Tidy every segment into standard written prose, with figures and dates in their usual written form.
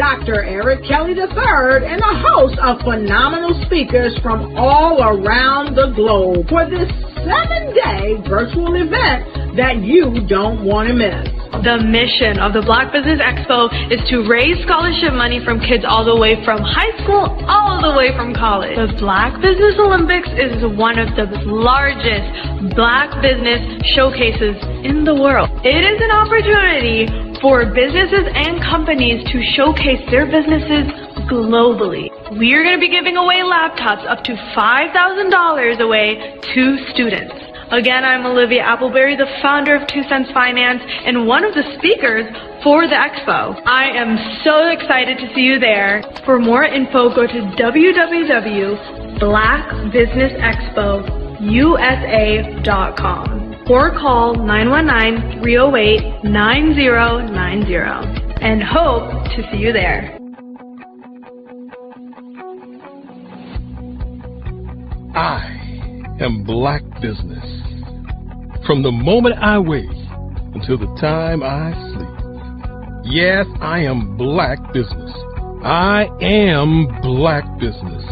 Dr. Eric Kelly III and a host of phenomenal speakers from all around the globe for this 7-day virtual event that you don't want to miss. The mission of the Black Business Expo is to raise scholarship money from kids all the way from high school all the way from college. The Black Business Olympics is one of the largest Black business showcases in the world. It is an opportunity for businesses and companies to showcase their businesses globally. We are going to be giving away laptops up to $5,000 away to students. Again, I'm Olivia Appleberry, the founder of 2 Cents Finance and one of the speakers for the expo. I am so excited to see you there. For more info, go to www.blackbusinessexpousa.com or call 919-308-9090 and hope to see you there. I am Black business. From the moment I wake until the time I sleep. Yes, I am Black business. I am Black business.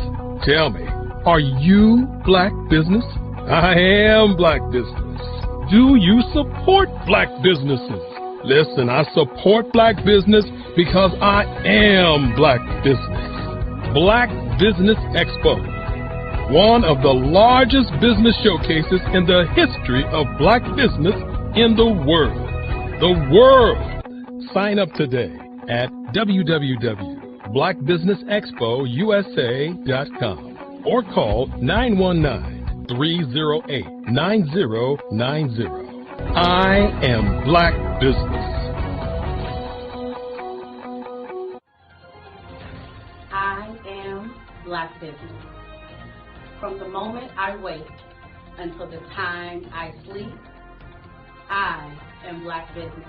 Tell me, are you Black business? I am Black business. Do you support Black businesses? Listen, I support Black business because I am Black business. Black Business Expo, one of the largest business showcases in the history of Black business in the world. The world! Sign up today at www.blackbusinessexpousa.com or call 919-308-9090. I am Black business. I am Black business. From the moment I wake until the time I sleep, I am Black business.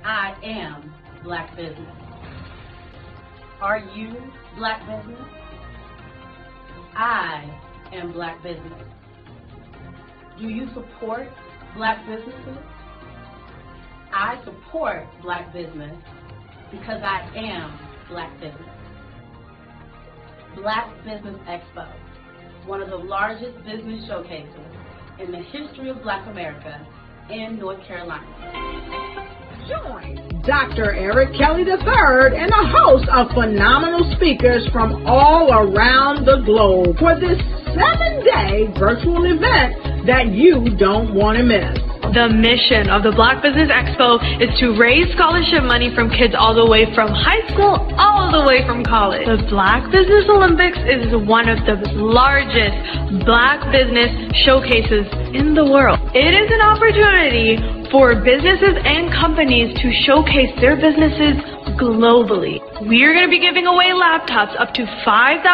I am Black business. Are you Black business? I am Black business. Do you support Black businesses? I support Black business because I am Black business. Black Business Expo, one of the largest business showcases in the history of Black America in North Carolina. Join Dr. Eric Kelly III and a host of phenomenal speakers from all around the globe for this 7-day virtual event that you don't want to miss. The mission of the Black Business Expo is to raise scholarship money from kids all the way from high school all the way from college. The Black Business Olympics is one of the largest Black business showcases in the world. It is an opportunity for businesses and companies to showcase their businesses globally. We are going to be giving away laptops up to $5,000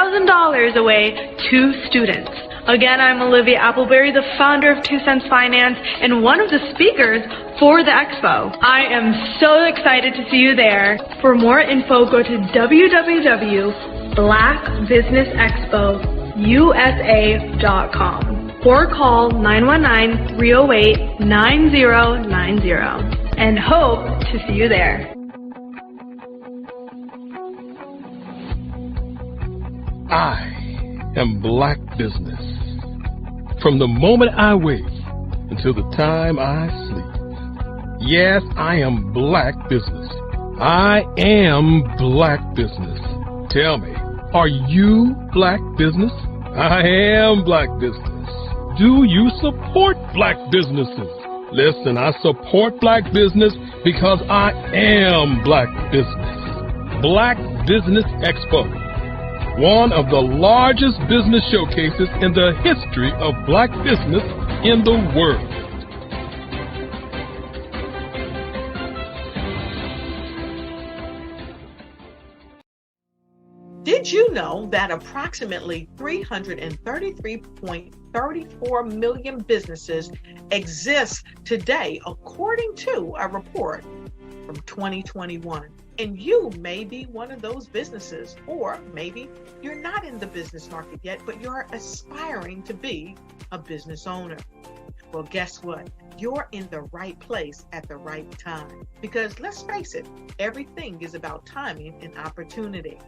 away to students. Again, I'm Olivia Appleberry, the founder of 2 Cents Finance and one of the speakers for the expo. I am so excited to see you there. For more info, go to www.blackbusinessexpousa.com or call 919-308-9090 and hope to see you there. I am Black business. From the moment I wake until the time I sleep. Yes, I am Black business. I am Black business. Tell me, are you Black business? I am Black business. Do you support Black businesses? Listen, I support Black business because I am Black business. Black Business Expo, one of the largest business showcases in the history of Black business in the world. Did you know that approximately 333.34 million businesses exist today, according to a report from 2021? And you may be one of those businesses, or maybe you're not in the business market yet, but you're aspiring to be a business owner. Well, guess what? You're in the right place at the right time. Because let's face it, everything is about timing and opportunity.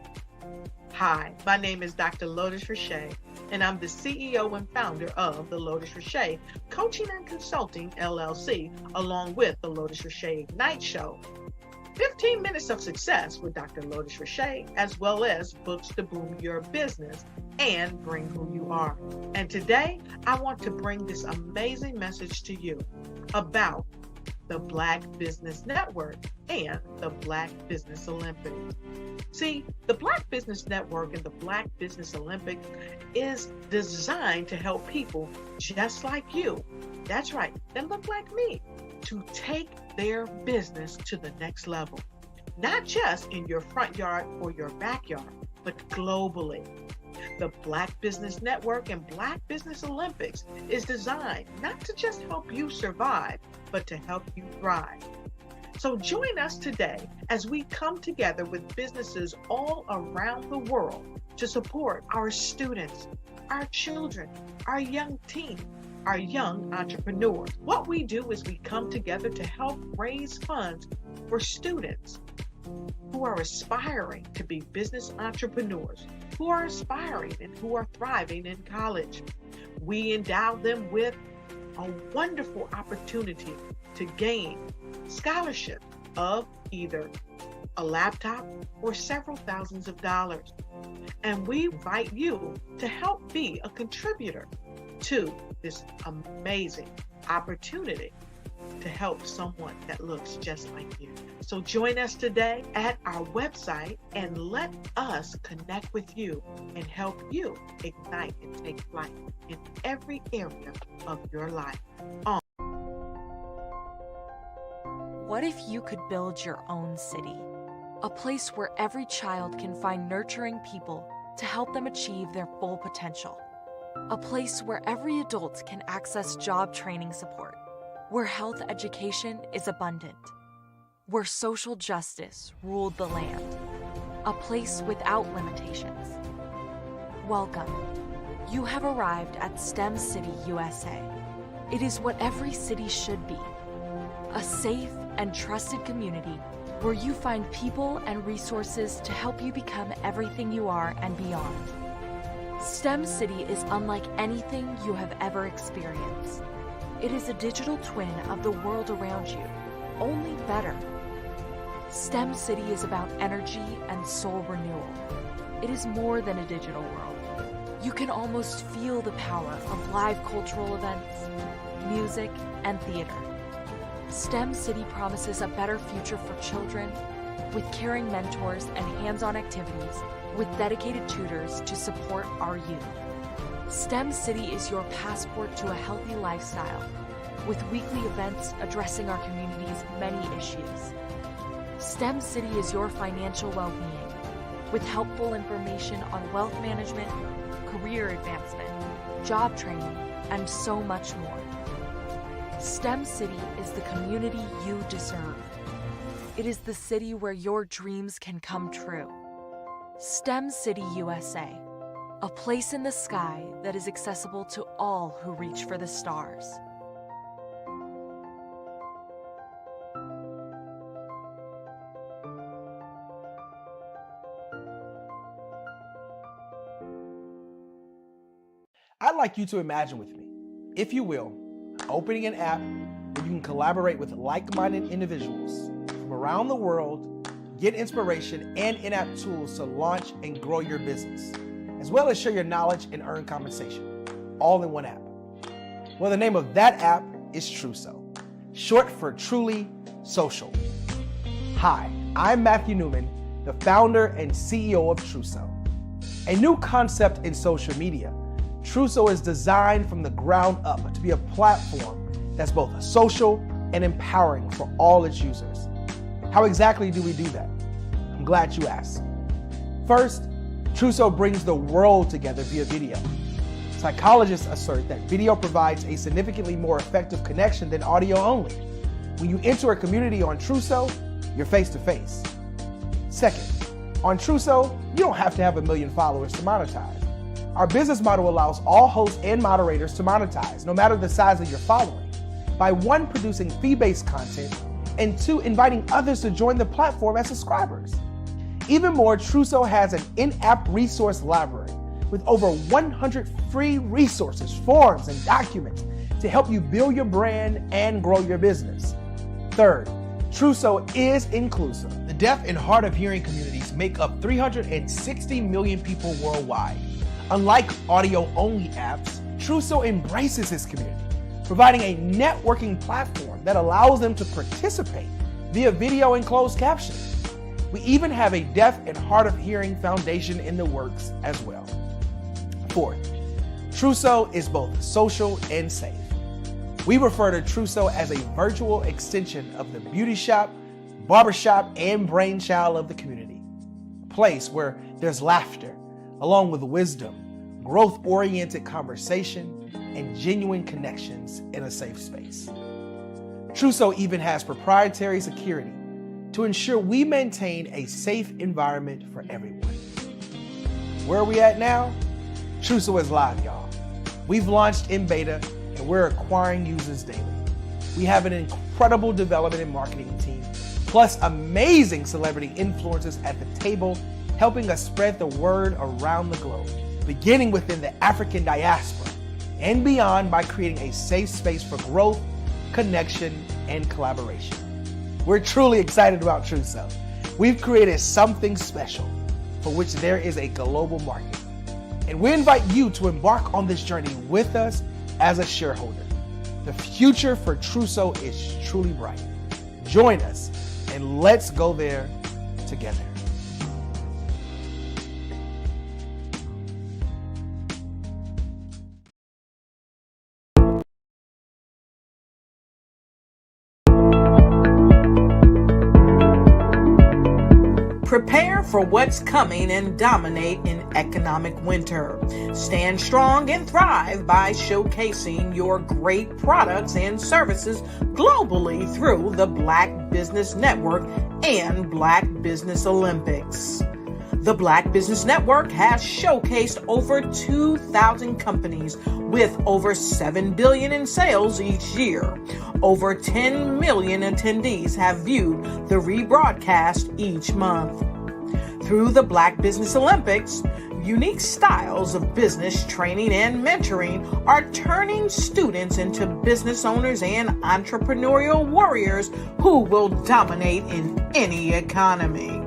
Hi, my name is Dr. Lotus Richey, and I'm the CEO and founder of the Lotus Richey Coaching and Consulting LLC, along with the Lotus Richey Ignite Show. 15 minutes of success with Dr. Lotus Richey, as well as books to boom your business and bring who you are. And today, I want to bring this amazing message to you about the Black Business Network and the Black Business Olympics. See, the Black Business Network and the Black Business Olympics is designed to help people just like you, that's right, that look like me, to take their business to the next level. Not just in your front yard or your backyard, but globally. The Black Business Network and Black Business Olympics is designed not to just help you survive, but to help you thrive. So join us today as we come together with businesses all around the world to support our students, our children, our young teens, our young entrepreneurs. What we do is we come together to help raise funds for students who are aspiring to be business entrepreneurs, who are aspiring and who are thriving in college. We endow them with a wonderful opportunity to gain scholarship of either a laptop or several thousands of dollars. And we invite you to help be a contributor to this amazing opportunity to help someone that looks just like you. So join us today at our website and let us connect with you and help you ignite and take flight in every area of your life. What if you could build your own city? A place where every child can find nurturing people to help them achieve their full potential. A place where every adult can access job training support. Where health education is abundant. Where social justice ruled the land. A place without limitations. Welcome. You have arrived at STEM City, USA. It is what every city should be. A safe and trusted community where you find people and resources to help you become everything you are and beyond. STEM City is unlike anything you have ever experienced. It is a digital twin of the world around you, only better. STEM City is about energy and soul renewal. It is more than a digital world. You can almost feel the power of live cultural events, music, and theater. STEM City promises a better future for children with caring mentors and hands-on activities with dedicated tutors to support our youth. STEM City is your passport to a healthy lifestyle with weekly events addressing our community's many issues. STEM City is your financial well-being with helpful information on wealth management, career advancement, job training, and so much more. STEM City is the community you deserve. It is the city where your dreams can come true. STEM City USA, a place in the sky that is accessible to all who reach for the stars. I'd like you to imagine with me, if you will, opening an app where you can collaborate with like-minded individuals from around the world, get inspiration and in-app tools to launch and grow your business, as well as share your knowledge and earn compensation, all in one app. Well, the name of that app is Truso, short for Truly Social. Hi, I'm Matthew Newman, the founder and CEO of Truso, a new concept in social media. Truso is designed from the ground up to be a platform that's both social and empowering for all its users. How exactly do we do that? I'm glad you asked. First, Truso brings the world together via video. Psychologists assert that video provides a significantly more effective connection than audio only. When you enter a community on Truso, you're face to face. Second, on Truso, you don't have to have 1 million followers to monetize. Our business model allows all hosts and moderators to monetize, no matter the size of your following, by 1, producing fee-based content, and 2, inviting others to join the platform as subscribers. Even more, Truso has an in-app resource library with over 100 free resources, forms, and documents to help you build your brand and grow your business. Third, Truso is inclusive. The deaf and hard of hearing communities make up 360 million people worldwide. Unlike audio-only apps, Truso embraces this community, providing a networking platform that allows them to participate via video and closed captioning. We even have a deaf and hard of hearing foundation in the works as well. Fourth, Truso is both social and safe. We refer to Truso as a virtual extension of the beauty shop, barbershop, and brainchild of the community. A place where there's laughter, along with wisdom, growth-oriented conversation, and genuine connections in a safe space. Truso even has proprietary security to ensure we maintain a safe environment for everyone. Where are we at now? Truso is live, y'all. We've launched in beta, and we're acquiring users daily. We have an incredible development and marketing team, plus amazing celebrity influencers at the table, helping us spread the word around the globe, beginning within the African diaspora and beyond by creating a safe space for growth, connection, and collaboration. We're truly excited about Truso. We've created something special for which there is a global market. And we invite you to embark on this journey with us as a shareholder. The future for Truso is truly bright. Join us and let's go there together. Prepare for what's coming and dominate in economic winter. Stand strong and thrive by showcasing your great products and services globally through the Black Business Network and Black Business Olympics. The Black Business Network has showcased over 2,000 companies with over $7 billion in sales each year. Over 10 million attendees have viewed the rebroadcast each month. Through the Black Business Olympics, unique styles of business training and mentoring are turning students into business owners and entrepreneurial warriors who will dominate in any economy.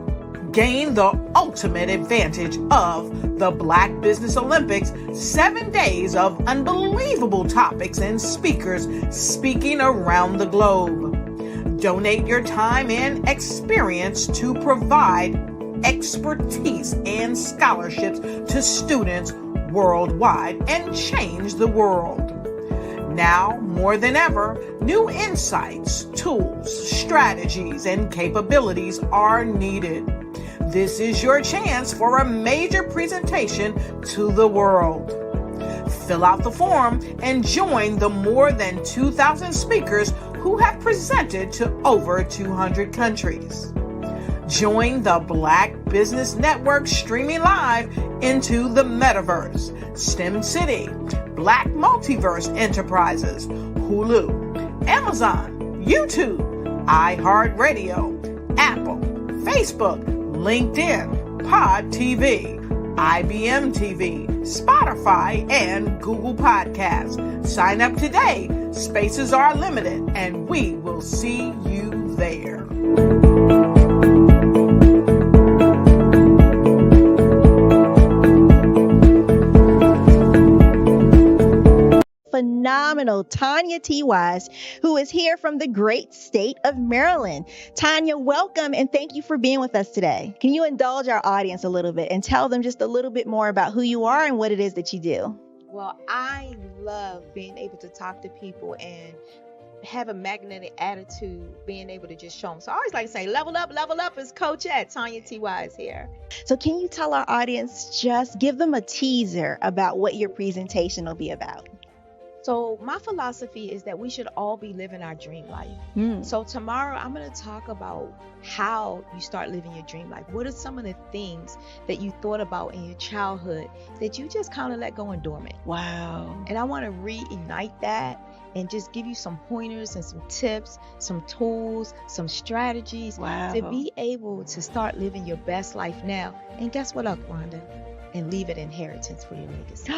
Gain the ultimate advantage of the Black Business Olympics, 7 days of unbelievable topics and speakers speaking around the globe. Donate your time and experience to provide expertise and scholarships to students worldwide and change the world. Now, more than ever, new insights, tools, strategies, and capabilities are needed. This is your chance for a major presentation to the world. Fill out the form and join the more than 2,000 speakers who have presented to over 200 countries. Join the Black Business Network streaming live into the Metaverse, STEM City, Black Multiverse Enterprises, Hulu, Amazon, YouTube, iHeartRadio, Apple, Facebook, LinkedIn, Pod TV, IBM TV, Spotify, and Google Podcasts. Sign up today. Spaces are limited, and we will see you there. Phenomenal Tanya T. Wise, who is here from the great state of Maryland. Tanya, welcome and thank you for being with us today. Can you indulge our audience a little bit and tell them just a little bit more about who you are and what it is that you do? Well, I love being able to talk to people and have a magnetic attitude, being able to just show them. So I always like to say, level up is Coach at Tanya T. Wise here. So can you tell our audience, just give them a teaser about what your presentation will be about? So my philosophy is that we should all be living our dream life. So tomorrow I'm going to talk about how you start living your dream life. What are some of the things that you thought about in your childhood that you just kind of let go and dormant? Wow. And I want to reignite that and just give you some pointers and some tips, some tools, some strategies to be able to start living your best life now. And guess what, Wanda? And leave an inheritance for your legacy.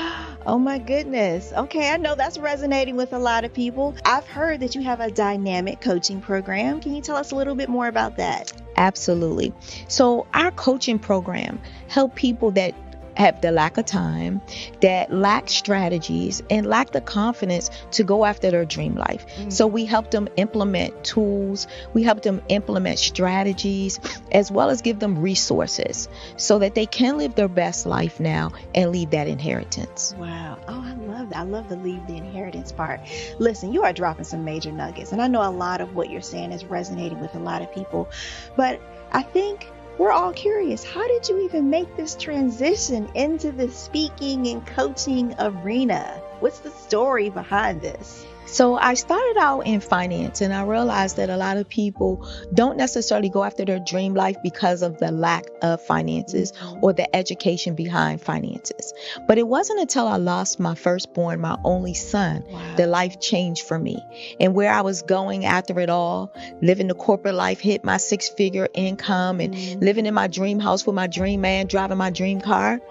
Oh my goodness. Okay, I know that's resonating with a lot of people. I've heard that you have a dynamic coaching program. Can you tell us a little bit more about that? Absolutely. So our coaching program help people that have the lack of time, that lack strategies, and lack the confidence to go after their dream life. So we help them implement tools, we help them implement strategies, as well as give them resources so that they can live their best life now and leave that inheritance. Wow. Oh, I love that. I love the leave the inheritance part. Listen, you are dropping some major nuggets, and I know a lot of what you're saying is resonating with a lot of people, but I think we're all curious. How did you even make this transition into the speaking and coaching arena? What's the story behind this? So I started out in finance, and I realized that a lot of people don't necessarily go after their dream life because of the lack of finances or the education behind finances. But it wasn't until I lost my firstborn, my only son, that life changed for me. And where I was going after it all, living the corporate life, hit my 6-figure income and living in my dream house with my dream man, driving my dream car.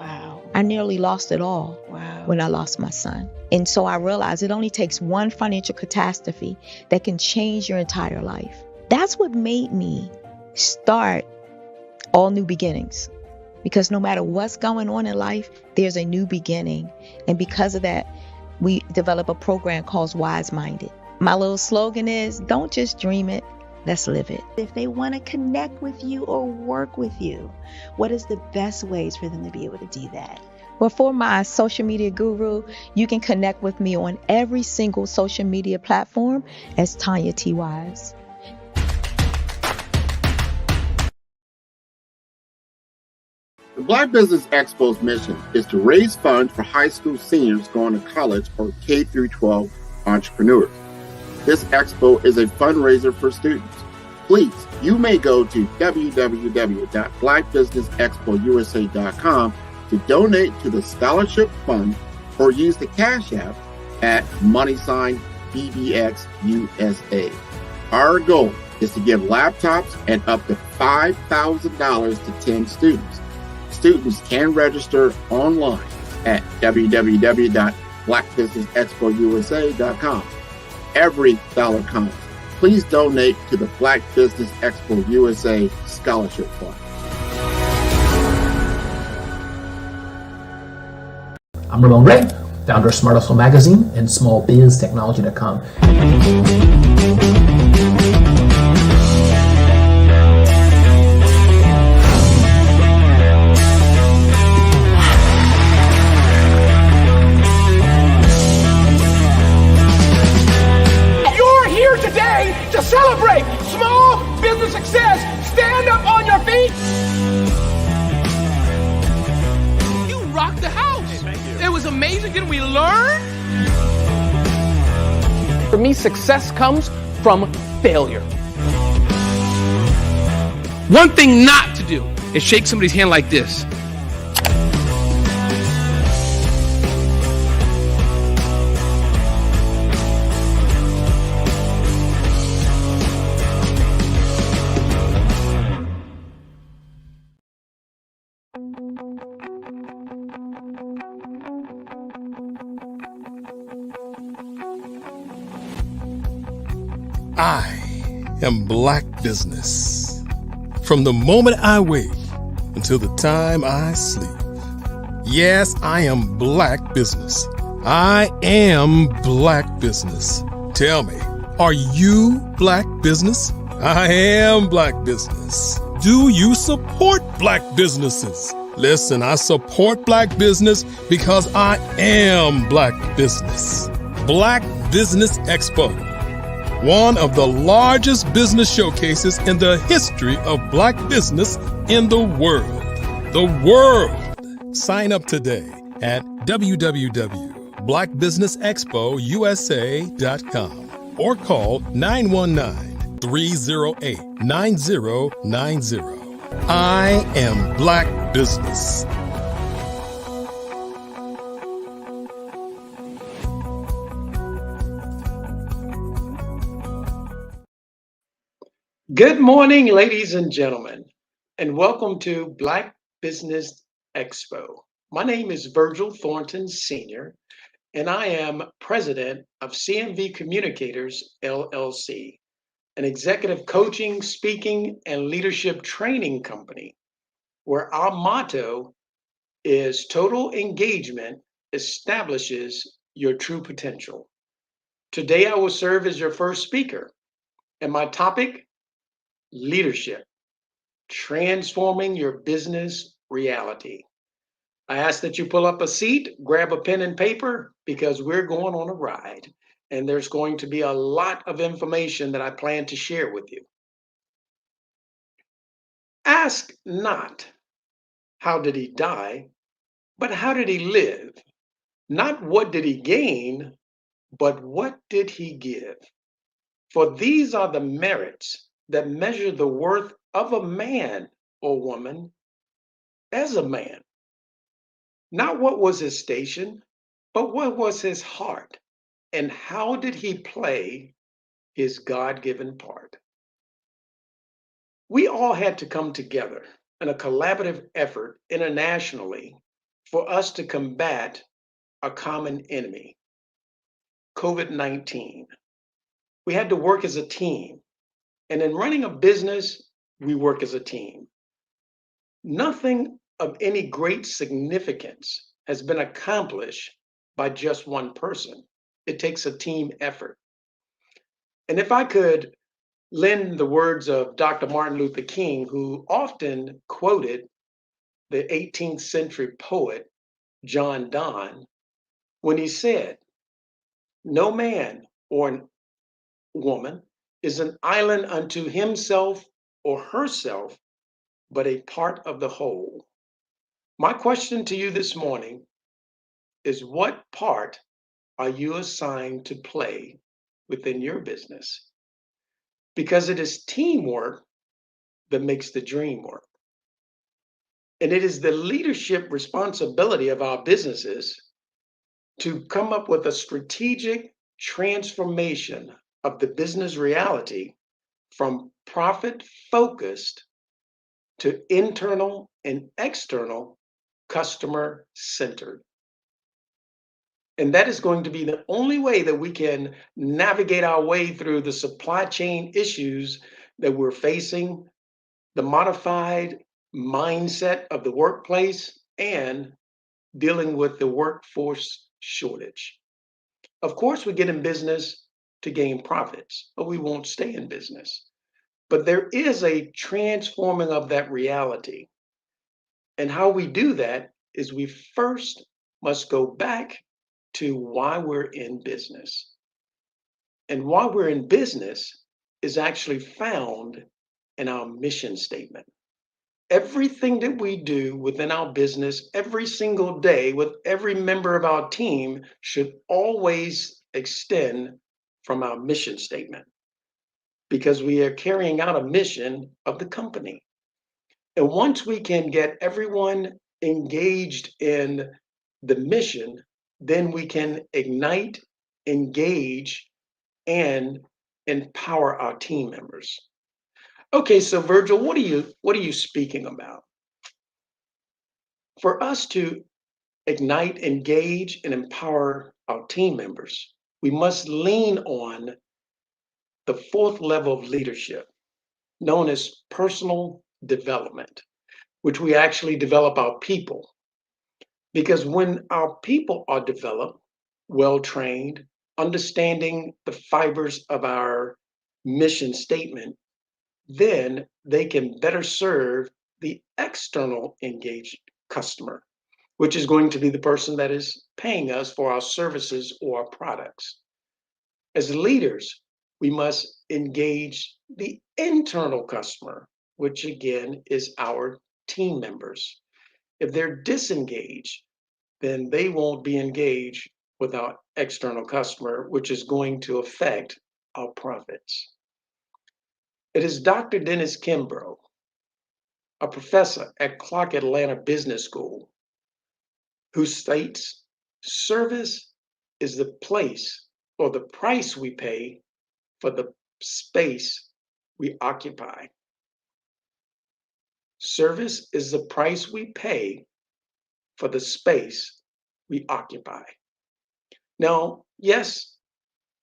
I nearly lost it all when I lost my son. And so I realized it only takes one financial catastrophe that can change your entire life. That's what made me start All New Beginnings. Because no matter what's going on in life, there's a new beginning. And because of that, we develop a program called Wise Minded. My little slogan is, don't just dream it, let's live it. If they want to connect with you or work with you, what is the best ways for them to be able to do that? Well, for my social media guru, you can connect with me on every single social media platform as Tanya T. Wise. The Black Business Expo's mission is to raise funds for high school seniors going to college or K-12 entrepreneurs. This expo is a fundraiser for students. Please, you may go to www.blackbusinessexpousa.com to donate to the scholarship fund or use the Cash App at $BBXUSA. Our goal is to give laptops and up to $5,000 to 10 students. Students can register online at www.blackbusinessexpousa.com. Every dollar counts. Please donate to the Black Business Expo USA Scholarship Fund. I'm Ramon Ray, founder of Smart Hustle Magazine and smallbiztechnology.com. You're here today to celebrate small business success. Stand up on your feet. You rocked the house. It was amazing. Didn't we learn? For me, success comes from failure. One thing not to do is shake somebody's hand like this. I am Black Business. From the moment I wake until the time I sleep. Yes, I am Black Business. I am Black Business. Tell me, are you Black Business? I am Black Business. Do you support Black businesses? Listen, I support Black business because I am Black Business. Black Business Expo, one of the largest business showcases in the history of Black business in the world. The world. Sign up today at www.blackbusinessexpo.com. blackbusinessexpousa.com or call 919-308-9090. I am Black Business. Good morning, ladies and gentlemen, and welcome to Black Business Expo. My name is Virgil Thornton Sr., and I am president of CMV Communicators, LLC, an executive coaching, speaking, and leadership training company where our motto is total engagement establishes your true potential. Today, I will serve as your first speaker, and my topic, leadership, transforming your business reality. I ask that you pull up a seat, grab a pen and paper, because we're going on a ride, and there's going to be a lot of information that I plan to share with you. Ask not, how did he die, but how did he live? Not what did he gain, but what did he give? For these are the merits that measure the worth of a man or woman as a man. Not what was his station, but what was his heart, and how did he play his God-given part? We all had to come together in a collaborative effort internationally for us to combat a common enemy, COVID-19. We had to work as a team, and in running a business, we work as a team. Nothing of any great significance has been accomplished by just one person. It takes a team effort. And if I could lend the words of Dr. Martin Luther King, who often quoted the 18th century poet John Donne, when he said, "No man or woman is an island unto himself or herself, but a part of the whole." My question to you this morning is, what part are you assigned to play within your business? Because it is teamwork that makes the dream work. And it is the leadership responsibility of our businesses to come up with a strategic transformation of the business reality from profit focused to internal and external customer centered. And that is going to be the only way that we can navigate our way through the supply chain issues that we're facing, the modified mindset of the workplace, and dealing with the workforce shortage. Of course, we get in business to gain profits, but we won't stay in business. But there is a transforming of that reality. And how we do that is we first must go back to why we're in business. And why we're in business is actually found in our mission statement. Everything that we do within our business every single day with every member of our team should always extend from our mission statement, because we are carrying out a mission of the company. And once we can get everyone engaged in the mission, then we can ignite, engage, and empower our team members. Okay, so Virgil, what are you speaking about? For us to ignite, engage, and empower our team members, we must lean on the fourth level of leadership, known as personal development, which we actually develop our people. Because when our people are developed, well-trained, understanding the fibers of our mission statement, then they can better serve the external engaged customer, which is going to be the person that is paying us for our services or our products. As leaders, we must engage the internal customer, which again is our team members. If they're disengaged, then they won't be engaged with our external customer, which is going to affect our profits. It is Dr. Dennis Kimbrough, a professor at Clark Atlanta Business School, who states service is the place or the price we pay for the space we occupy. Service is the price we pay for the space we occupy. Now, yes,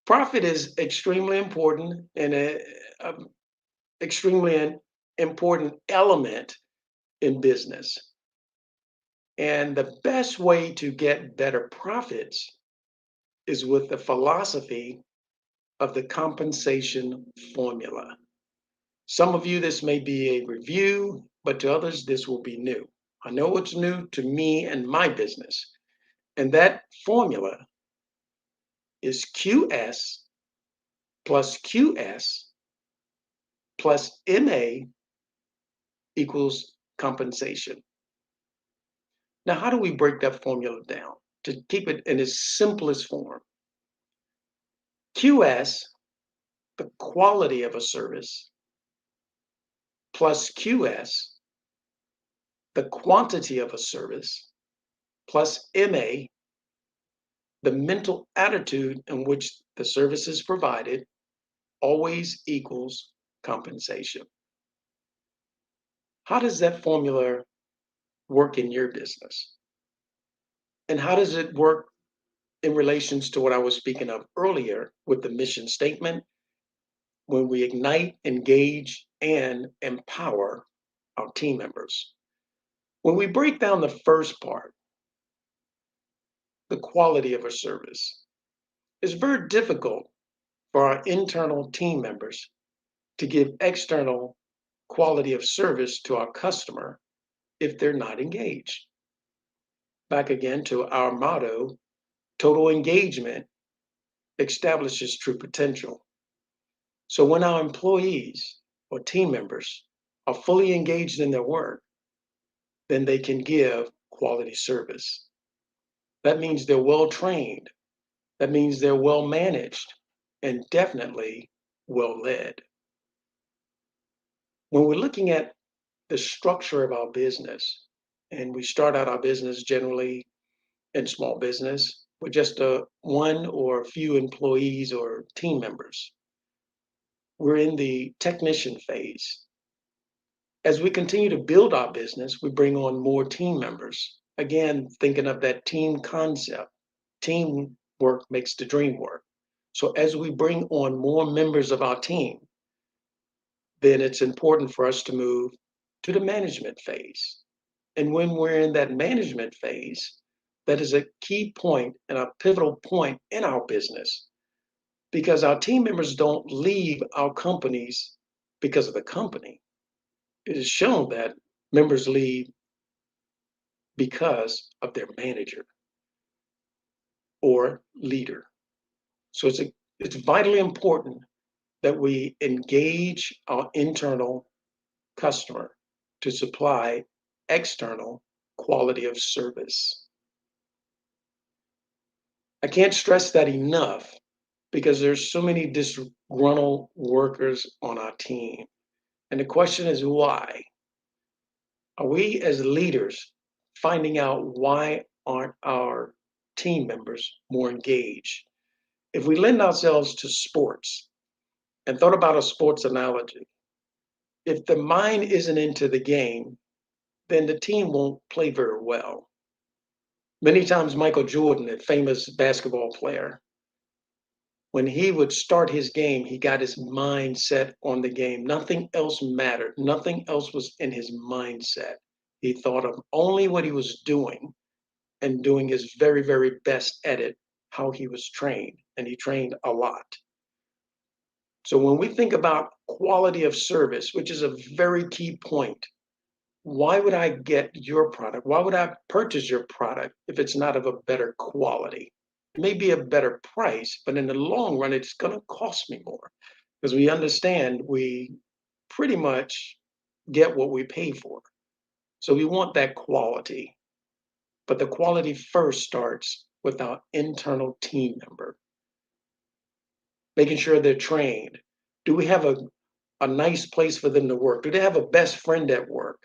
profit is extremely important and an extremely important element in business. And the best way to get better profits is with the philosophy of the compensation formula. Some of you, this may be a review, but to others, this will be new. I know it's new to me and my business. And that formula is QS plus QS plus MA equals compensation. Now, how do we break that formula down to keep it in its simplest form? QS, the quality of a service, plus QS, the quantity of a service, plus MA, the mental attitude in which the service is provided, always equals compensation. How does that formula work in your business? And how does it work in relations to what I was speaking of earlier with the mission statement, when we ignite, engage, and empower our team members? When we break down the first part, the quality of a service, it's very difficult for our internal team members to give external quality of service to our customer if they're not engaged. Back again to our motto, total engagement establishes true potential. So when our employees or team members are fully engaged in their work, then they can give quality service. That means they're well trained. That means they're well managed and definitely well led. When we're looking at the structure of our business, and we start out our business generally in small business with just one or a few employees or team members, we're in the technician phase. As we continue to build our business, we bring on more team members. Again, thinking of that team concept, teamwork makes the dream work. So as we bring on more members of our team, then it's important for us to move to the management phase. And when we're in that management phase, that is a key point and a pivotal point in our business, because our team members don't leave our companies because of the company. It is shown that members leave because of their manager or leader. So it's vitally important that we engage our internal customer to supply external quality of service. I can't stress that enough because there's so many disgruntled workers on our team. And the question is why? Are we as leaders finding out why aren't our team members more engaged? If we lend ourselves to sports and thought about a sports analogy, if the mind isn't into the game, then the team won't play very well. Many times Michael Jordan, a famous basketball player, when he would start his game, he got his mind set on the game. Nothing else mattered. Nothing else was in his mindset. He thought of only what he was doing and doing his very, very best at it, how he was trained. And he trained a lot. So when we think about quality of service, which is a very key point, why would I get your product? Why would I purchase your product if it's not of a better quality? It may be a better price, but in the long run, it's going to cost me more because we understand we pretty much get what we pay for. So we want that quality, but the quality first starts with our internal team member, making sure they're trained. Do we have a nice place for them to work? Do they have a best friend at work?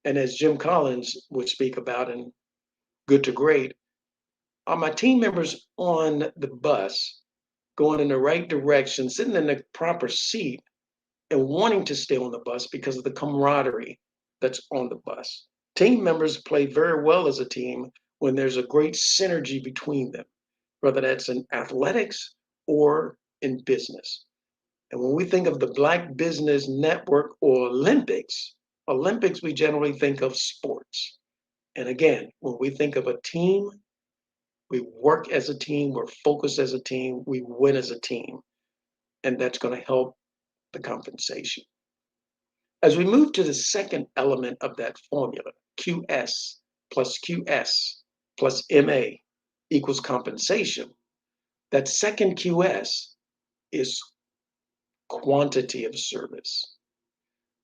And as Jim Collins would speak about in Good to Great, are my team members on the bus going in the right direction, sitting in the proper seat, and wanting to stay on the bus because of the camaraderie that's on the bus? Team members play very well as a team when there's a great synergy between them, whether that's in athletics or in business. And when we think of the Black Business Network or Olympics, we generally think of sports. And again, when we think of a team, we work as a team, we're focused as a team, we win as a team. And that's going to help the compensation. As we move to the second element of that formula, QS plus MA equals compensation, that second QS is quantity of service.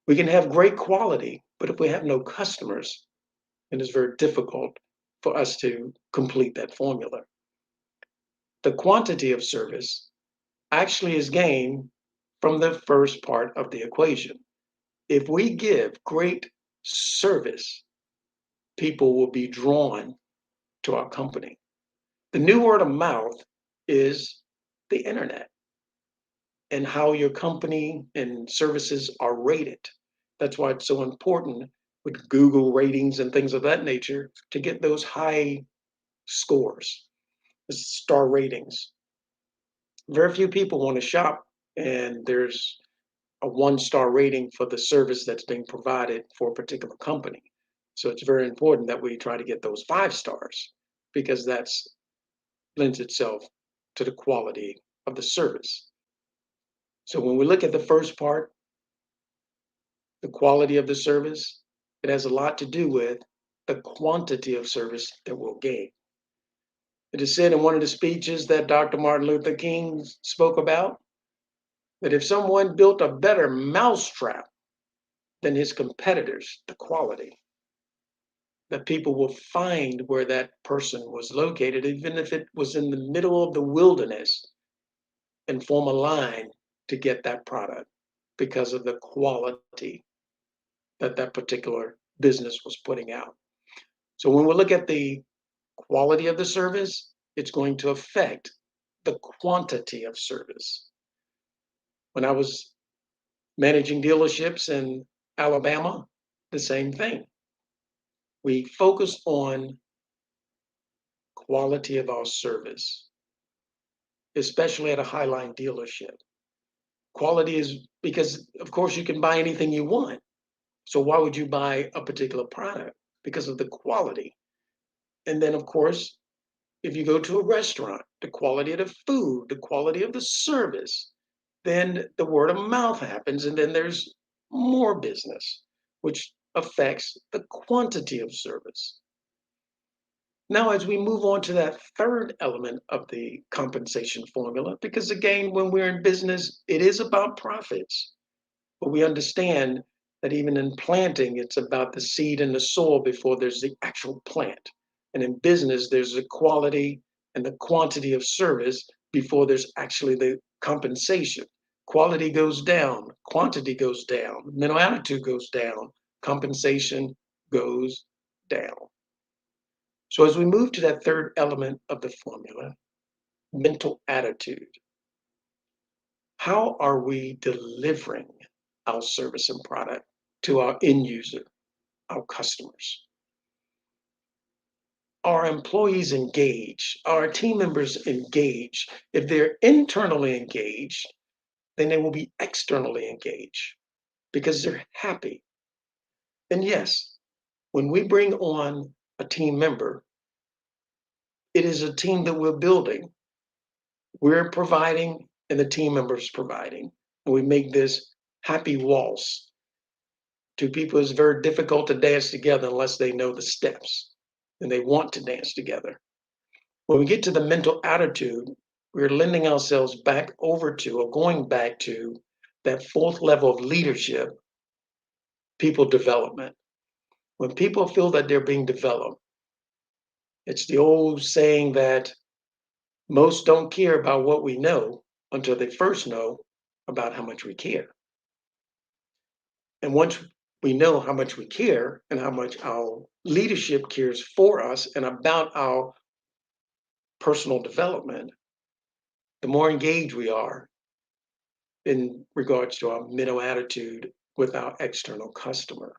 We can have great quality, but if we have no customers, then it's very difficult for us to complete that formula. The quantity of service actually is gained from the first part of the equation. If we give great service, people will be drawn to our company. The new word of mouth is the internet and how your company and services are rated. That's why it's so important with Google ratings and things of that nature to get those high scores, the star ratings. Very few people want to shop and there's a 1-star rating for the service that's being provided for a particular company. So it's very important that we try to get those 5 stars because that's lends itself to the quality of the service. So when we look at the first part, the quality of the service, it has a lot to do with the quantity of service that we'll gain. It is said in one of the speeches that Dr. Martin Luther King spoke about that if someone built a better mousetrap than his competitors, the quality, that people will find where that person was located, even if it was in the middle of the wilderness, and form a line to get that product because of the quality that that particular business was putting out. So when we look at the quality of the service, it's going to affect the quantity of service. When I was managing dealerships in Alabama, the same thing. We focus on quality of our service, especially at a Highline dealership. Quality is because, of course, you can buy anything you want. So why would you buy a particular product? Because of the quality. And then, of course, if you go to a restaurant, the quality of the food, the quality of the service, then the word of mouth happens, and then there's more business, which affects the quantity of service. Now, as we move on to that third element of the compensation formula, because again, when we're in business, it is about profits, but we understand that even in planting, it's about the seed and the soil before there's the actual plant. And in business, there's the quality and the quantity of service before there's actually the compensation. Quality goes down, quantity goes down, mental attitude goes down, compensation goes down. So as we move to that third element of the formula, mental attitude, how are we delivering our service and product to our end user, our customers? Are employees engaged? Are our team members engaged? If they're internally engaged, then they will be externally engaged because they're happy. And yes, when we bring on a team member, it is a team that we're building. We're providing and the team members providing. And we make this happy waltz. To people, it's very difficult to dance together unless they know the steps and they want to dance together. When we get to the mental attitude, we're lending ourselves back over to or going back to that fourth level of leadership, people development. When people feel that they're being developed It's the old saying that most don't care about what we know until they first know about how much we care. And once we know how much we care and how much our leadership cares for us and about our personal development, the more engaged we are in regards to our mental attitude with our external customer.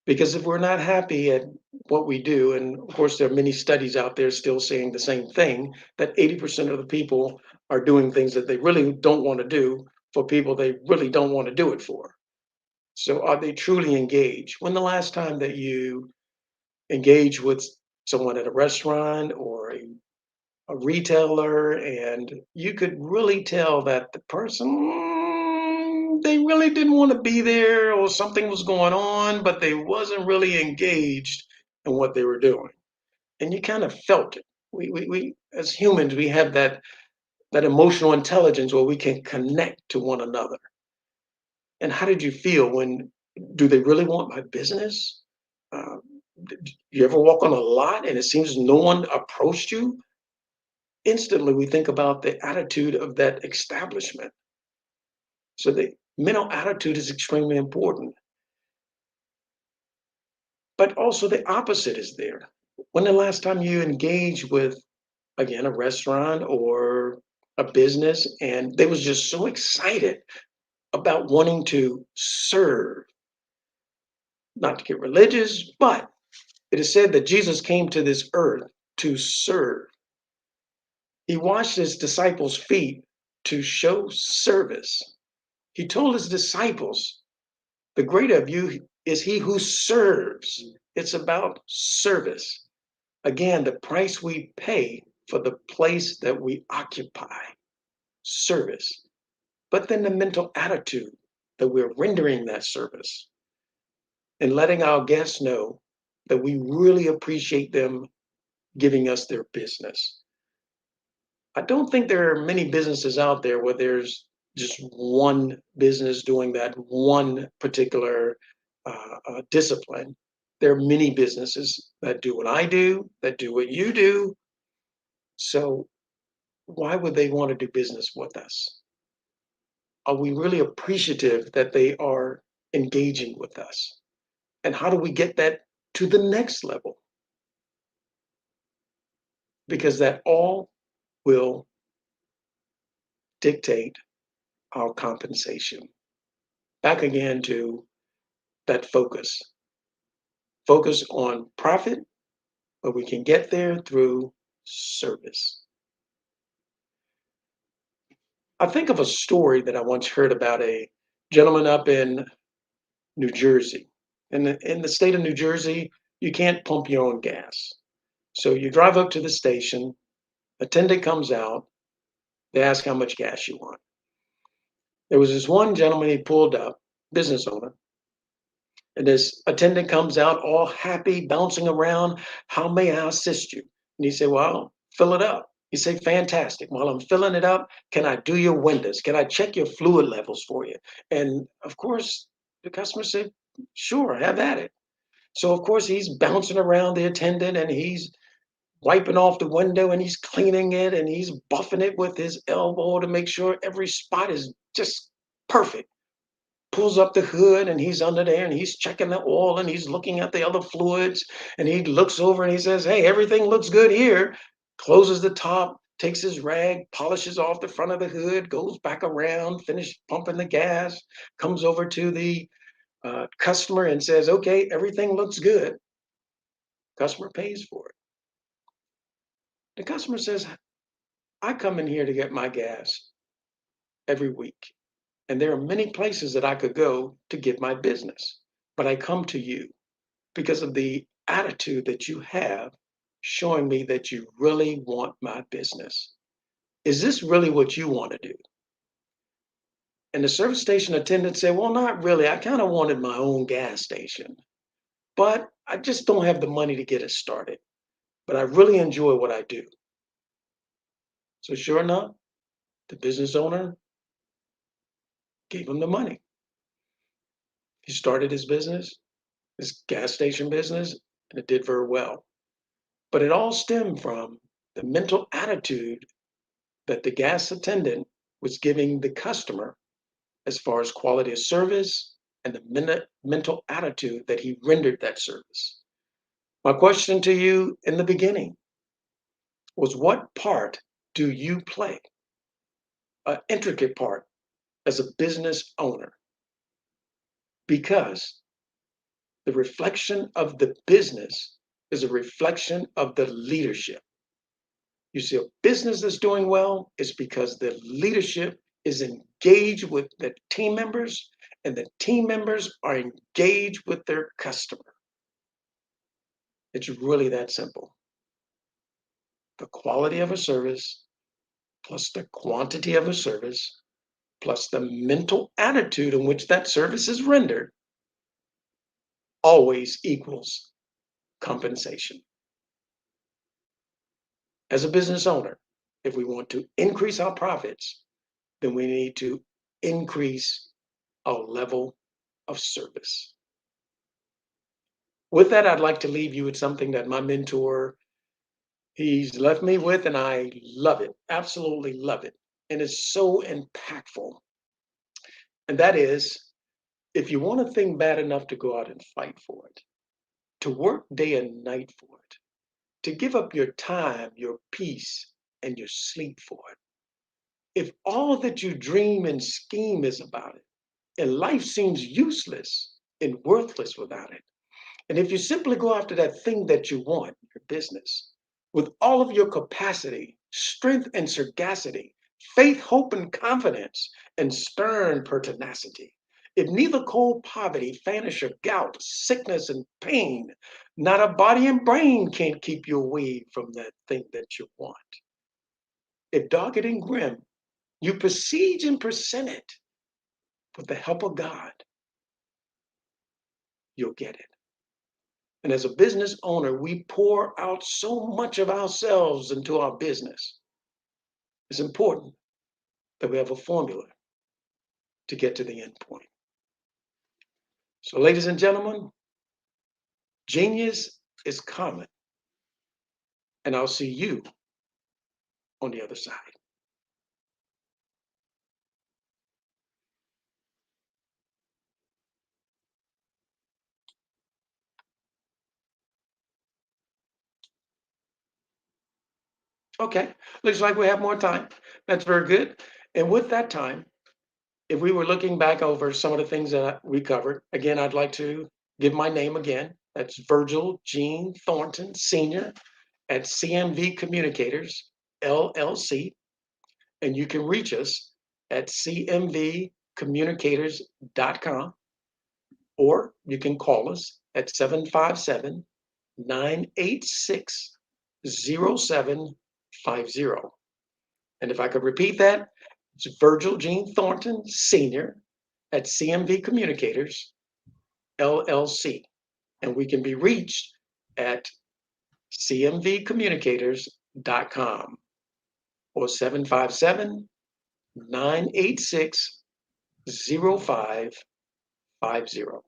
Because if we're not happy at what we do, and of course, there are many studies out there still saying the same thing, that 80% of the people are doing things that they really don't want to do for people they really don't want to do it for. So are they truly engaged? When the last time that you engaged with someone at a restaurant or a retailer and you could really tell that the person, they really didn't want to be there or something was going on, but they wasn't really engaged in what they were doing. And you kind of felt it. We as humans, we have that emotional intelligence where we can connect to one another. And how did you feel when, do they really want my business? Uh, you ever walk on a lot and it seems no one approached you? Instantly, we think about the attitude of that establishment. So the mental attitude is extremely important. But also the opposite is there. When the last time you engaged with, again, a restaurant or a business and they was just so excited about wanting to serve, not to get religious, but it is said that Jesus came to this earth to serve. He washed his disciples' feet to show service. He told his disciples, the greater of you is he who serves. It's about service. Again, the price we pay for the place that we occupy, service. But then the mental attitude that we're rendering that service and letting our guests know that we really appreciate them giving us their business. I don't think there are many businesses out there where there's just one business doing that one particular discipline. There are many businesses that do what I do, that do what you do. So why would they want to do business with us? Are we really appreciative that they are engaging with us? And how do we get that to the next level? Because that all will dictate our compensation. Back again to that focus. Focus on profit, but we can get there through service. I think of a story that I once heard about a gentleman up in New Jersey. In the state of New Jersey, you can't pump your own gas. So you drive up to the station, attendant comes out, they ask how much gas you want. There was this one gentleman, he pulled up, business owner, and this attendant comes out all happy, bouncing around. How may I assist you? And he said, well, fill it up. He said, fantastic. While I'm filling it up, can I do your windows? Can I check your fluid levels for you? And of course, the customer said, sure, have at it. So of course, he's bouncing around the attendant and he's wiping off the window and he's cleaning it and he's buffing it with his elbow to make sure every spot is just perfect. Pulls up the hood and he's under there and he's checking the oil and he's looking at the other fluids and he looks over and he says, hey, everything looks good here. Closes the top, takes his rag, polishes off the front of the hood, goes back around, finish pumping the gas, comes over to the customer and says, okay, everything looks good. Customer pays for it. The customer says, I come in here to get my gas every week. And there are many places that I could go to get my business. But I come to you because of the attitude that you have, showing me that you really want my business. Is this really what you want to do? And the service station attendant said, well, not really. I kind of wanted my own gas station, but I just don't have the money to get it started. But I really enjoy what I do. So sure enough, the business owner gave him the money. He started his business, his gas station business, and it did very well. But it all stemmed from the mental attitude that the gas attendant was giving the customer as far as quality of service and the mental attitude that he rendered that service. My question to you in the beginning was, what part do you play? An intricate part as a business owner, because the reflection of the business is a reflection of the leadership. You see, a business that's doing well is because the leadership is engaged with the team members, and the team members are engaged with their customer. It's really that simple. The quality of a service plus the quantity of a service plus the mental attitude in which that service is rendered always equals compensation. As a business owner, if we want to increase our profits, then we need to increase our level of service. With that, I'd like to leave you with something that my mentor, he's left me with, and I love it, absolutely love it. And it's so impactful. And that is, if you want a thing bad enough to go out and fight for it, to work day and night for it, to give up your time, your peace, and your sleep for it, if all that you dream and scheme is about it, and life seems useless and worthless without it, and if you simply go after that thing that you want, your business, with all of your capacity, strength and sagacity, faith, hope, and confidence, and stern pertinacity, if neither cold poverty, famish, or gout, sickness and pain, not a body and brain can't keep you away from that thing that you want. If dogged and grim, you besiege and present it with the help of God, you'll get it. And as a business owner, we pour out so much of ourselves into our business. It's important that we have a formula to get to the end point. So, ladies and gentlemen, genius is common, and I'll see you on the other side. Okay, looks like we have more time. That's very good. And with that time, if we were looking back over some of the things that we covered, again, I'd like to give my name again. That's Virgil Gene Thornton, Sr. at CMV Communicators, LLC. And you can reach us at cmvcommunicators.com, or you can call us at 757-986-0750. And if I could repeat that, it's Virgil Gene Thornton, Sr. at CMV Communicators, LLC. And we can be reached at cmvcommunicators.com or 757-986-0550.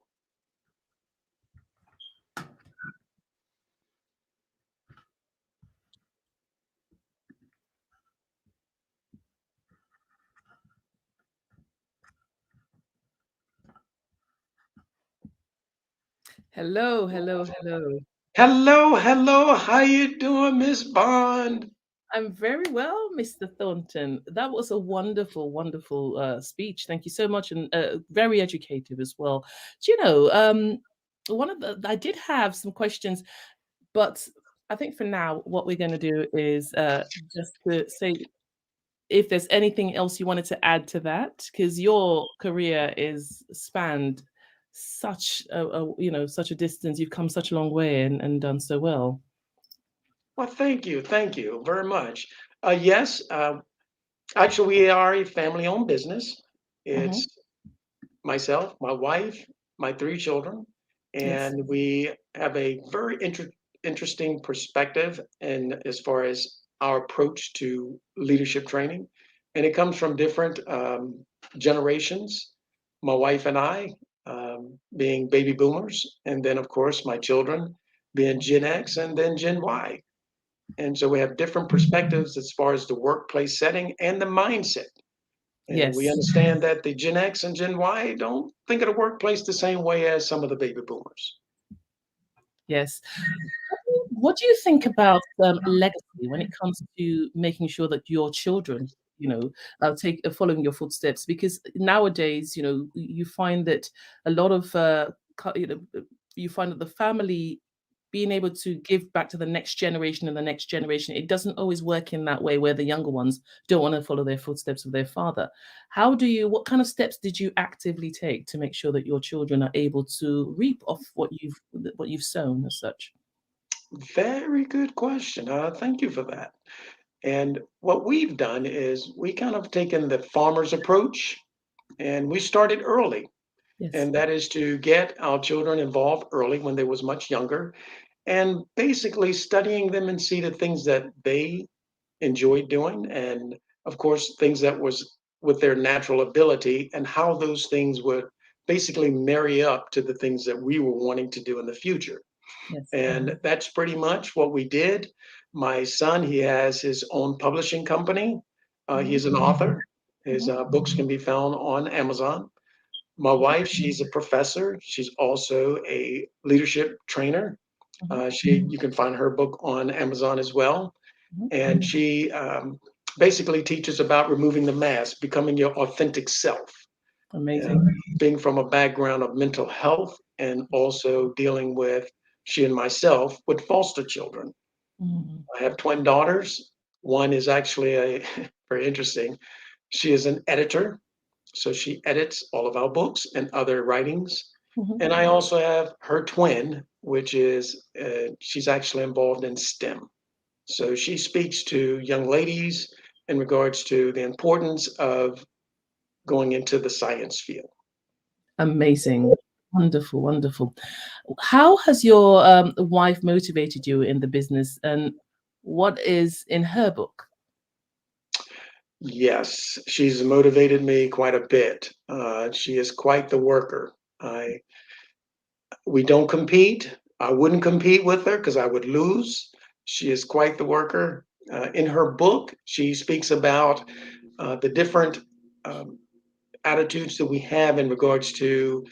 Hello, hello, hello. Hello, hello. How you doing, Miss Bond? I'm very well, Mr. Thornton. That was a wonderful, wonderful speech. Thank you so much, and very educative as well. Do you know, I did have some questions, but I think for now, what we're going to do is just to say if there's anything else you wanted to add to that, because your career is spanned such such a distance. You've come such a long way and done so well. Well, thank you very much. Yes, actually, we are a family-owned business. It's myself, my wife, my 3 children, Yes. and we have a very interesting perspective and as far as our approach to leadership training, and it comes from different generations. My wife and I being baby boomers, and then of course my children being Gen X and then Gen Y. And so we have different perspectives as far as the workplace setting and the mindset. And we Yes. understand that the Gen X and Gen Y don't think of the workplace the same way as some of the baby boomers. Yes. What do you think about legacy when it comes to making sure that your children, take following your footsteps? Because nowadays, you find that a lot of, you find that the family being able to give back to the next generation and the next generation, it doesn't always work in that way where the younger ones don't want to follow their footsteps of their father. What kind of steps did you actively take to make sure that your children are able to reap off what you've sown as such? Very good question. Thank you for that. And what we've done is we kind of taken the farmer's approach and we started early. Yes. And that is to get our children involved early when they was much younger and basically studying them and see the things that they enjoyed doing and of course things that was with their natural ability and how those things would basically marry up to the things that we were wanting to do in the future. Yes. And that's pretty much what we did. My son, he has his own publishing company. He's an author. His books can be found on Amazon. My wife, she's a professor. She's also a leadership trainer. You can find her book on Amazon as well. And she basically teaches about removing the mask, becoming your authentic self. Amazing. Being from a background of mental health and also dealing with, she and myself, with foster children. Mm. I have twin daughters. One is actually very interesting. She is an editor, so she edits all of our books and other writings. And I also have her twin, which is she's actually involved in STEM. So she speaks to young ladies in regards to the importance of going into the science field. Amazing. Wonderful, wonderful. How has your wife motivated you in the business, and what is in her book? Yes, she's motivated me quite a bit. She is quite the worker. We don't compete. I wouldn't compete with her because I would lose. She is quite the worker. In her book, she speaks about the different attitudes that we have in regards to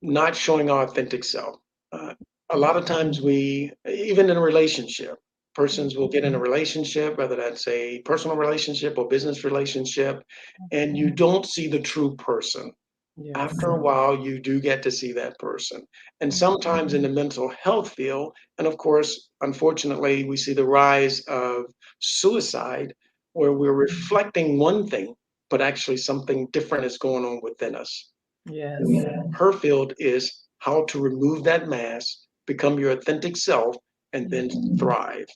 not showing our authentic self. A lot of times even in a relationship, persons will get in a relationship, whether that's a personal relationship or business relationship, and you don't see the true person. Yes. After a while, you do get to see that person. And sometimes in the mental health field, and of course, unfortunately, we see the rise of suicide where we're reflecting one thing, but actually something different is going on within us. Yes. Her field is how to remove that mask, become your authentic self, and then thrive.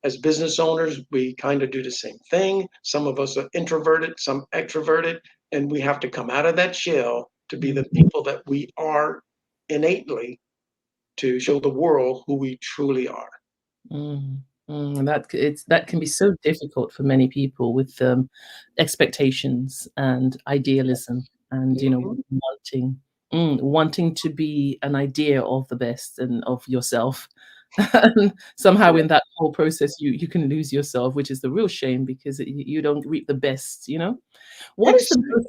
As business owners, we kind of do the same thing. Some of us are introverted, some extroverted, and we have to come out of that shell to be the people that we are innately to show the world who we truly are. And that can be so difficult for many people with expectations and idealism, and wanting to be an idea of the best and of yourself. And somehow in that whole process, you can lose yourself, which is the real shame because you don't reap the best. What is the most,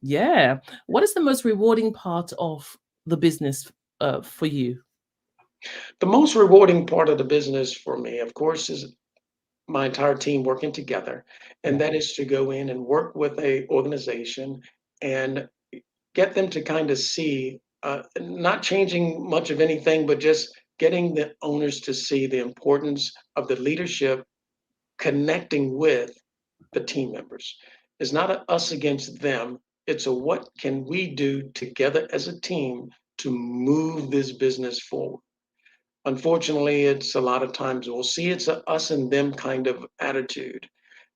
yeah? What is the most rewarding part of the business for you? The most rewarding part of the business for me, of course, is my entire team working together, and that is to go in and work with a organization and get them to kind of see, not changing much of anything, but just getting the owners to see the importance of the leadership connecting with the team members. It's not a us against them. It's a what can we do together as a team to move this business forward. Unfortunately, it's a lot of times we'll see it's a us and them kind of attitude.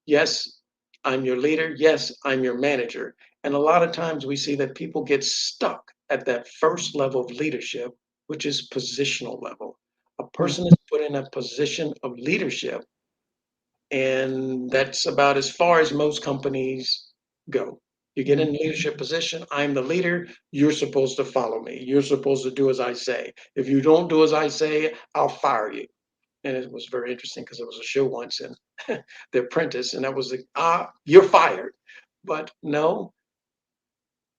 Yes, I'm your leader. Yes, I'm your manager. And a lot of times we see that people get stuck at that first level of leadership, which is positional level. A person is put in a position of leadership, and that's about as far as most companies go. You get in a leadership position, I'm the leader, you're supposed to follow me. You're supposed to do as I say. If you don't do as I say, I'll fire you. And it was very interesting because there was a show once and The Apprentice, and that was you're fired. But no,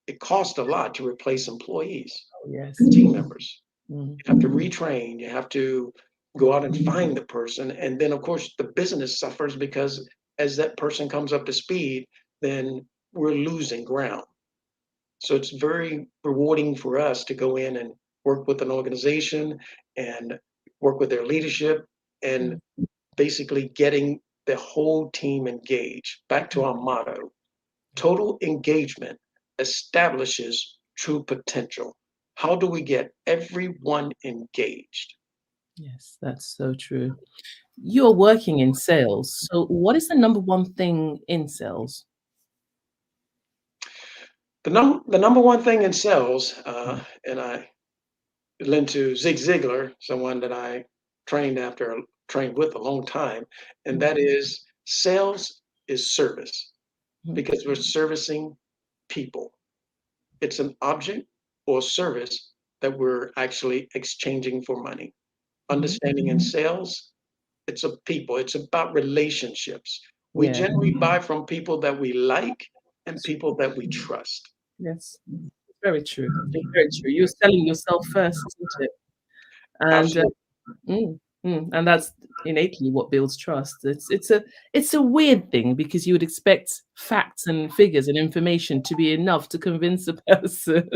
it cost a lot to replace employees, Yes. team members. Mm. You have to retrain, you have to go out and find the person. And then, of course, the business suffers because as that person comes up to speed, then we're losing ground. So it's very rewarding for us to go in and work with an organization and work with their leadership and basically getting the whole team engaged. Back to our motto, total engagement establishes true potential. How do we get everyone engaged? Yes, that's so true. You're working in sales. So what is the number one thing in sales? The number one thing in sales, and I lend to Zig Ziglar, someone that I trained with a long time, and that is sales is service because we're servicing people. It's an object or service that we're actually exchanging for money. Understanding in sales, it's a people, it's about relationships. We Yeah. generally buy from people that we like and people that we trust. Yes. Very true. It's very true. You're selling yourself first, isn't it? And Absolutely. and that's innately what builds trust. It's a weird thing because you would expect facts and figures and information to be enough to convince a person.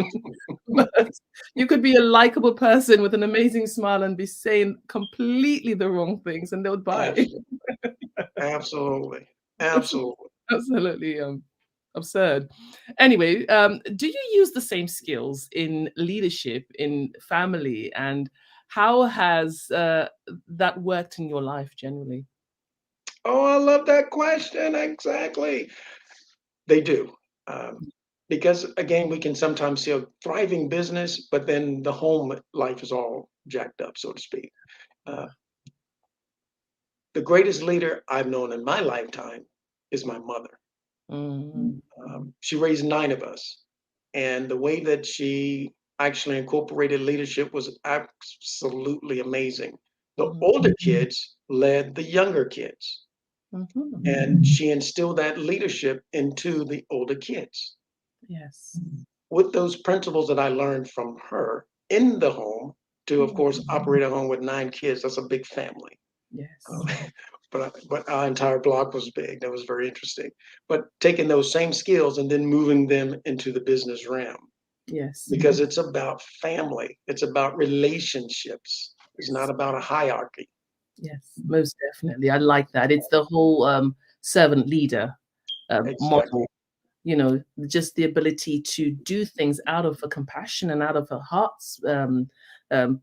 But you could be a likable person with an amazing smile and be saying completely the wrong things, and they would buy. Absolutely. Absolutely. Absolutely absurd. Anyway, do you use the same skills in leadership, in family, and how has that worked in your life generally? Oh, I love that question. Exactly. They do. Because again, we can sometimes see a thriving business, but then the home life is all jacked up, so to speak. Uh, the greatest leader I've known in my lifetime is my mother. Mm. She raised 9 of us, and the way that she actually incorporated leadership was absolutely amazing. The older kids led the younger kids, and she instilled that leadership into the older kids. Yes. With those principles that I learned from her in the home to, of course, operate a home with 9 kids, that's a big family. Yes. But our entire block was big. That was very interesting. But taking those same skills and then moving them into the business realm Yes. because it's about family. It's about relationships. It's not about a hierarchy. Yes, most definitely. I like that. It's the whole servant leader Exactly. model. You know, just the ability to do things out of a compassion and out of a heart's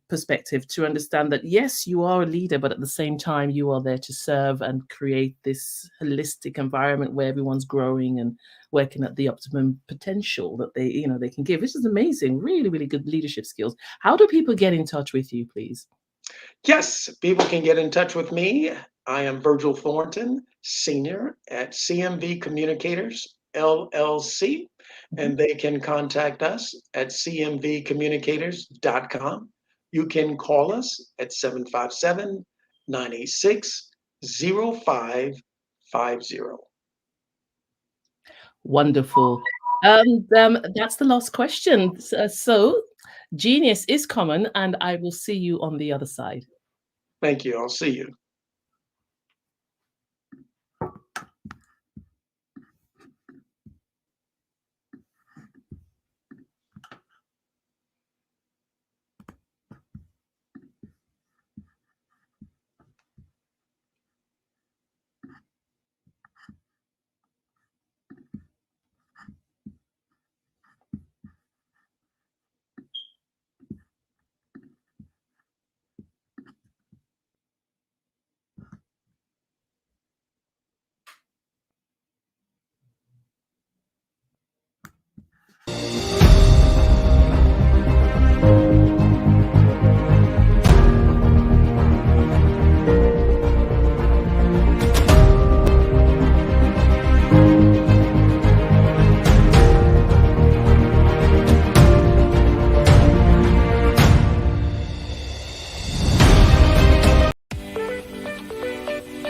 perspective to understand that, yes, you are a leader, but at the same time, you are there to serve and create this holistic environment where everyone's growing and working at the optimum potential that they can give, which is amazing. Really, really good leadership skills. How do people get in touch with you, please? Yes, people can get in touch with me. I am Virgil Thornton, Senior at CMV Communicators, LLC, and they can contact us at cmvcommunicators.com. You can call us at 757 986 0550. Wonderful. And that's the last question. So, genius is common, and I will see you on the other side. Thank you. I'll see you.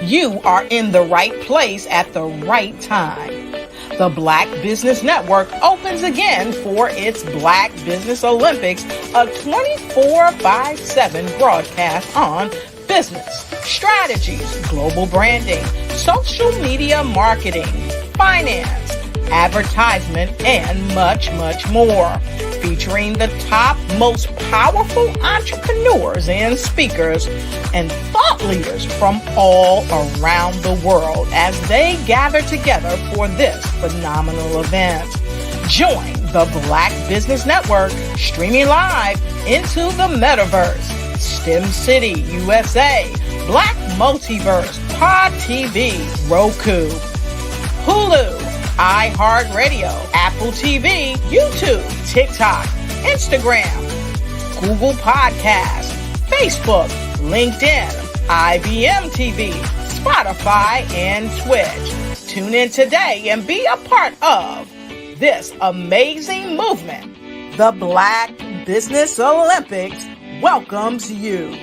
you are in the right place at the right time. The Black Business Network opens again for its Black Business Olympics, a 24/7 broadcast on business, strategies, global branding, social media marketing, finance, advertisement, and much, much more. Featuring the top, most powerful entrepreneurs and speakers and thought leaders from all around the world as they gather together for this phenomenal event. Join the Black Business Network streaming live into the metaverse, STEM City, USA, Black Multiverse, Pod TV, Roku, Hulu, iHeartRadio, Apple TV, YouTube, TikTok, Instagram, Google Podcasts, Facebook, LinkedIn, IBM TV, Spotify, and Twitch. Tune in today and be a part of this amazing movement. The Black Business Olympics welcomes you.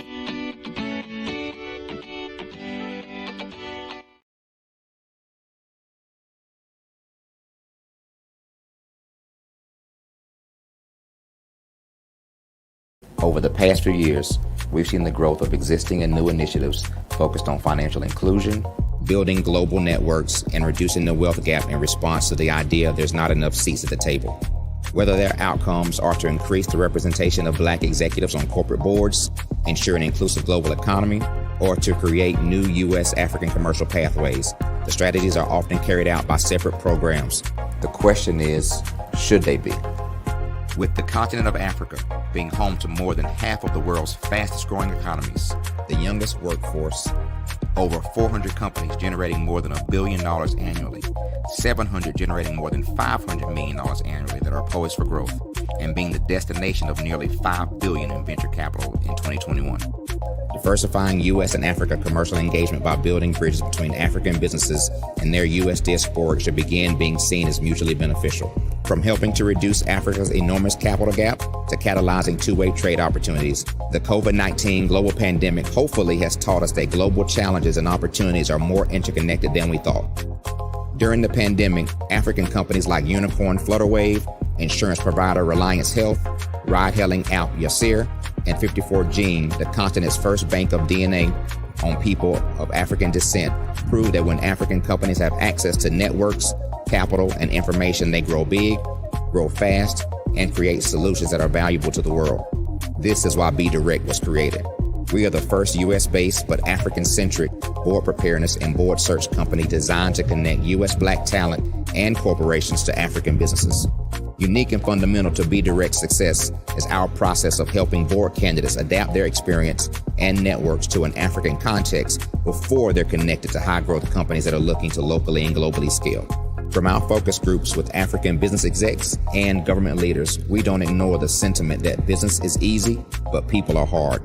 Over the past few years, we've seen the growth of existing and new initiatives focused on financial inclusion, building global networks, and reducing the wealth gap in response to the idea there's not enough seats at the table. Whether their outcomes are to increase the representation of Black executives on corporate boards, ensure an inclusive global economy, or to create new U.S. African commercial pathways, the strategies are often carried out by separate programs. The question is, should they be? With the continent of Africa being home to more than half of the world's fastest growing economies, the youngest workforce, over 400 companies generating more than $1 billion annually, 700 generating more than $500 million annually that are poised for growth, and being the destination of nearly $5 billion in venture capital in 2021. Diversifying U.S. and Africa commercial engagement by building bridges between African businesses and their U.S. diaspora should begin being seen as mutually beneficial. From helping to reduce Africa's enormous capital gap to catalyzing two-way trade opportunities, the COVID-19 global pandemic hopefully has taught us that global challenges and opportunities are more interconnected than we thought. During the pandemic, African companies like Unicorn Flutterwave, insurance provider Reliance Health, ride-hailing app Yasir, and 54Gene, the continent's first bank of DNA on people of African descent, prove that when African companies have access to networks, capital, and information, they grow big, grow fast, and create solutions that are valuable to the world. This is why Be Direct was created. We are the first U.S.-based but African-centric board preparedness and board search company designed to connect U.S. Black talent and corporations to African businesses. Unique and fundamental to Be Direct's success is our process of helping board candidates adapt their experience and networks to an African context before they're connected to high-growth companies that are looking to locally and globally scale. From our focus groups with African business execs and government leaders, we don't ignore the sentiment that business is easy, but people are hard.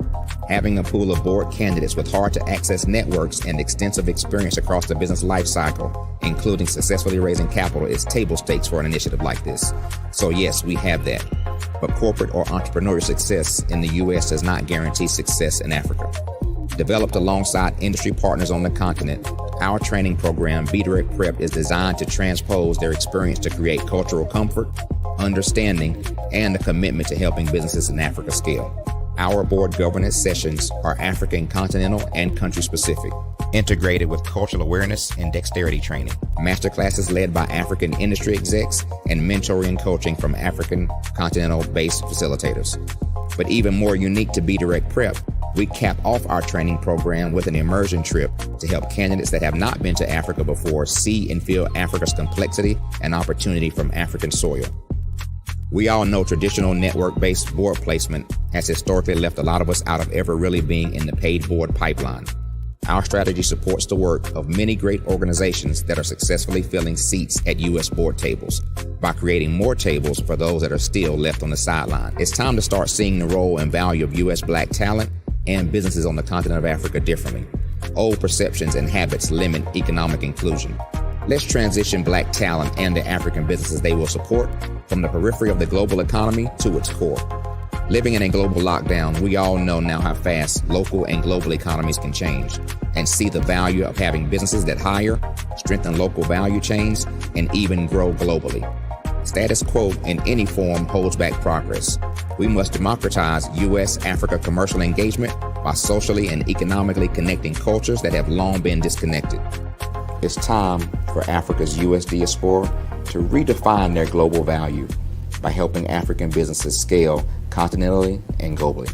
Having a pool of board candidates with hard-to-access networks and extensive experience across the business life cycle, including successfully raising capital, is table stakes for an initiative like this. So yes, we have that. But corporate or entrepreneurial success in the U.S. does not guarantee success in Africa. Developed alongside industry partners on the continent, our training program, Be Direct Prep, is designed to transpose their experience to create cultural comfort, understanding, and a commitment to helping businesses in Africa scale. Our board governance sessions are African continental and country specific, integrated with cultural awareness and dexterity training, masterclasses led by African industry execs, and mentoring and coaching from African continental-based facilitators. But even more unique to Be Direct Prep, we cap off our training program with an immersion trip to help candidates that have not been to Africa before see and feel Africa's complexity and opportunity from African soil. We all know traditional network-based board placement has historically left a lot of us out of ever really being in the paid board pipeline. Our strategy supports the work of many great organizations that are successfully filling seats at U.S. board tables by creating more tables for those that are still left on the sideline. It's time to start seeing the role and value of U.S. Black talent and businesses on the continent of Africa differently. Old perceptions and habits limit economic inclusion. Let's transition Black talent and the African businesses they will support from the periphery of the global economy to its core. Living in a global lockdown, we all know now how fast local and global economies can change, and see the value of having businesses that hire, strengthen local value chains, and even grow globally. Status quo in any form holds back progress. We must democratize U.S.-Africa commercial engagement by socially and economically connecting cultures that have long been disconnected. It's time for Africa's U.S. diaspora to redefine their global value by helping African businesses scale continentally and globally.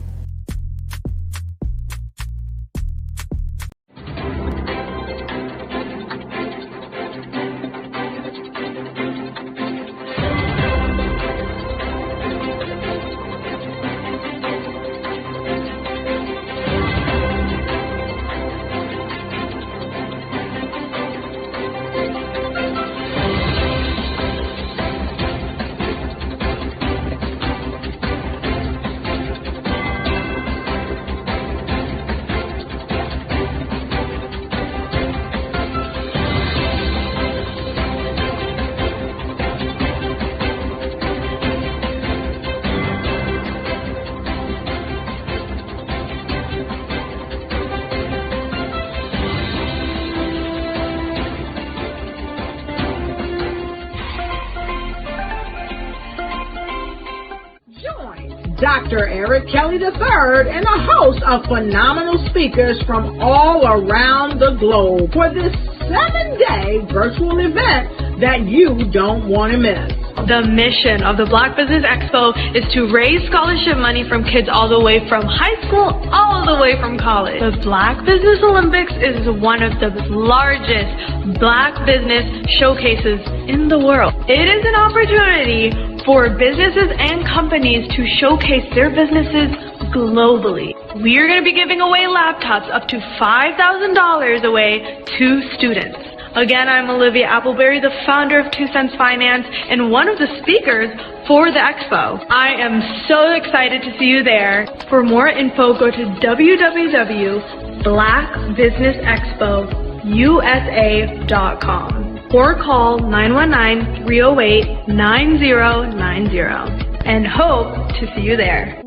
Dr. Eric Kelly III and a host of phenomenal speakers from all around the globe for this 7-day virtual event that you don't want to miss. The mission of the Black Business Expo is to raise scholarship money from kids all the way from high school, all the way from college. The Black Business Olympics is one of the largest Black business showcases in the world. It is an opportunity for businesses and companies to showcase their businesses globally. We are going to be giving away laptops up to $5,000 away to students. Again, I'm Olivia Appleberry, the founder of 2 Cents Finance and one of the speakers for the expo. I am so excited to see you there. For more info, go to www.blackbusinessexpousa.com or call 919-308-9090 and hope to see you there.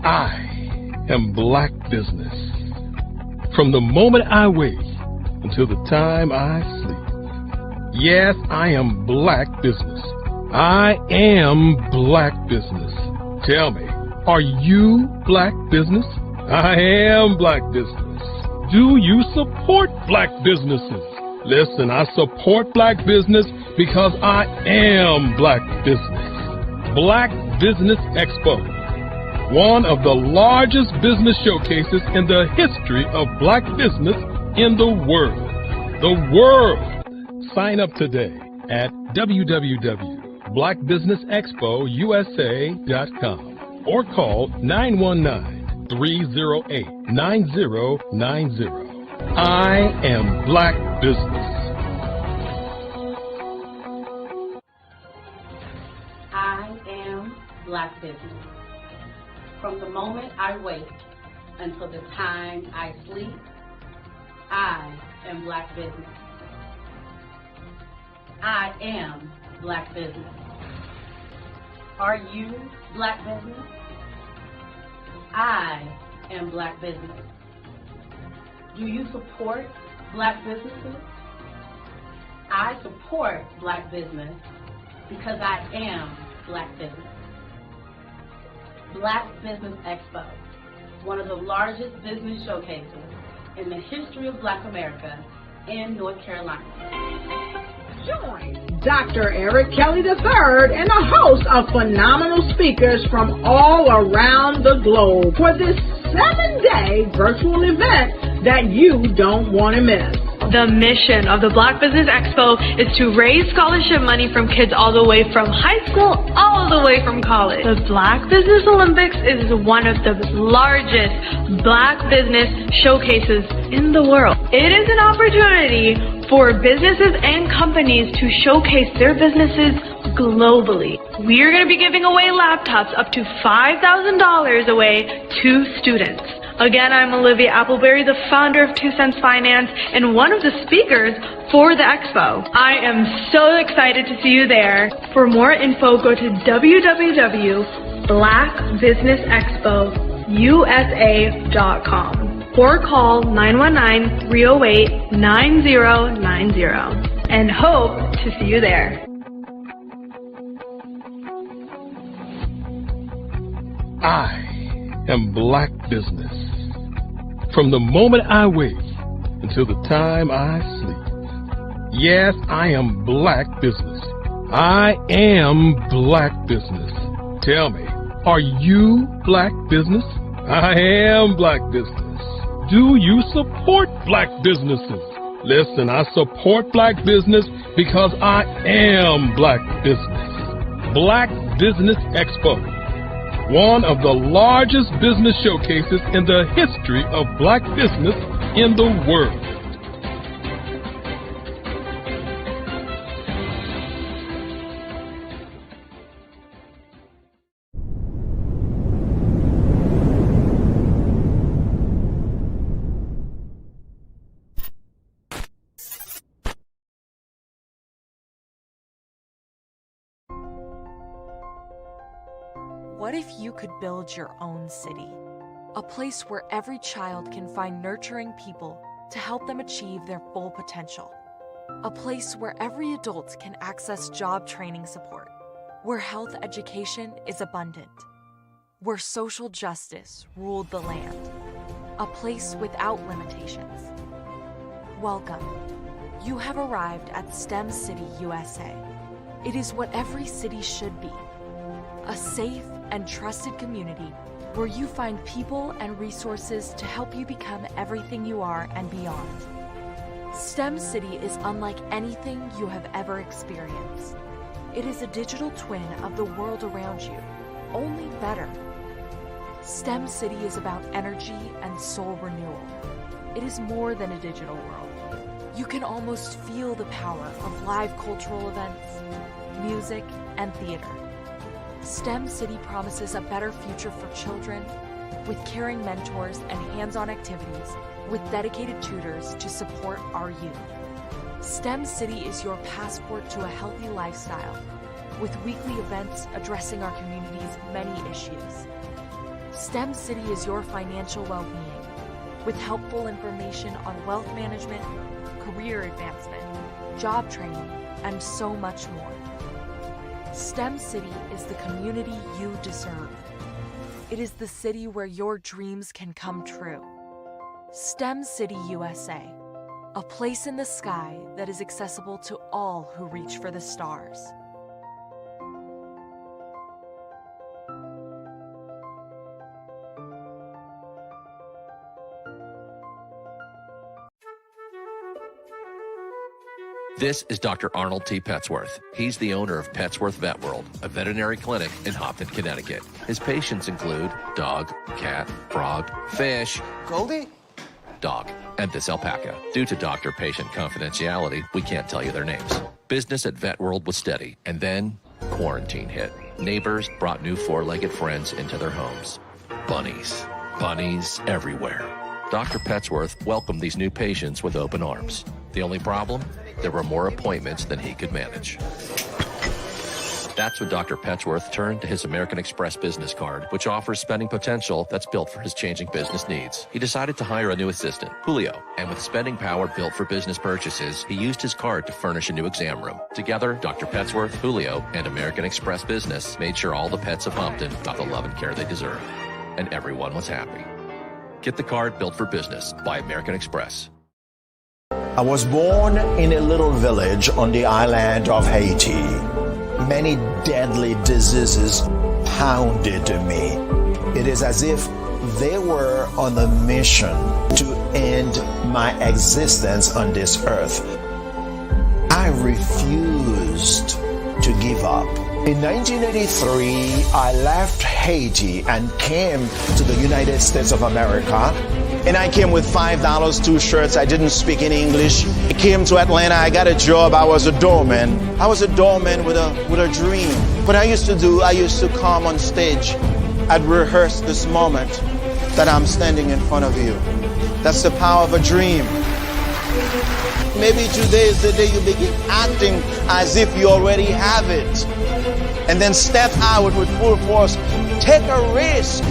I am Black business. From the moment I wake until the time I sleep. Yes, I am Black business. I am Black business. Tell me, are you Black business? I am Black business. Do you support Black businesses? Listen, I support Black business because I am Black business. Black Business Expo, one of the largest business showcases in the history of Black business in the world. The world! Sign up today at www.blackbusinessexpousa.com or call 919-308-9090. I am Black business. I am Black business. From the moment I wake until the time I sleep, I am Black business. I am Black business. Are you Black business? I am Black business. Do you support Black businesses? I support Black business because I am Black business. Black Business Expo, one of the largest business showcases in the history of Black America in North Carolina. Join Dr. Eric Kelly III and a host of phenomenal speakers from all around the globe for this 7-day virtual event that you don't want to miss. The mission of the Black Business Expo is to raise scholarship money from kids all the way from high school, all the way from college. The Black Business Olympics is one of the largest Black business showcases in the world. It is an opportunity for businesses and companies to showcase their businesses globally. We are going to be giving away laptops up to $5,000 away to students. Again, I'm Olivia Appleberry, the founder of 2 Cents Finance and one of the speakers for the expo. I am so excited to see you there. For more info, go to www.blackbusinessexpousa.com or call 919-308-9090 and hope to see you there. I am Black business. From the moment I wake until the time I sleep. Yes, I am Black business. I am Black business. Tell me, are you Black business? I am Black business. Do you support Black businesses? Listen, I support Black business because I am Black business. Black Business Expo, one of the largest business showcases in the history of Black business in the world. What if you could build your own city? A place where every child can find nurturing people to help them achieve their full potential. A place where every adult can access job training support. Where health education is abundant. Where social justice ruled the land. A place without limitations. Welcome. You have arrived at STEM City, USA. It is what every city should be. A safe and trusted community where you find people and resources to help you become everything you are and beyond. STEM City is unlike anything you have ever experienced. It is a digital twin of the world around you, only better. STEM City is about energy and soul renewal. It is more than a digital world. You can almost feel the power of live cultural events, music, and theater. STEM City promises a better future for children with caring mentors and hands-on activities with dedicated tutors to support our youth. STEM City is your passport to a healthy lifestyle with weekly events addressing our community's many issues. STEM City is your financial well-being with helpful information on wealth management, career advancement, job training, and so much more. STEM City is the community you deserve. It is the city where your dreams can come true. STEM City USA, a place in the sky that is accessible to all who reach for the stars. This is Dr. Arnold T. Petsworth. He's the owner of Petsworth Vet World, a veterinary clinic in Hopton, Connecticut. His patients include dog, cat, frog, fish, Goldie, dog, and this alpaca. Due to doctor-patient confidentiality, we can't tell you their names. Business at Vet World was steady, and then quarantine hit. Neighbors brought new four-legged friends into their homes. Bunnies. Bunnies everywhere. Dr. Petsworth welcomed these new patients with open arms. The only problem? There were more appointments than he could manage. That's when Dr. Petsworth turned to his American Express business card, which offers spending potential that's built for his changing business needs. He decided to hire a new assistant, Julio, and with spending power built for business purchases, he used his card to furnish a new exam room. Together, Dr. Petsworth, Julio, and American Express Business made sure all the pets of Hopton got the love and care they deserve. And everyone was happy. Get the card built for business by American Express. I was born in a little village on the island of Haiti. Many deadly diseases pounded me. It is as if they were on a mission to end my existence on this earth. I refused to give up. In 1983, I left Haiti and came to the United States of America. And I came with $5, 2 shirts. I didn't speak any English. I came to Atlanta. I got a job. I was a doorman. I was a doorman with a dream. What I used to do, I used to come on stage. I'd rehearse this moment. that I'm standing in front of you. That's the power of a dream. Maybe today is the day you begin acting as if you already have it. And then step out with full force. Take a risk.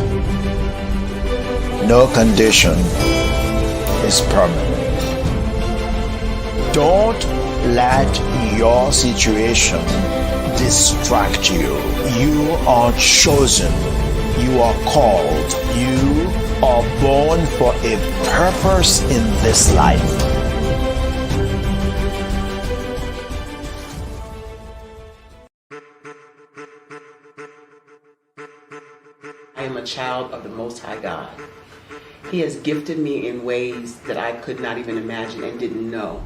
No condition is permanent. Don't let your situation distract you. You are chosen. You are called. You are born for a purpose in this life. I am a child of the Most High God. He has gifted me in ways that I could not even imagine and didn't know.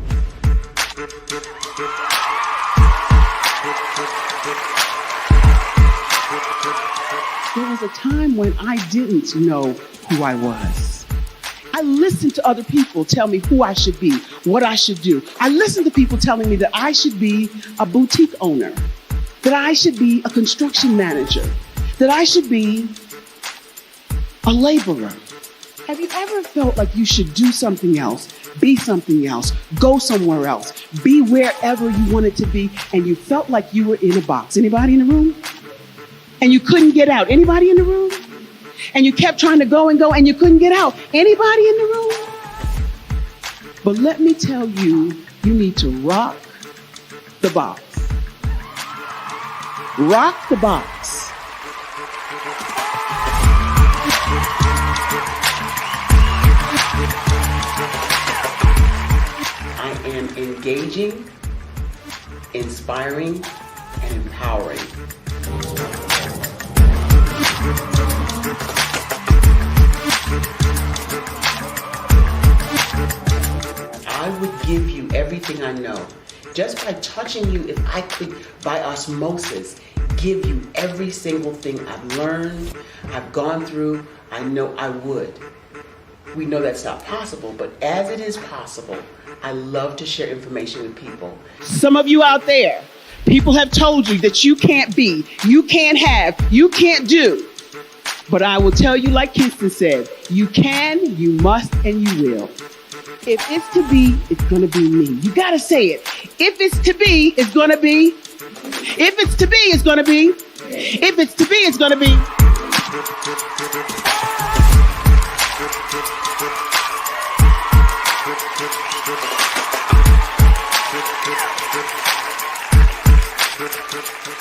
There was a time when I didn't know who I was. I listened to other people tell me who I should be, what I should do. I listened to people telling me that I should be a boutique owner, that I should be a construction manager, that I should be a laborer. Have you ever felt like you should do something else, be something else, go somewhere else, be wherever you wanted to be, and you felt like you were in a box? Anybody in the room? And you couldn't get out? Anybody in the room? And you kept trying to go and you couldn't get out? Anybody in the room? But let me tell you, you need to rock the box. Rock the box. I am engaging, inspiring, and empowering. I would give you everything I know. Just by touching you, if I could, by osmosis, give you every single thing I've learned, I've gone through, I know I would. We know that's not possible, but as it is possible, I love to share information with people. Some of you out there, people have told you that you can't be, you can't have, you can't do. But I will tell you, like Kingston said, you can, you must, and you will. If it's to be, it's going to be me. You got to say it. If it's to be, it's going to be. If it's to be, it's going to be. If it's to be, it's going to be.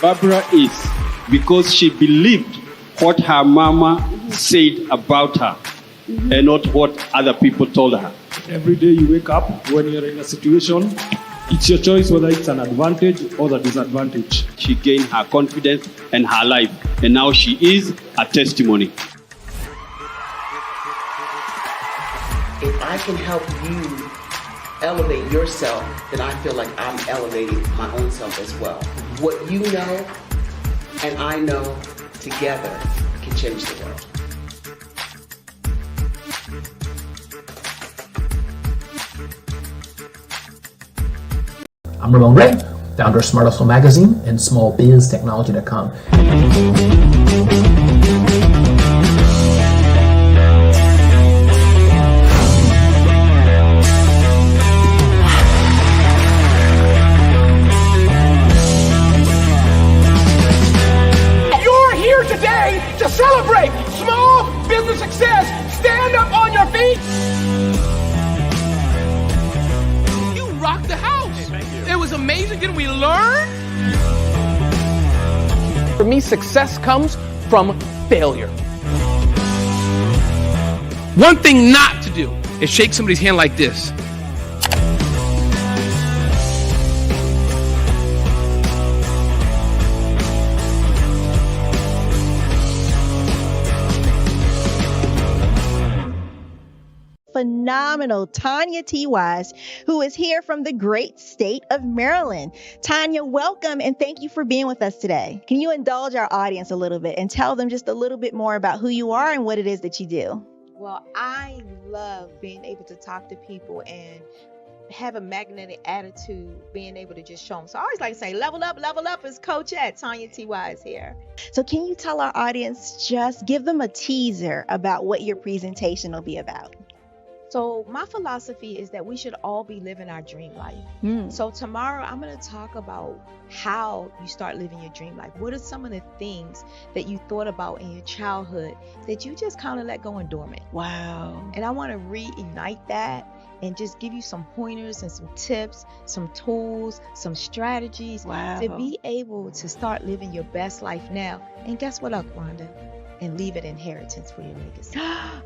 Barbara is because she believed what her mama said about her and not what other people told her. Every day you wake up, when you're in a situation, it's your choice whether it's an advantage or the disadvantage. She gained her confidence and her life, and now she is a testimony. If I can help you elevate yourself, then I feel like I'm elevating my own self as well. What you know and I know together can change the world. I'm Ramon Gray, founder of Smart Hustle Magazine and smallbiztechnology.com. You're here today to celebrate small business success. Stand up on your feet. You rocked the house. It was amazing. Didn't we learn? For me, success comes from failure. One thing not to do is shake somebody's hand like this. Phenomenal Tanya T. Wise, who is here from the great state of Maryland. Tanya, welcome and thank you for being with us today. Can you indulge our audience a little bit and tell them just a little bit more about who you are and what it is that you do? Well, I love being able to talk to people and have a magnetic attitude, being able to just show them. So I always like to say, level up is Coach Ed. Tanya T.Y. is here. So can you tell our audience, just give them a teaser about what your presentation will be about? So my philosophy is that we should all be living our dream life. So tomorrow I'm going to talk about how you start living your dream life. What are some of the things that you thought about in your childhood that you just kind of let go and dormant? Wow. And I want to reignite that and just give you some pointers and some tips, some tools, some strategies to be able to start living your best life now. And guess what, Rhonda? And leave an inheritance for your legacy.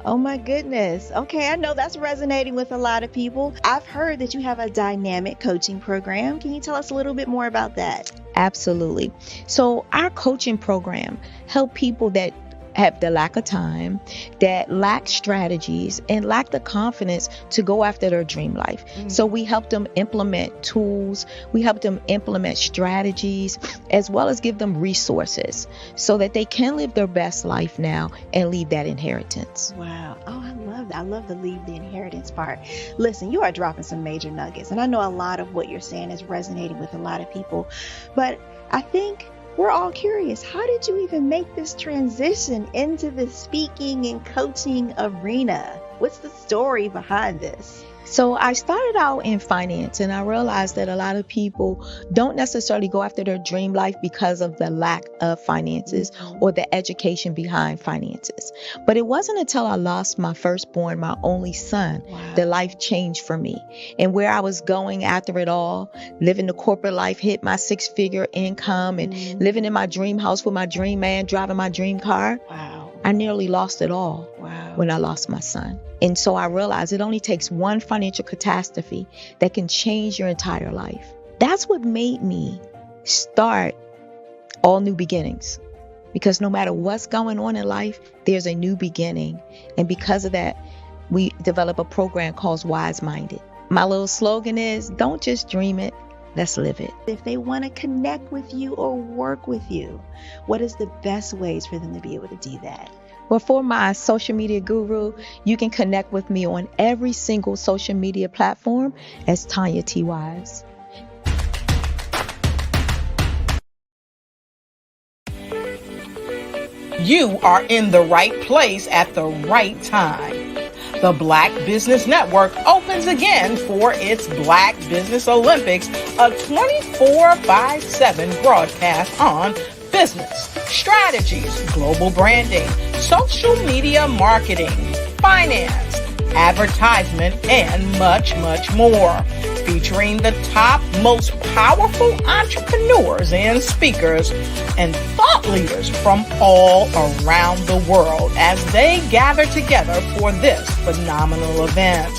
Oh my goodness. Okay, I know that's resonating with a lot of people. I've heard that you have a dynamic coaching program. Can you tell us a little bit more about that? Absolutely. So our coaching program help people that have the lack of time, that lack strategies, and lack the confidence to go after their dream life. So we help them implement tools, we help them implement strategies, as well as give them resources so that they can live their best life now and leave that inheritance. Wow. Oh, I love that. I love the leave the inheritance part. Listen, you are dropping some major nuggets, and I know a lot of what you're saying is resonating with a lot of people, but I think we're all curious. How did you even make this transition into the speaking and coaching arena? What's the story behind this? So I started out in finance, and I realized that a lot of people don't necessarily go after their dream life because of the lack of finances or the education behind finances. But it wasn't until I lost my firstborn, my only son, that life changed for me. And where I was going after it all, living the corporate life, hit my 6-figure income and living in my dream house with my dream man, driving my dream car. I nearly lost it all when I lost my son. And so I realized it only takes one financial catastrophe that can change your entire life. That's what made me start All New Beginnings. Because no matter what's going on in life, there's a new beginning. And because of that, we develop a program called Wise Minded. My little slogan is, don't just dream it, let's live it. If they want to connect with you or work with you, what is the best ways for them to be able to do that? Well, for my social media guru, you can connect with me on every single social media platform as Tanya T. Wise. You are in the right place at the right time. The Black Business Network opens again for its Black Business Olympics, a 24/7 broadcast on business, strategies, global branding, social media marketing, finance, advertisement, and much, much more. Featuring the top, most powerful entrepreneurs and speakers and thought leaders from all around the world as they gather together for this phenomenal event.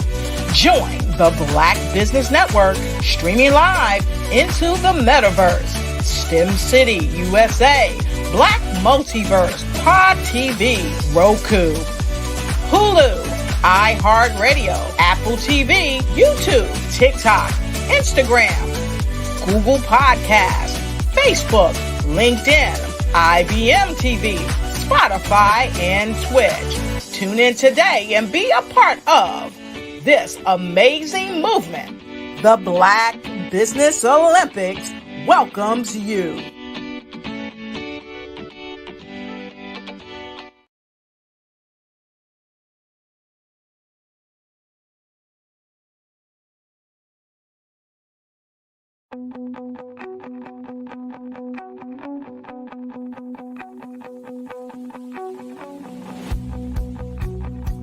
Join the Black Business Network streaming live into the metaverse. STEM City, USA, Black Multiverse, Pod TV, Roku, Hulu, iHeartRadio, Apple TV, YouTube, TikTok, Instagram, Google Podcasts, Facebook, LinkedIn, IBM TV, Spotify, and Twitch. Tune in today and be a part of this amazing movement. The Black Business Olympics welcomes you.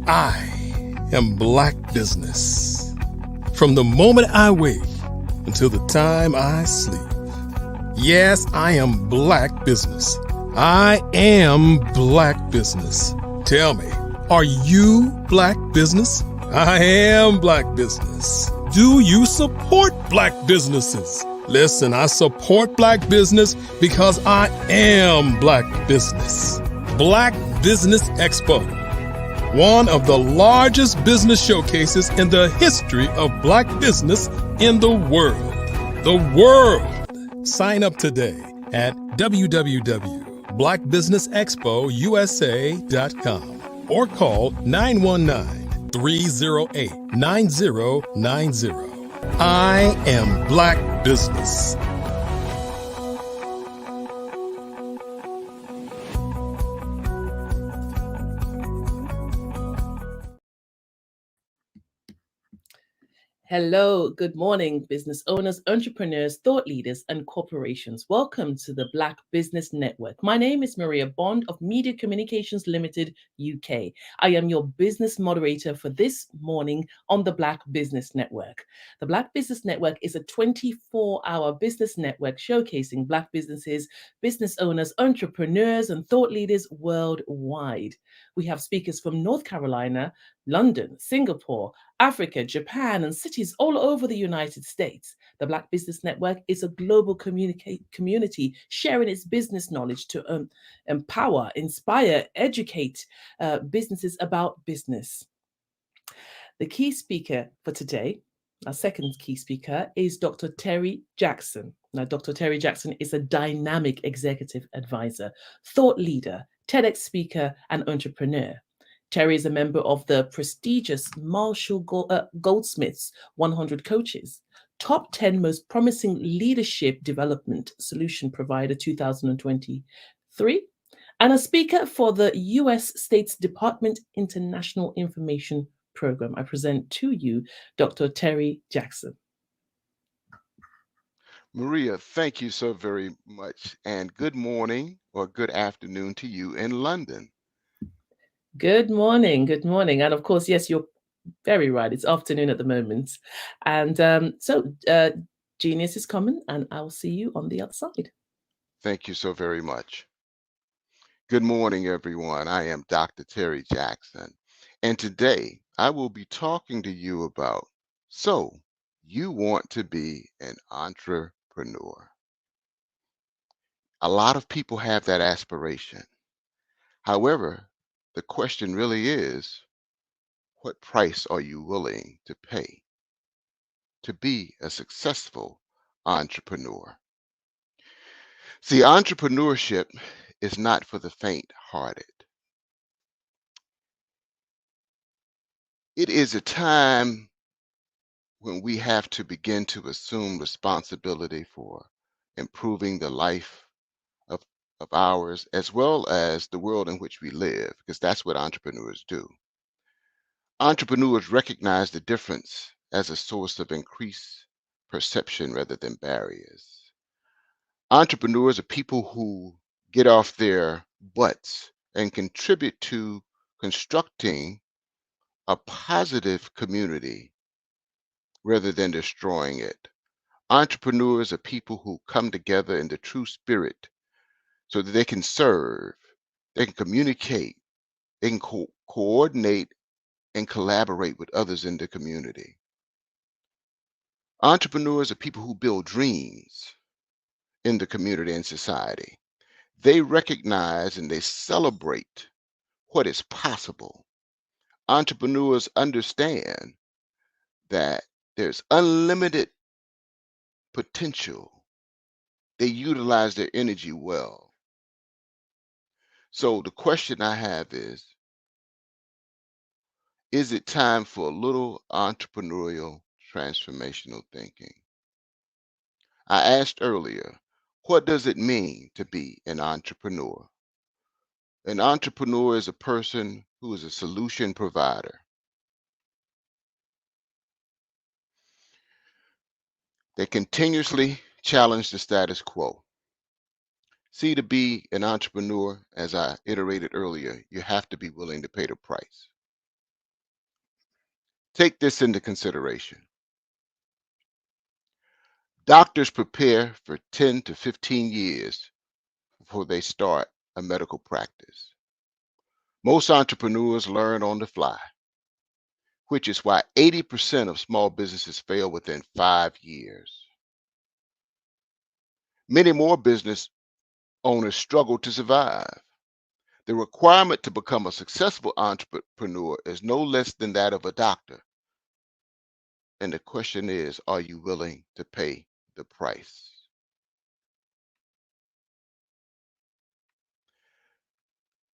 I am Black Business. From the moment I wake until the time I sleep. Yes, I am Black Business. I am Black Business. Tell me, are you Black Business? I am Black Business. Do you support Black businesses? Listen, I support Black business because I am Black Business. Black Business Expo, one of the largest business showcases in the history of Black business in the world. The world! Sign up today at www.blackbusinessexpousa.com or call 919-308-9090. I am Black business. Hello, good morning, business owners, entrepreneurs, thought leaders, and corporations. Welcome to the Black Business Network. My name is Maria Bond of Media Communications Limited, UK. I am your business moderator for this morning on the Black Business Network. The Black Business Network is a 24-hour business network showcasing Black businesses, business owners, entrepreneurs, and thought leaders worldwide. We have speakers from North Carolina, London, Singapore, Africa, Japan, and cities all over the United States. The Black Business Network is a global community sharing its business knowledge to empower, inspire, educate businesses about business. The key speaker for today, our second key speaker, is Dr. Terry Jackson. Now, Dr. Terry Jackson is a dynamic executive advisor, thought leader, TEDx speaker, and entrepreneur. Terry is a member of the prestigious Marshall Goldsmith's 100 Coaches, Top 10 Most Promising Leadership Development Solution Provider 2023, and a speaker for the U.S. State's Department International Information Program. I present to you Dr. Terry Jackson. Maria, thank you so very much. And good morning or good afternoon to you in London. Good morning. Good morning. And of course, yes, you're very right. It's afternoon at the moment. And so Genius is coming, and I'll see you on the other side. Thank you so very much. Good morning, everyone. I am Dr. Terry Jackson. And today I will be talking to you about, so you want to be an entrepreneur. A lot of people have that aspiration. However, the question really is, what price are you willing to pay to be a successful entrepreneur? See, entrepreneurship is not for the faint-hearted. It is a time when we have to begin to assume responsibility for improving the life of ours as well as the world in which we live, because that's what entrepreneurs do. Entrepreneurs recognize the difference as a source of increased perception rather than barriers. Entrepreneurs are people who get off their butts and contribute to constructing a positive community rather than destroying it. Entrepreneurs are people who come together in the true spirit so that they can serve, they can communicate, they can coordinate and collaborate with others in the community. Entrepreneurs are people who build dreams in the community and society. They recognize and they celebrate what is possible. Entrepreneurs understand that there's unlimited potential. They utilize their energy well. So the question I have is it time for a little entrepreneurial transformational thinking? I asked earlier, what does it mean to be an entrepreneur? An entrepreneur is a person who is a solution provider. They continuously challenge the status quo. See, to be an entrepreneur, as I iterated earlier, you have to be willing to pay the price. Take this into consideration. Doctors prepare for 10 to 15 years before they start a medical practice. Most entrepreneurs learn on the fly, which is why 80% of small businesses fail within 5 years. Many more business owners struggle to survive. The requirement to become a successful entrepreneur is no less than that of a doctor. And the question is, are you willing to pay the price?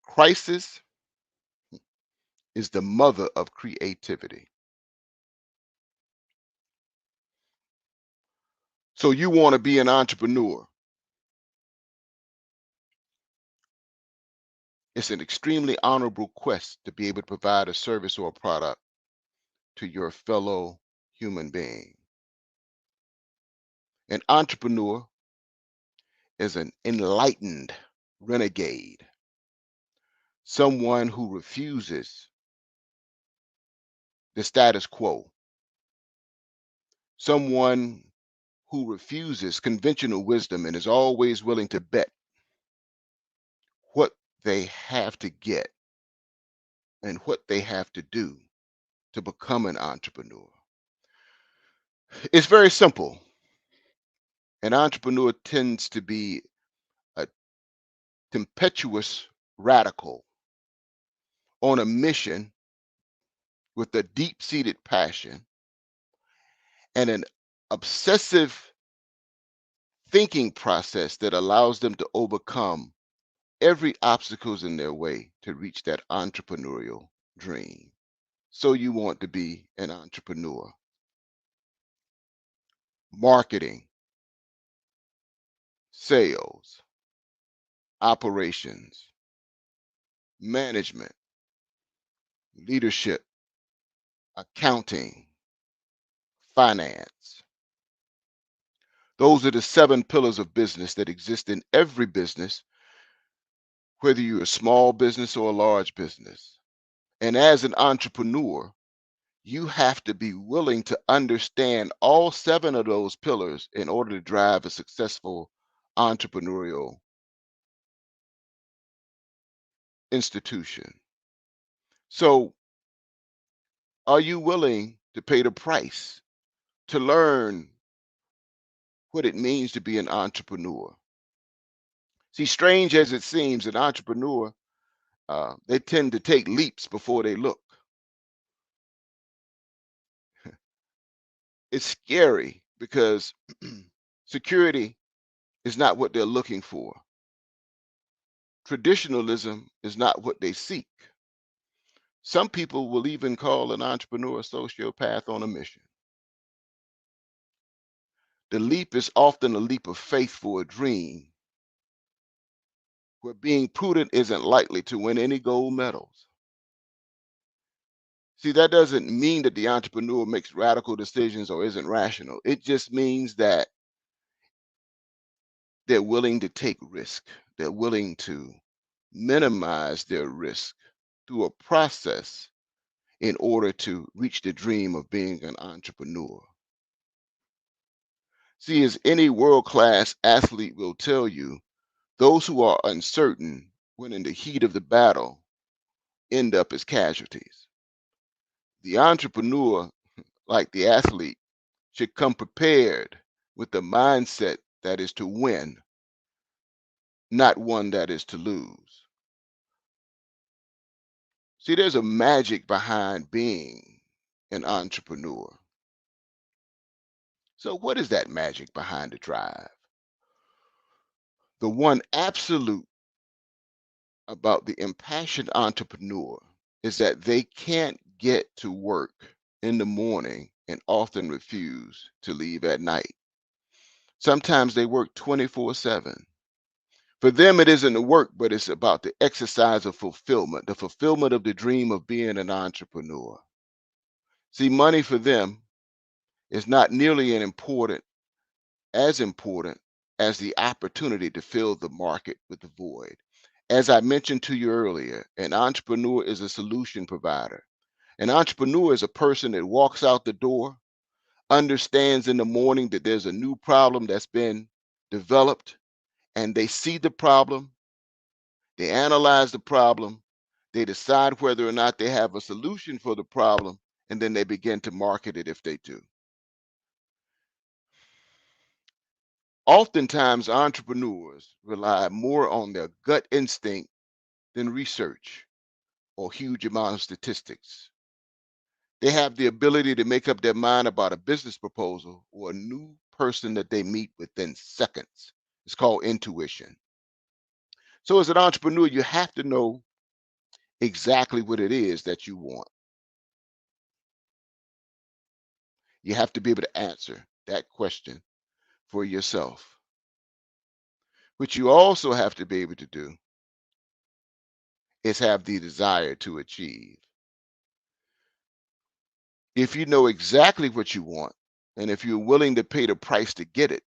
Crisis is the mother of creativity. So you want to be an entrepreneur. It's an extremely honorable quest to be able to provide a service or a product to your fellow human being. An entrepreneur is an enlightened renegade, someone who refuses the status quo, someone who refuses conventional wisdom and is always willing to bet what they have to get and what they have to do to become an entrepreneur. It's very simple. An entrepreneur tends to be a tempestuous radical on a mission with a deep-seated passion and an obsessive thinking process that allows them to overcome every obstacles in their way to reach that entrepreneurial dream. So you want to be an entrepreneur. Marketing, sales, operations, management, leadership, accounting, finance. Those are the 7 pillars of business that exist in every business, whether you're a small business or a large business. And as an entrepreneur, you have to be willing to understand all 7 of those pillars in order to drive a successful entrepreneurial institution. So, are you willing to pay the price to learn what it means to be an entrepreneur? See, strange as it seems, an entrepreneur, they tend to take leaps before they look. It's scary because security is not what they're looking for. Traditionalism is not what they seek. Some people will even call an entrepreneur a sociopath on a mission. The leap is often a leap of faith for a dream, where being prudent isn't likely to win any gold medals. See, that doesn't mean that the entrepreneur makes radical decisions or isn't rational. It just means that they're willing to take risk. They're willing to minimize their risk through a process in order to reach the dream of being an entrepreneur. See, as any world-class athlete will tell you, those who are uncertain when in the heat of the battle end up as casualties. The entrepreneur, like the athlete, should come prepared with the mindset that is to win, not one that is to lose. See, there's a magic behind being an entrepreneur. So what is that magic behind the drive? The one absolute about the impassioned entrepreneur is that they can't get to work in the morning and often refuse to leave at night. Sometimes they work 24/7. For them, it isn't the work, but it's about the exercise of fulfillment, the fulfillment of the dream of being an entrepreneur. See, money for them is not nearly as important as the opportunity to fill the market with the void. As I mentioned to you earlier, an entrepreneur is a solution provider. An entrepreneur is a person that walks out the door, understands in the morning that there's a new problem that's been developed, and they see the problem, they analyze the problem, they decide whether or not they have a solution for the problem, and then they begin to market it if they do. Oftentimes, entrepreneurs rely more on their gut instinct than research or huge amount of statistics. They have the ability to make up their mind about a business proposal or a new person that they meet within seconds. It's called intuition. So as an entrepreneur, you have to know exactly what it is that you want. You have to be able to answer that question for yourself. What you also have to be able to do is have the desire to achieve. If you know exactly what you want, and if you're willing to pay the price to get it,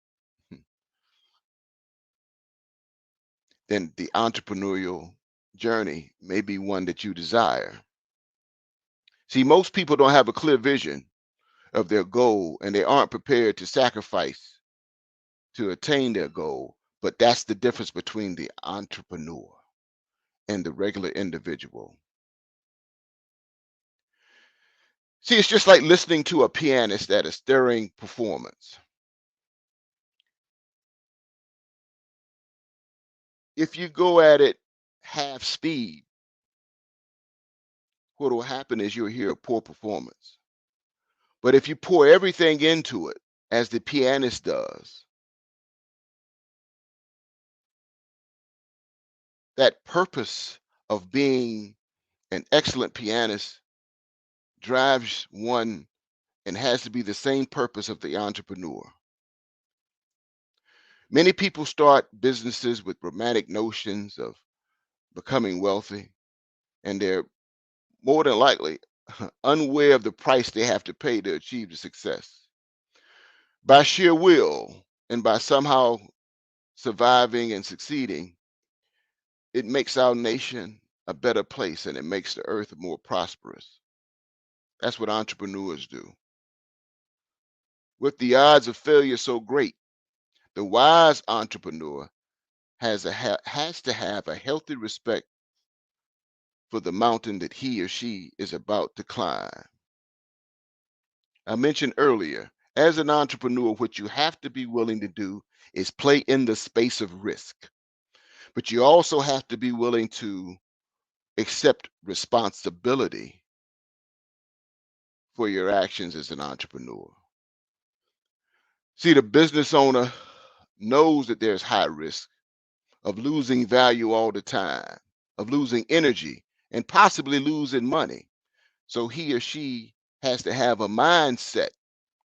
then the entrepreneurial journey may be one that you desire. See, most people don't have a clear vision of their goal, and they aren't prepared to sacrifice to attain their goal. But that's the difference between the entrepreneur and the regular individual. See, it's just like listening to a pianist at a stirring performance. If you go at it half speed, what will happen is you'll hear a poor performance. But if you pour everything into it, as the pianist does, that purpose of being an excellent pianist drives one and has to be the same purpose of the entrepreneur. Many people start businesses with romantic notions of becoming wealthy, and they're more than likely unaware of the price they have to pay to achieve the success. By sheer will and by somehow surviving and succeeding, it makes our nation a better place and it makes the earth more prosperous. That's what entrepreneurs do. With the odds of failure so great, the wise entrepreneur has to have a healthy respect for the mountain that he or she is about to climb. I mentioned earlier, as an entrepreneur, what you have to be willing to do is play in the space of risk. But you also have to be willing to accept responsibility for your actions as an entrepreneur. See, the business owner knows that there's high risk of losing value all the time, of losing energy, and possibly losing money. So he or she has to have a mindset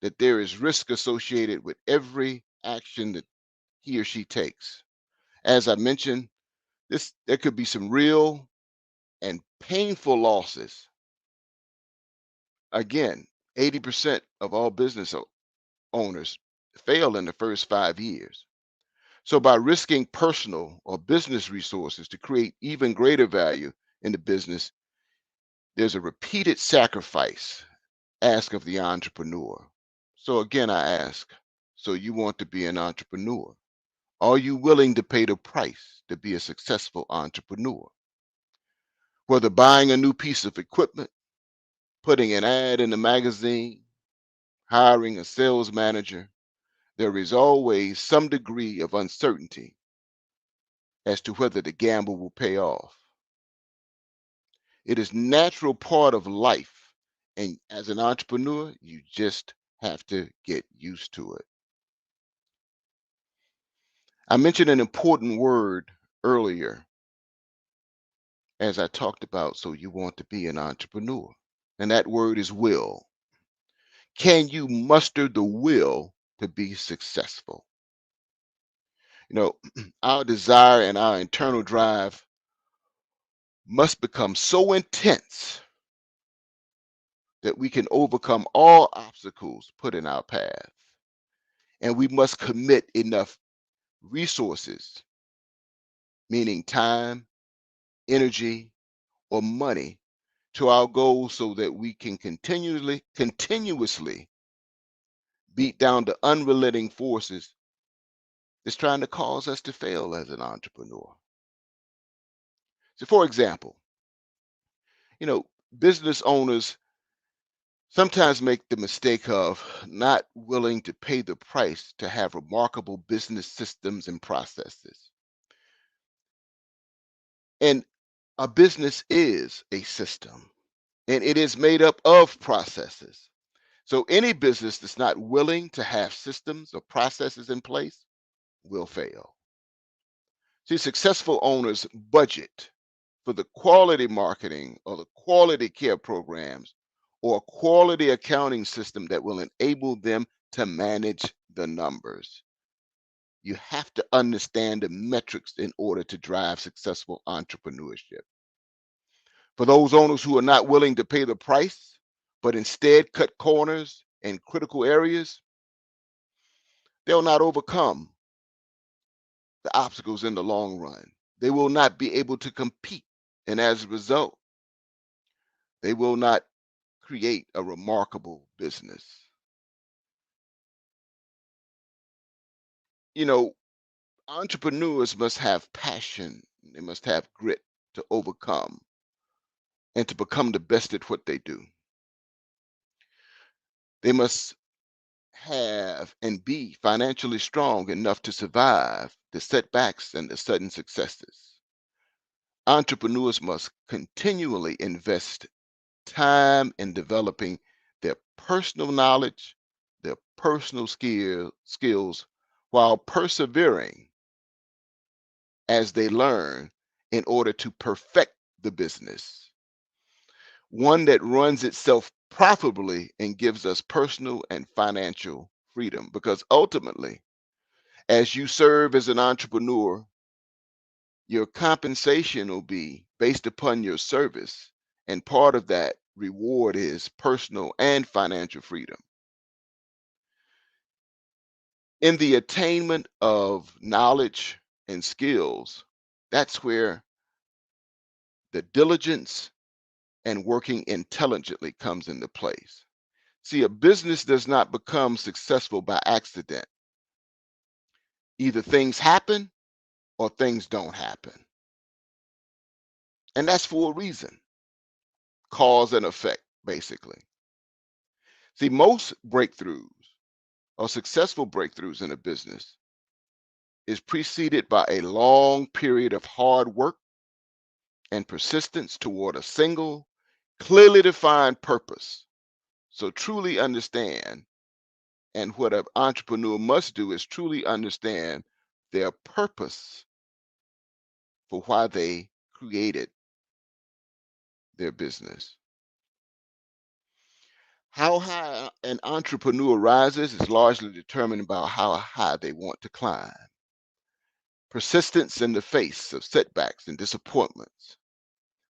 that there is risk associated with every action that he or she takes. As I mentioned, there could be some real and painful losses. Again, 80% of all business owners fail in the first 5 years. So by risking personal or business resources to create even greater value in the business, there's a repeated sacrifice asked of the entrepreneur. So again, I ask, so you want to be an entrepreneur? Are you willing to pay the price to be a successful entrepreneur? Whether buying a new piece of equipment, putting an ad in the magazine, hiring a sales manager, there is always some degree of uncertainty as to whether the gamble will pay off. It is natural part of life, and as an entrepreneur, you just have to get used to it. I mentioned an important word earlier as I talked about, so you want to be an entrepreneur, and that word is will. Can you muster the will to be successful? You know, our desire and our internal drive must become so intense that we can overcome all obstacles put in our path. And we must commit enough resources, meaning time, energy, or money, to our goals so that we can continuously beat down the unrelenting forces that's trying to cause us to fail as an entrepreneur. So for example, you know, business owners sometimes make the mistake of not willing to pay the price to have remarkable business systems and processes. And a business is a system, and it is made up of processes. So any business that's not willing to have systems or processes in place will fail. See, successful owners budget for the quality marketing or the quality care programs or a quality accounting system that will enable them to manage the numbers. You have to understand the metrics in order to drive successful entrepreneurship. For those owners who are not willing to pay the price, but instead cut corners in critical areas, they'll not overcome the obstacles in the long run. They will not be able to compete. And as a result, they will not create a remarkable business. You know, entrepreneurs must have passion, they must have grit to overcome and to become the best at what they do. They must have and be financially strong enough to survive the setbacks and the sudden successes. Entrepreneurs must continually invest time in developing their personal knowledge, their personal skills, while persevering as they learn in order to perfect the business, one that runs itself profitably and gives us personal and financial freedom. Because ultimately, as you serve as an entrepreneur, your compensation will be based upon your service, and part of that reward is personal and financial freedom. In the attainment of knowledge and skills, that's where the diligence and working intelligently comes into place. See, a business does not become successful by accident. Either things happen or things don't happen. And that's for a reason. Cause and effect, basically. See, most breakthroughs or successful breakthroughs in a business is preceded by a long period of hard work and persistence toward a single, clearly defined purpose. So truly understand, and what an entrepreneur must do is truly understand their purpose for why they created their business. How high an entrepreneur rises is largely determined by how high they want to climb. Persistence in the face of setbacks and disappointments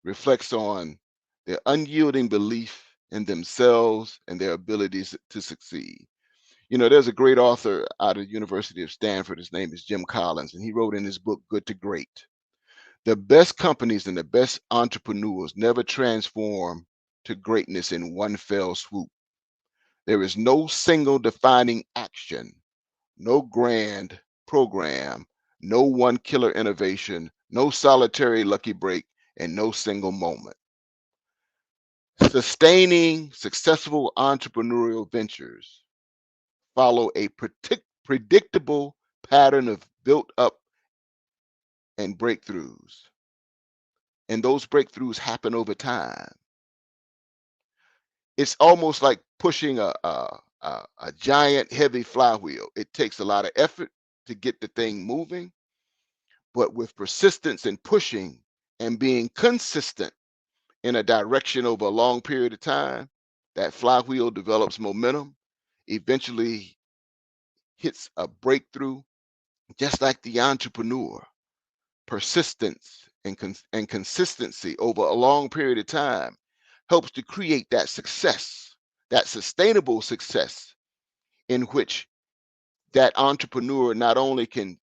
reflects on their unyielding belief in themselves and their abilities to succeed. You know, there's a great author out of the University of Stanford. His name is Jim Collins, and he wrote in his book, Good to Great. The best companies and the best entrepreneurs never transform to greatness in one fell swoop. There is no single defining action, no grand program, no one killer innovation, no solitary lucky break, and no single moment. Sustaining successful entrepreneurial ventures follow a predictable pattern of built up and breakthroughs. And those breakthroughs happen over time. It's almost like pushing a giant heavy flywheel. It takes a lot of effort to get the thing moving, but with persistence and pushing and being consistent in a direction over a long period of time, that flywheel develops momentum, eventually hits a breakthrough, just like the entrepreneur. Persistence and consistency over a long period of time helps to create that success, that sustainable success, in which that entrepreneur not only can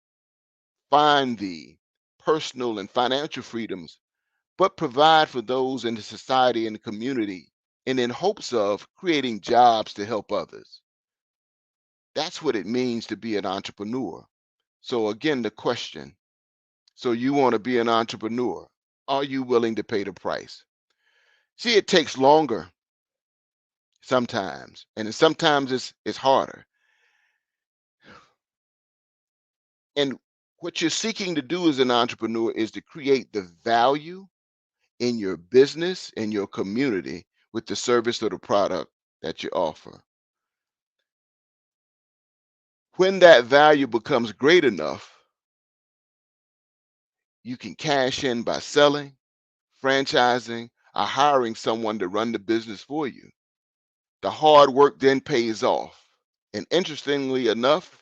find the personal and financial freedoms, but provide for those in the society and the community, and in hopes of creating jobs to help others. That's what it means to be an entrepreneur. So again, the question, so you want to be an entrepreneur, are you willing to pay the price? See, it takes longer sometimes, and sometimes it's harder. And what you're seeking to do as an entrepreneur is to create the value in your business, in your community, with the service or the product that you offer. When that value becomes great enough, you can cash in by selling, franchising, or hiring someone to run the business for you. The hard work then pays off. And interestingly enough,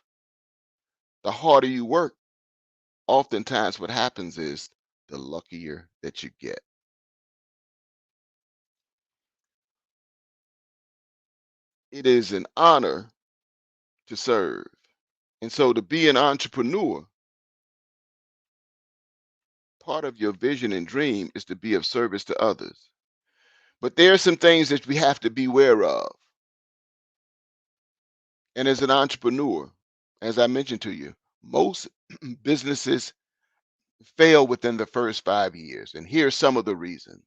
The harder you work, oftentimes what happens is the luckier that you get. It is an honor to serve. And so to be an entrepreneur, part of your vision and dream is to be of service to others. But there are some things that we have to be aware of. And as an entrepreneur, as I mentioned to you, most businesses fail within the first 5 years. And here's some of the reasons.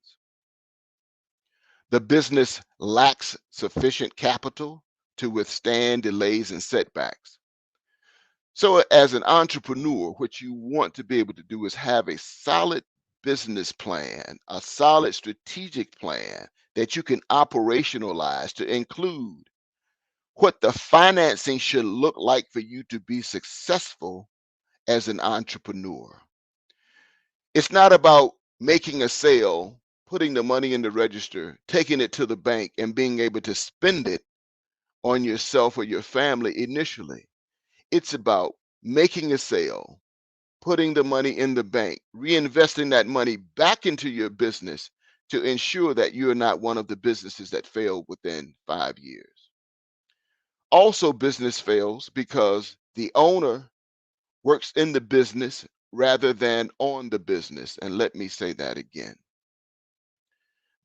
The business lacks sufficient capital to withstand delays and setbacks. So as an entrepreneur, what you want to be able to do is have a solid business plan, a solid strategic plan that you can operationalize to include what the financing should look like for you to be successful as an entrepreneur. It's not about making a sale, putting the money in the register, taking it to the bank, and being able to spend it on yourself or your family initially. It's about making a sale, putting the money in the bank, reinvesting that money back into your business to ensure that you're not one of the businesses that failed within 5 years. Also, business fails because the owner works in the business rather than on the business. And let me say that again.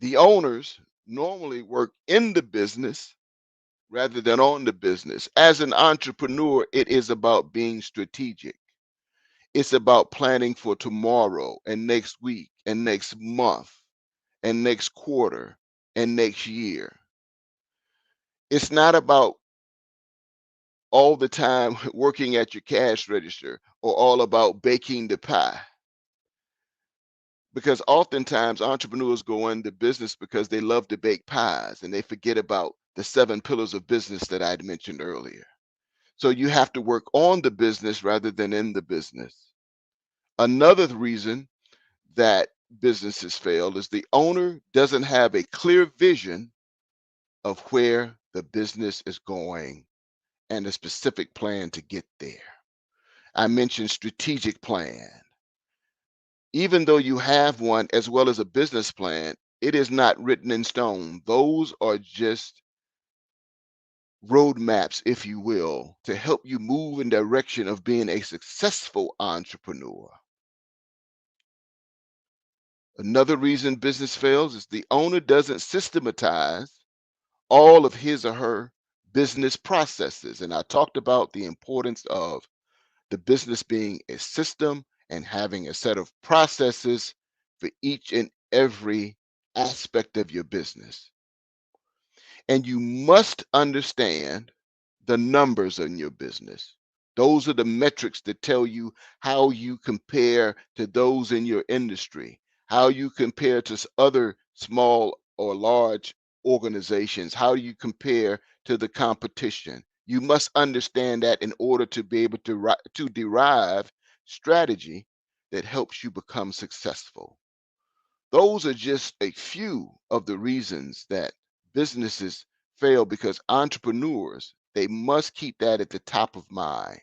The owners normally work in the business rather than on the business. As an entrepreneur, it is about being strategic. It's about planning for tomorrow and next week and next month and next quarter and next year. It's not about all the time working at your cash register or all about baking the pie. Because oftentimes entrepreneurs go into business because they love to bake pies and they forget about the 7 pillars of business that I'd mentioned earlier. So you have to work on the business rather than in the business. Another reason that businesses fail is the owner doesn't have a clear vision of where the business is going and a specific plan to get there. I mentioned strategic plan. Even though you have one as well as a business plan, it is not written in stone. Those are just roadmaps, if you will, to help you move in direction of being a successful entrepreneur. Another reason business fails is the owner doesn't systematize all of his or her business processes. And I talked about the importance of the business being a system and having a set of processes for each and every aspect of your business. And you must understand the numbers in your business. Those are the metrics that tell you how you compare to those in your industry, how you compare to other small or large organizations, how you compare to the competition. You must understand that in order to be able to derive strategy that helps you become successful. Those are just a few of the reasons that businesses fail because entrepreneurs, they must keep that at the top of mind.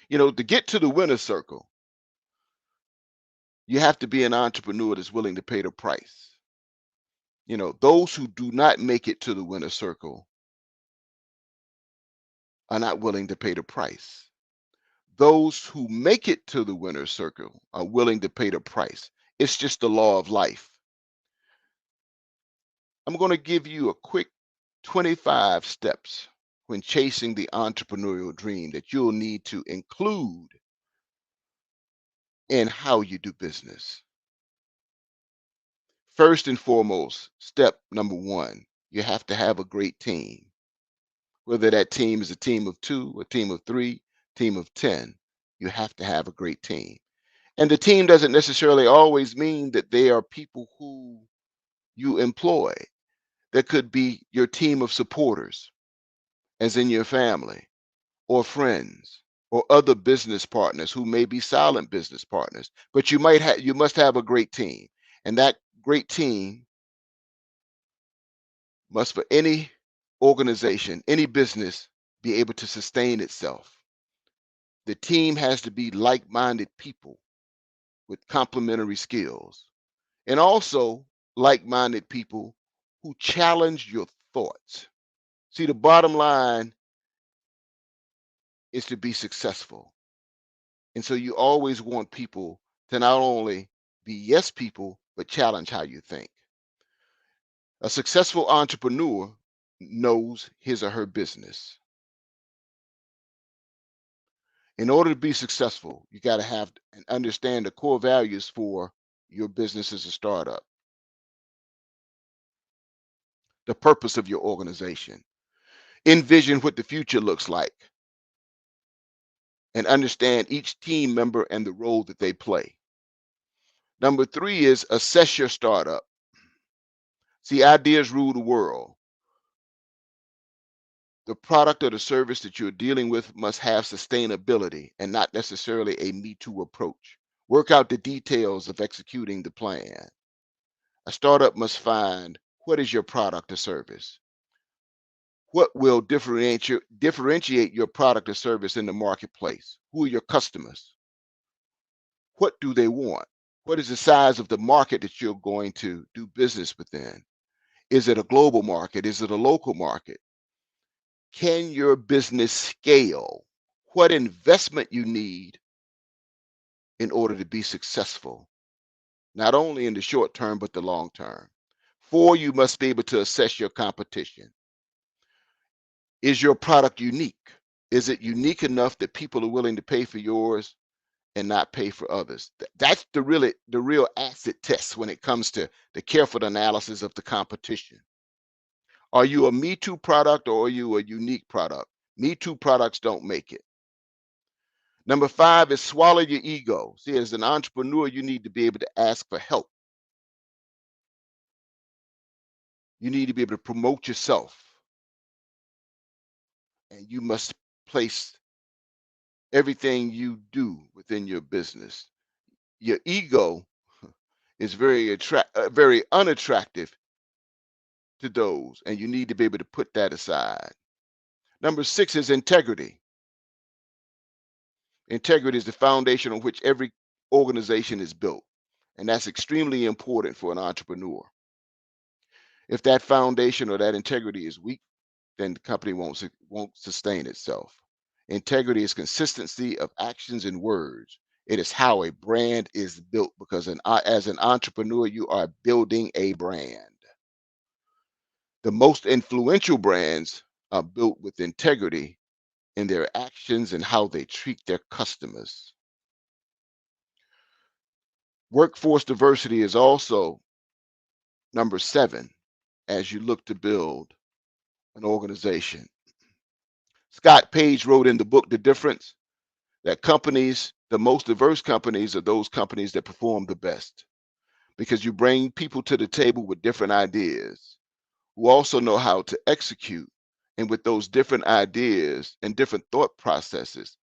You know, to get to the winner's circle, you have to be an entrepreneur that's willing to pay the price. You know, those who do not make it to the winner's circle are not willing to pay the price. Those who make it to the winner's circle are willing to pay the price. It's just the law of life. I'm going to give you a quick 25 steps when chasing the entrepreneurial dream that you'll need to include in how you do business. First and foremost, step number 1, you have to have a great team. Whether that team is a team of 2, a team of 3, team of 10, you have to have a great team. And the team doesn't necessarily always mean that they are people who you employ. There could be your team of supporters, as in your family, or friends, or other business partners who may be silent business partners. But you must have a great team. And that great team must, for any organization, any business, be able to sustain itself. The team has to be like-minded people with complementary skills, and also like-minded people who challenge your thoughts. See, the bottom line is to be successful. And so you always want people to not only be yes people, but challenge how you think. A successful entrepreneur knows his or her business. In order to be successful, you got to have and understand the core values for your business as a startup, the purpose of your organization, envision what the future looks like, and understand each team member and the role that they play. Number 3 is assess your startup. See, ideas rule the world. The product or the service that you're dealing with must have sustainability and not necessarily a Me Too approach. Work out the details of executing the plan. A startup must find what is your product or service? What will differentiate your product or service in the marketplace? Who are your customers? What do they want? What is the size of the market that you're going to do business within? Is it a global market? Is it a local market? Can your business scale? What investment you need in order to be successful, not only in the short term, but the long term. 4, you must be able to assess your competition. Is your product unique? Is it unique enough that people are willing to pay for yours and not pay for others? That's the real acid test when it comes to the careful analysis of the competition. Are you a Me Too product or are you a unique product? Me Too products don't make it. Number 5 is swallow your ego. See, as an entrepreneur, you need to be able to ask for help. You need to be able to promote yourself. And you must place everything you do within your business. Your ego is very unattractive to those, and you need to be able to put that aside. Number 6 is integrity. Integrity is the foundation on which every organization is built, and that's extremely important for an entrepreneur. If that foundation or that integrity is weak, then the company won't sustain itself. Integrity is consistency of actions and words. It is how a brand is built, because as an entrepreneur, you are building a brand. The most influential brands are built with integrity in their actions and how they treat their customers. Workforce diversity is also number 7 as you look to build an organization. Scott Page wrote in the book The Difference that companies, the most diverse companies, are those companies that perform the best, because you bring people to the table with different ideas who also know how to execute. And with those different ideas and different thought processes,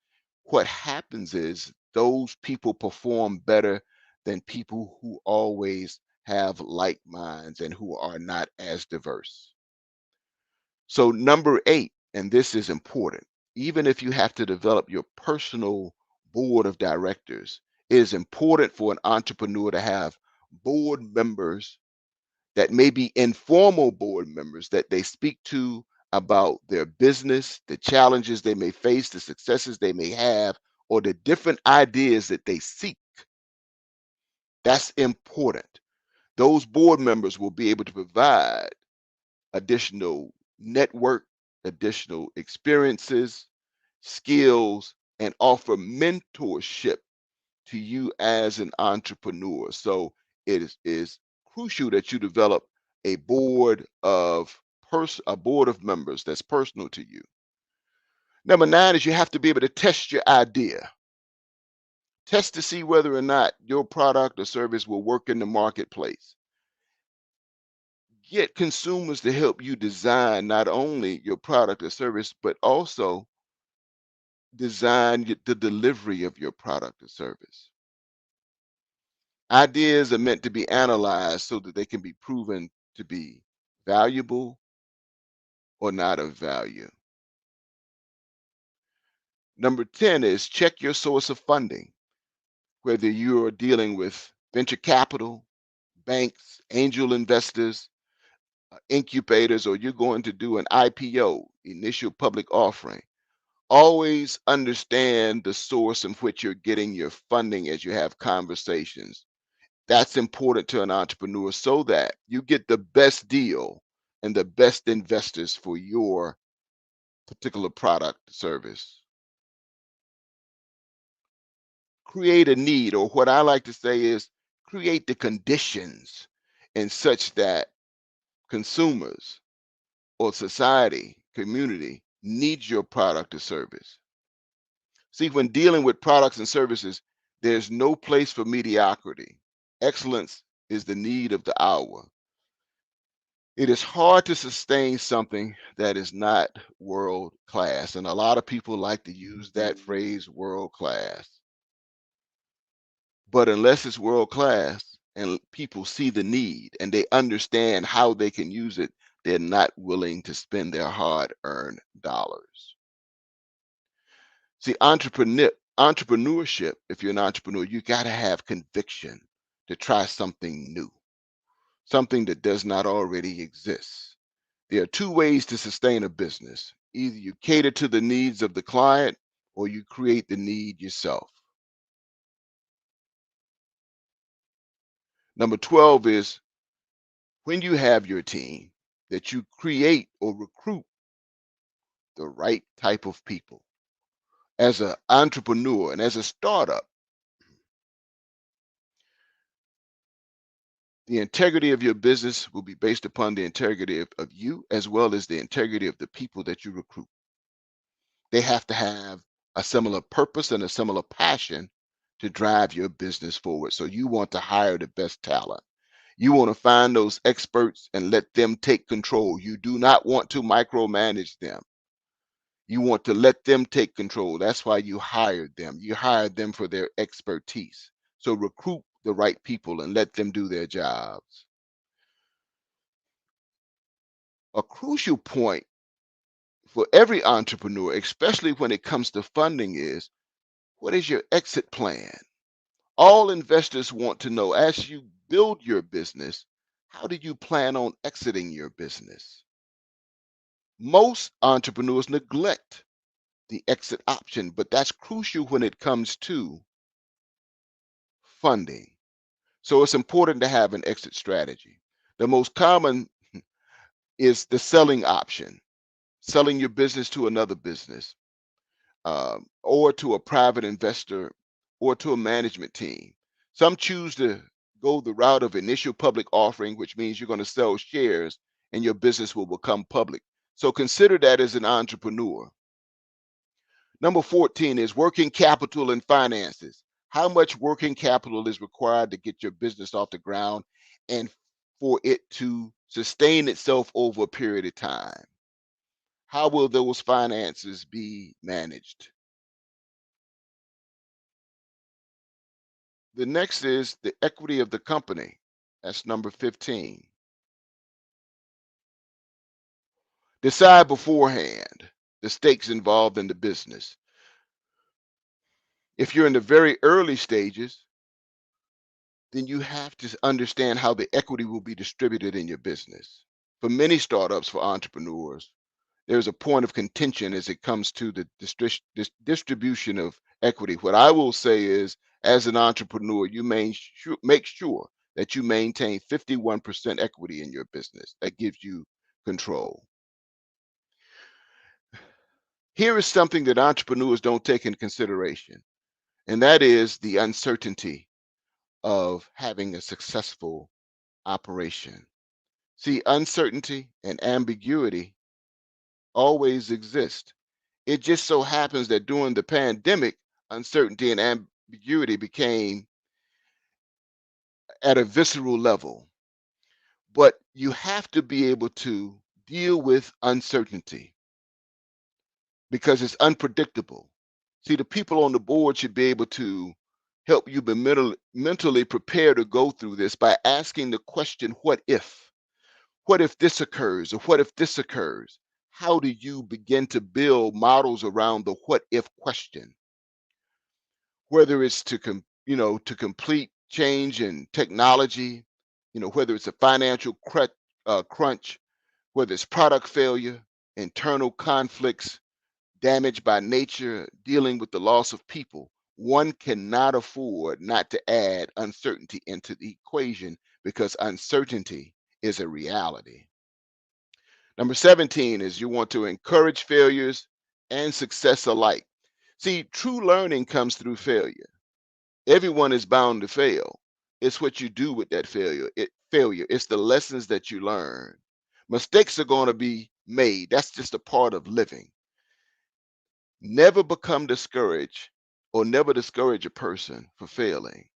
what happens is those people perform better than people who always have like minds and who are not as diverse. So number 8, and this is important, even if you have to develop your personal board of directors, it is important for an entrepreneur to have board members that may be informal board members that they speak to about their business, the challenges they may face, the successes they may have, or the different ideas that they seek. That's important. Those board members will be able to provide additional network, additional experiences, skills, and offer mentorship to you as an entrepreneur. So it is crucial that you develop a board of members that's personal to you. Number 9 is you have to be able to test your idea. Test to see whether or not your product or service will work in the marketplace. Get consumers to help you design not only your product or service, but also design the delivery of your product or service. Ideas are meant to be analyzed so that they can be proven to be valuable or not of value. Number 10 is check your source of funding, whether you are dealing with venture capital, banks, angel investors, incubators, or you're going to do an IPO, initial public offering. Always understand the source in which you're getting your funding as you have conversations. That's important to an entrepreneur so that you get the best deal and the best investors for your particular product service. Create a need, or what I like to say is create the conditions in such that consumers or society, community needs your product or service. See, when dealing with products and services, there's no place for mediocrity. Excellence is the need of the hour. It is hard to sustain something that is not world class. And a lot of people like to use that phrase, world class. But unless it's world class and people see the need and they understand how they can use it, they're not willing to spend their hard-earned dollars. See, entrepreneurship, if you're an entrepreneur, you got to have conviction to try something new, something that does not already exist. There are two ways to sustain a business. Either you cater to the needs of the client or you create the need yourself. Number 12 is when you have your team, that you create or recruit the right type of people. As an entrepreneur and as a startup, the integrity of your business will be based upon the integrity of you as well as the integrity of the people that you recruit. They have to have a similar purpose and a similar passion to drive your business forward. So you want to hire the best talent. You want to find those experts and let them take control. You do not want to micromanage them. You want to let them take control. That's why you hired them. You hired them for their expertise. So recruit the right people and let them do their jobs. A crucial point for every entrepreneur, especially when it comes to funding, is what is your exit plan? All investors want to know, as you build your business, how do you plan on exiting your business? Most entrepreneurs neglect the exit option, but that's crucial when it comes to funding. So it's important to have an exit strategy. The most common is the selling option, selling your business to another business, or to a private investor, or to a management team. Some choose to go the route of initial public offering, which means you're going to sell shares and your business will become public. So consider that as an entrepreneur. Number 14 is working capital and finances. How much working capital is required to get your business off the ground and for it to sustain itself over a period of time? How will those finances be managed? The next is the equity of the company. That's number 15. Decide beforehand the stakes involved in the business. If you're in the very early stages, then you have to understand how the equity will be distributed in your business. For many startups, for entrepreneurs, there's a point of contention as it comes to the distribution of equity. What I will say is, as an entrepreneur, you make sure that you maintain 51% equity in your business. That gives you control. Here is something that entrepreneurs don't take into consideration, and that is the uncertainty of having a successful operation. See, uncertainty and ambiguity always exist. It just so happens that during the pandemic, uncertainty and ambiguity became at a visceral level. But you have to be able to deal with uncertainty because it's unpredictable. See, the people on the board should be able to help you be mentally prepared to go through this by asking the question, what if? What if this occurs? Or what if this occurs? how do you begin to build models around the what if question? Whether it's to to complete change in technology, whether it's a financial crunch, whether it's product failure, internal conflicts, damage by nature, dealing with the loss of people, one cannot afford not to add uncertainty into the equation because uncertainty is a reality. Number 17 is you want to encourage failures and success alike. See, true learning comes through failure. Everyone is bound to fail. It's what you do with that failure. It's the lessons that you learn. Mistakes are going to be made. That's just a part of living. Never become discouraged or never discourage a person for failing.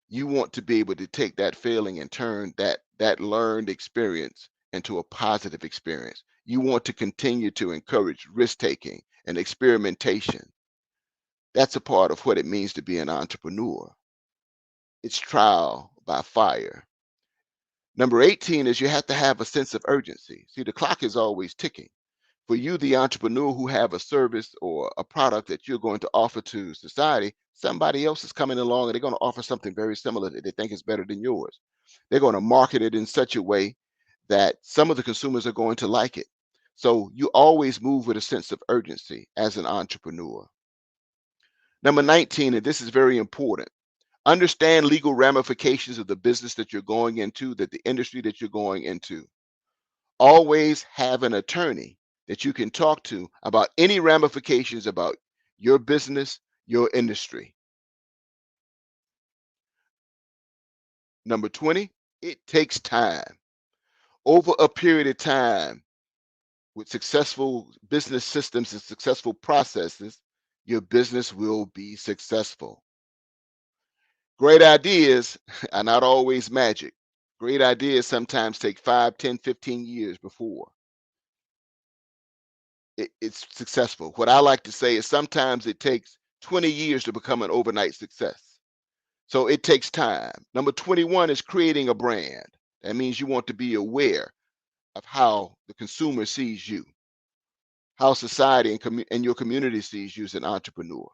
You want to be able to take that failing and turn that learned experience into a positive experience. You want to continue to encourage risk taking and experimentation. That's a part of what it means to be an entrepreneur. It's trial by fire. Number 18 is you have to have a sense of urgency. See, the clock is always ticking. For you, the entrepreneur who have a service or a product that you're going to offer to society, somebody else is coming along and they're going to offer something very similar that they think is better than yours. They're going to market it in such a way that some of the consumers are going to like it. So you always move with a sense of urgency as an entrepreneur. Number 19, and this is very important, understand legal ramifications of the business that you're going into, that the industry that you're going into. Always have an attorney that you can talk to about any ramifications about your business, your industry. Number 20, it takes time. Over a period of time, with successful business systems and successful processes, your business will be successful. Great ideas are not always magic. Great ideas sometimes take 5, 10, 15 years before it's successful. What I like to say is sometimes it takes 20 years to become an overnight success. So it takes time. Number 21 is creating a brand. That means you want to be aware of how the consumer sees you, how society and your community sees you as an entrepreneur.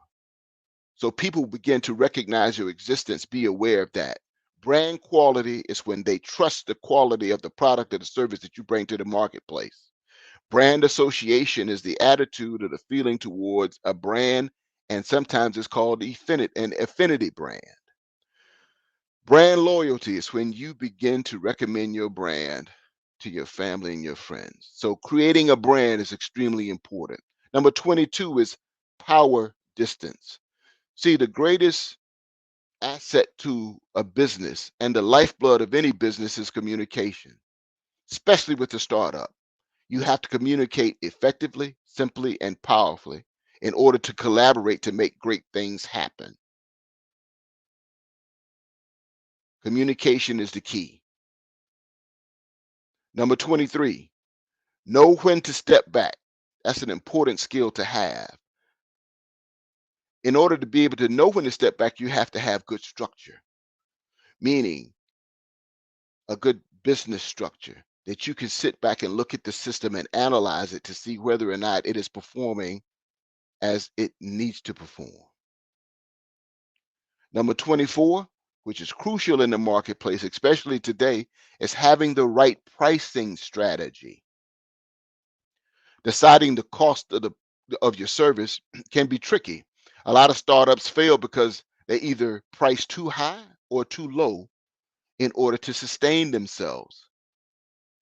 So people begin to recognize your existence, be aware of that. Brand quality is when they trust the quality of the product or the service that you bring to the marketplace. Brand association is the attitude or the feeling towards a brand, and sometimes it's called an affinity brand. Brand loyalty is when you begin to recommend your brand to your family and your friends. So creating a brand is extremely important. Number 22 is power distance. See, the greatest asset to a business and the lifeblood of any business is communication, especially with the startup. You have to communicate effectively, simply, and powerfully in order to collaborate to make great things happen. Communication is the key. Number 23, know when to step back. That's an important skill to have. In order to be able to know when to step back, you have to have good structure, meaning a good business structure that you can sit back and look at the system and analyze it to see whether or not it is performing as it needs to perform. Number 24, which is crucial in the marketplace, especially today, is having the right pricing strategy. Deciding the cost of your service can be tricky. A lot of startups fail because they either price too high or too low in order to sustain themselves.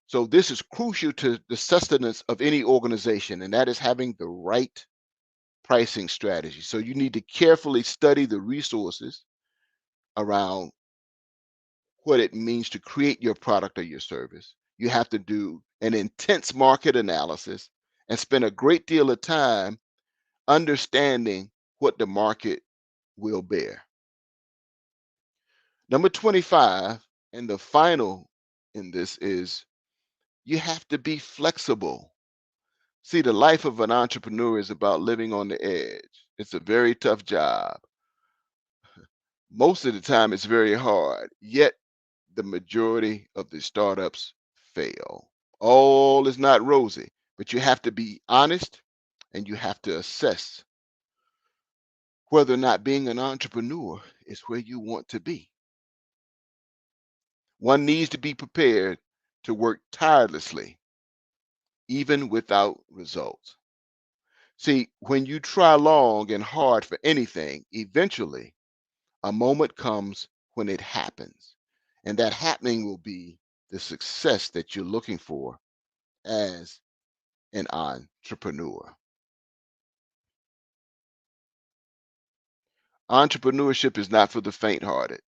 So this is crucial to the sustenance of any organization, and that is having the right pricing strategy. So you need to carefully study the resources around what it means to create your product or your service. You have to do an intense market analysis and spend a great deal of time understanding what the market will bear. Number 25, and the final in this, is you have to be flexible. See, the life of an entrepreneur is about living on the edge. It's a very tough job. Most of the time, it's very hard, yet the majority of the startups fail. All is not rosy. But you have to be honest and you have to assess whether or not being an entrepreneur is where you want to be. One needs to be prepared to work tirelessly, even without results. See, when you try long and hard for anything, eventually a moment comes when it happens. And that happening will be the success that you're looking for as an entrepreneur. Entrepreneurship is not for the faint-hearted.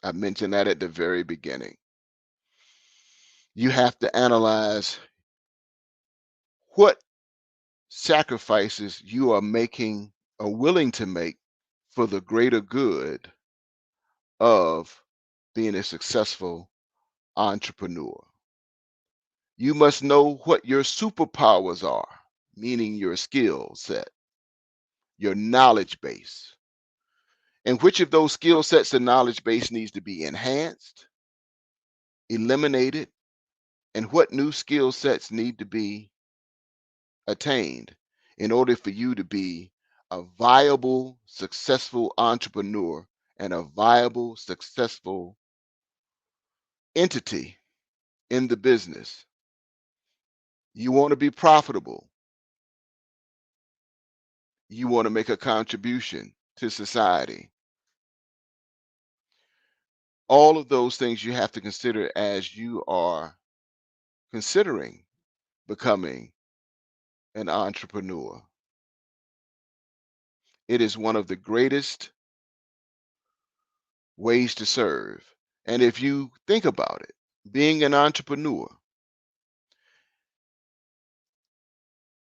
I mentioned that at the very beginning. You have to analyze what sacrifices you are making or willing to make for the greater good of being a successful entrepreneur. You must know what your superpowers are, meaning your skill set, your knowledge base, and which of those skill sets and knowledge base needs to be enhanced, eliminated, and what new skill sets need to be attained in order for you to be a viable, successful entrepreneur and a viable, successful entity in the business. You want to be profitable. You want to make a contribution to society. All of those things you have to consider as you are considering becoming an entrepreneur. It is one of the greatest ways to serve. And if you think about it, being an entrepreneur,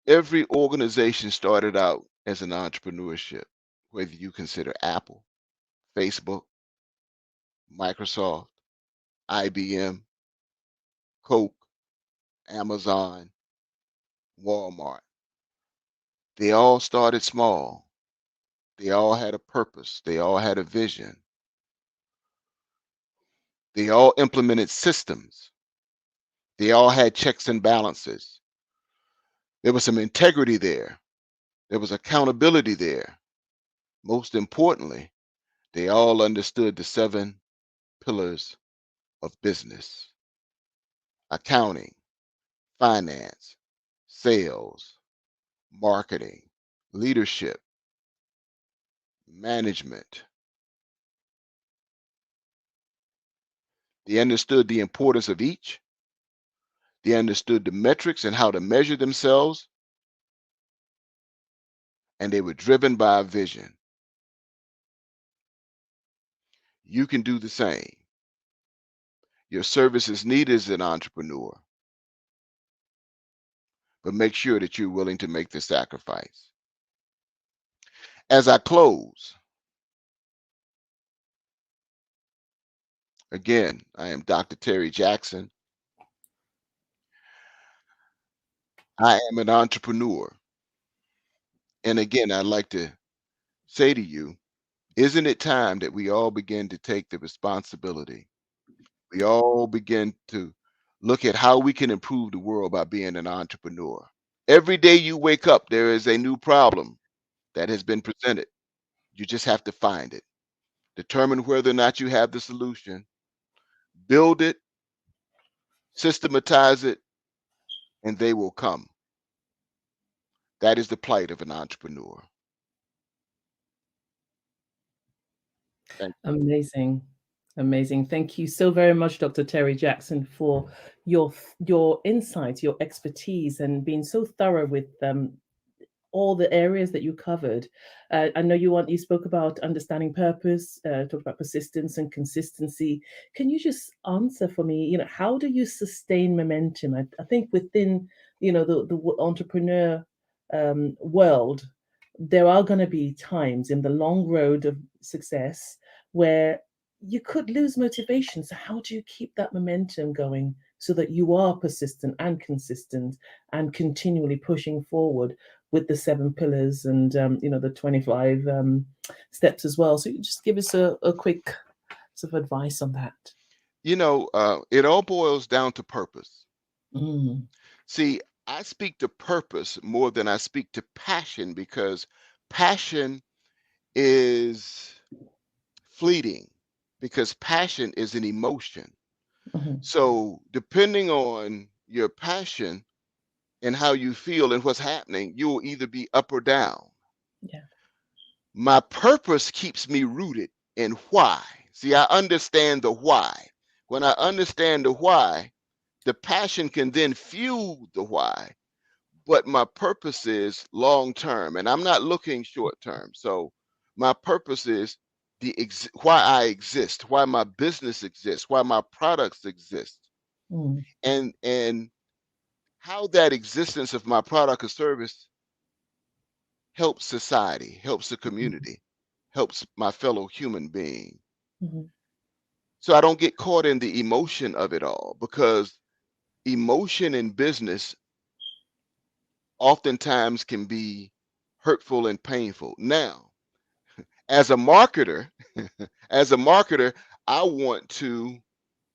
every organization started out as an entrepreneurship, whether you consider Apple, Facebook, Microsoft, IBM, Coke, Amazon, Walmart. They all started small. They all had a purpose. They all had a vision. They all implemented systems. They all had checks and balances. There was some integrity there. There was accountability there. Most importantly, they all understood the 7 pillars of business: accounting, finance, sales, marketing, leadership, management. They understood the importance of each. They understood the metrics and how to measure themselves. And they were driven by a vision. You can do the same. Your service is needed as an entrepreneur, but make sure that you're willing to make the sacrifice. As I close, again, I am Dr. Terry Jackson. I am an entrepreneur. And again, I'd like to say to you, isn't it time that we all begin to take the responsibility? We all begin to look at how we can improve the world by being an entrepreneur. Every day you wake up, there is a new problem that has been presented. You just have to find it. Determine whether or not you have the solution. Build it, systematize it, and they will come. That is the plight of an entrepreneur. Thank you. Amazing. Amazing. Thank you so very much, Dr. Terry Jackson, for your insights, your expertise, and being so thorough with all the areas that you covered. I know you spoke about understanding purpose, talked about persistence and consistency. Can you just answer for me, how do you sustain momentum? I think within, the entrepreneur world, there are going to be times in the long road of success where you could lose motivation. So how do you keep that momentum going so that you are persistent and consistent and continually pushing forward with the 7 pillars and the 25 steps as well? So you just give us a quick sort of advice on that. It all boils down to purpose. Mm. See, I speak to purpose more than I speak to passion, because passion is fleeting, because passion is an emotion. So depending on your passion and how you feel and what's happening, you will either be up or down. Yeah. My purpose keeps me rooted in why. See, I understand the why. When I understand the why, the passion can then fuel the why. But my purpose is long term, and I'm not looking short term. So my purpose is why I exist, why my business exists, why my products exist, and how that existence of my product or service helps society, helps the community, helps my fellow human being. So I don't get caught in the emotion of it all, because emotion in business oftentimes can be hurtful and painful. Now, as a marketer, as a marketer, I want to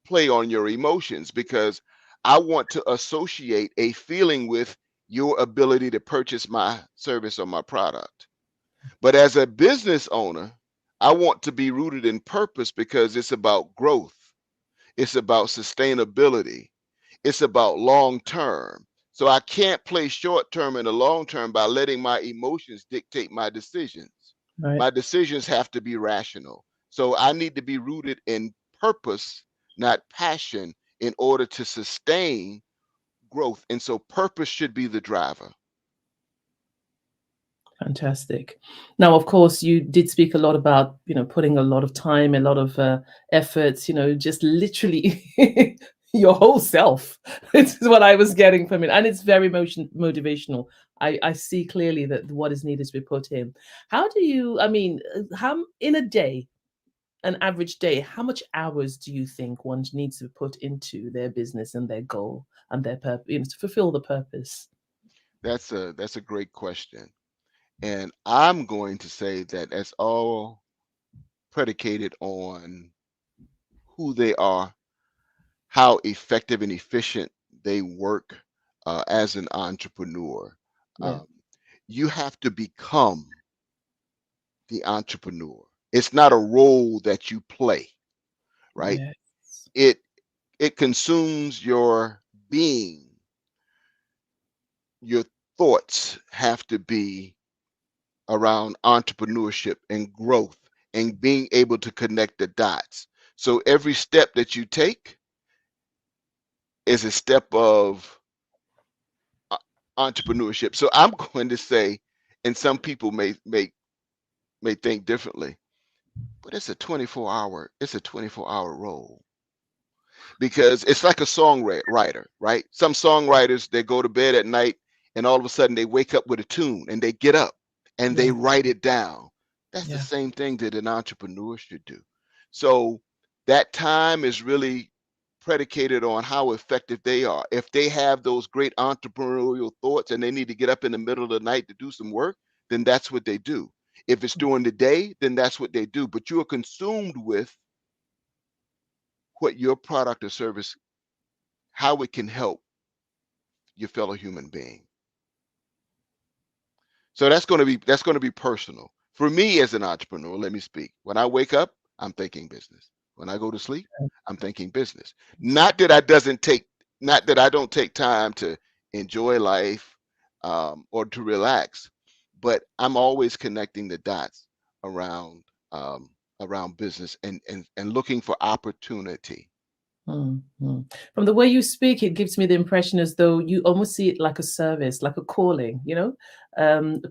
play on your emotions, because I want to associate a feeling with your ability to purchase my service or my product. But as a business owner, I want to be rooted in purpose, because it's about growth, it's about sustainability, it's about long term. So I can't play short term and the long term by letting my emotions dictate my decisions. Right. My decisions have to be rational. So I need to be rooted in purpose, not passion, in order to sustain growth. And so purpose should be the driver. Fantastic. Now, of course, you did speak a lot about, putting a lot of time, a lot of efforts, just literally your whole self. This is what I was getting from it. And it's very motivational. I see clearly that what is needed to be put in. How do you, how in a day, an average day, how much hours do you think one needs to put into their business and their goal and their purpose, to fulfill the purpose? That's a great question. And I'm going to say that that's all predicated on who they are, how effective and efficient they work as an entrepreneur. Yeah. You have to become the entrepreneur. It's not a role that you play, right? Yes. It consumes your being. Your thoughts have to be around entrepreneurship and growth and being able to connect the dots. So every step that you take is a step of entrepreneurship. So I'm going to say, and some people may think differently, but it's a 24-hour role, because it's like a songwriter, right? Some songwriters, they go to bed at night and all of a sudden they wake up with a tune and they get up and they Yeah. write it down. That's the Yeah. same thing that an entrepreneur should do. So that time is really predicated on how effective they are. If they have those great entrepreneurial thoughts and they need to get up in the middle of the night to do some work, then that's what they do. If it's during the day, then that's what they do. But you are consumed with what your product or service, how it can help your fellow human being. So that's going to be personal. For me as an entrepreneur, let me speak. When I wake up, I'm thinking business. When I go to sleep, I'm thinking business. Not that I don't take time to enjoy life or to relax, but I'm always connecting the dots around around business and looking for opportunity. From the way you speak, it gives me the impression as though you almost see it like a service, like a calling,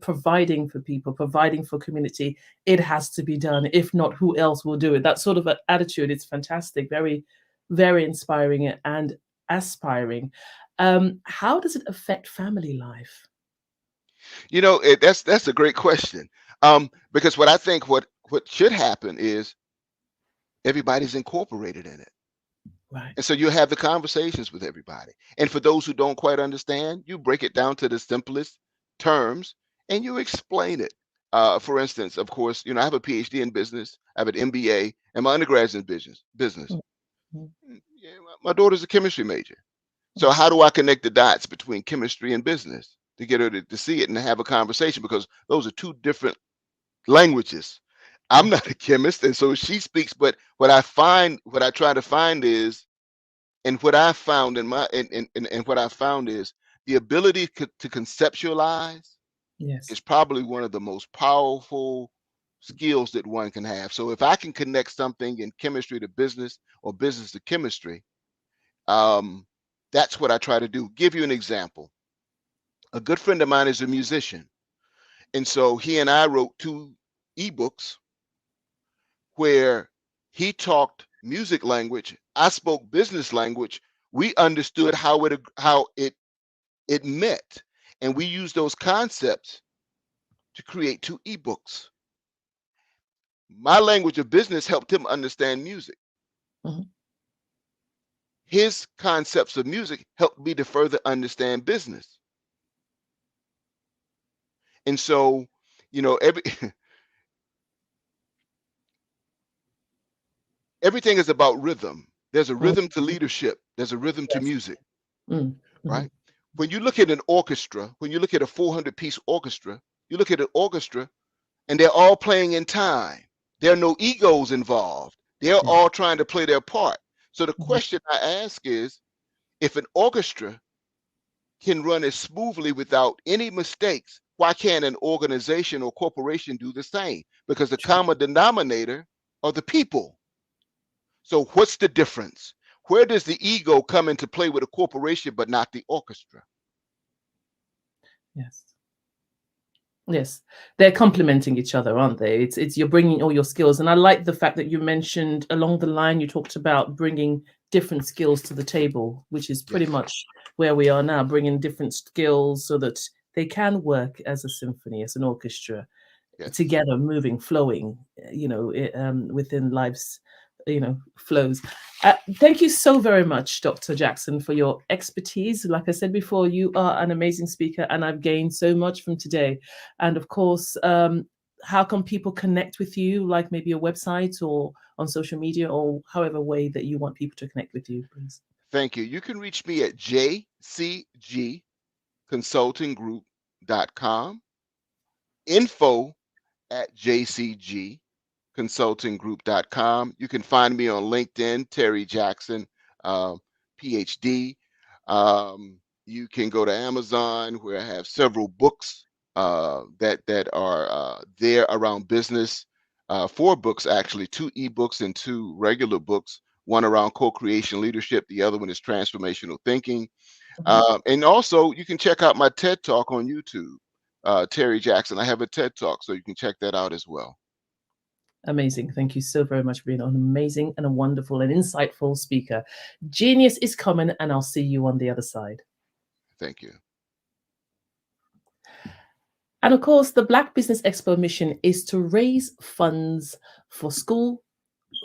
providing for people, providing for community. It has to be done. If not, who else will do it? That sort of attitude, it's fantastic, very, very inspiring and aspiring. How does it affect family life? That's a great question. Because what I think what should happen is everybody's incorporated in it. Right. And so you have the conversations with everybody. And for those who don't quite understand, you break it down to the simplest terms and you explain it. For instance, of course, I have a PhD in business, I have an MBA, and my undergrad's in business. Mhm. Yeah, my daughter's a chemistry major. So how do I connect the dots between chemistry and business to get her to see it and have a conversation? Because those are two different languages. I'm not a chemist, and so she speaks, but what I try to find is, and what I found in my and what I found is the ability to conceptualize Yes. is probably one of the most powerful skills that one can have. So if I can connect something in chemistry to business or business to chemistry, that's what I try to do. Give you an example. A good friend of mine is a musician, and so he and I wrote 2 ebooks where he talked music language, I spoke business language. We understood how it met, and we used those concepts to create 2 ebooks. My language of business helped him understand music. His concepts of music helped me to further understand business. And so, everything is about rhythm. There's a rhythm to leadership. There's a rhythm to music, right? When you look at an orchestra, when you look at a 400-piece orchestra, you look at an orchestra and they're all playing in time. There are no egos involved. They're all trying to play their part. So the question I ask is, if an orchestra can run as smoothly without any mistakes, why can't an organization or corporation do the same? Because the common denominator are the people. So what's the difference? Where does the ego come into play with a corporation but not the orchestra? Yes, they're complementing each other, aren't they? It's you're bringing all your skills, and I like the fact that you mentioned along the line you talked about bringing different skills to the table, which is pretty much where we are now, bringing different skills so that they can work as a symphony, as an orchestra, together, moving, flowing, within life's, flows. Thank you so very much, Dr. Jackson, for your expertise. Like I said before, you are an amazing speaker, and I've gained so much from today. And of course, how can people connect with you, like maybe a website or on social media, or however way that you want people to connect with you, please? Thank you. You can reach me at jcgconsultinggroup.com, info@jcgconsultinggroup.com. You can find me on LinkedIn, Terry Jackson, PhD. You can go to Amazon, where I have several books that are there around business. 4 books, actually, 2 ebooks and 2 regular books. One around co-creation leadership. The other one is transformational thinking. And also, you can check out my TED Talk on YouTube, Terry Jackson. I have a TED Talk, so you can check that out as well. Amazing. Thank you so very much for being an amazing and a wonderful and insightful speaker. Genius is coming, and I'll see you on the other side. Thank you. And of course, the Black Business Expo mission is to raise funds for school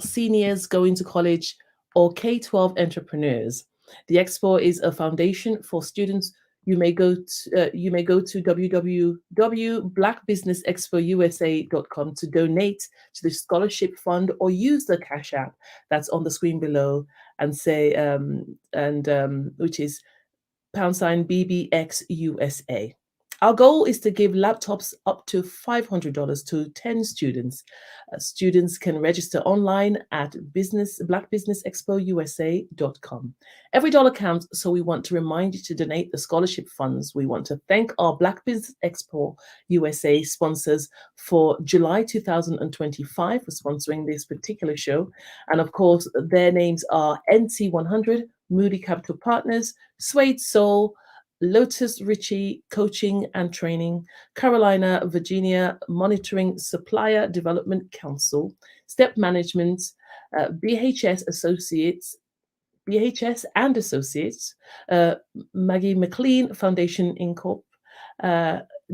seniors going to college or K-12 entrepreneurs. The expo is a foundation for students. You may go to www.blackbusinessexpousa.com to donate to the scholarship fund, or use the Cash App that's on the screen below and say which is #BBXUSA. Our goal is to give laptops up to $500 to 10 students. Students can register online at blackbusinessexpousa.com. Every dollar counts, so we want to remind you to donate the scholarship funds. We want to thank our Black Business Expo USA sponsors for July 2025 for sponsoring this particular show. And of course, their names are NT100, Moody Capital Partners, Suede Soul, Lotus Ritchie Coaching and Training, Carolina, Virginia Monitoring Supplier Development Council, Step Management, BHS and Associates, Maggie McLean Foundation Inc.,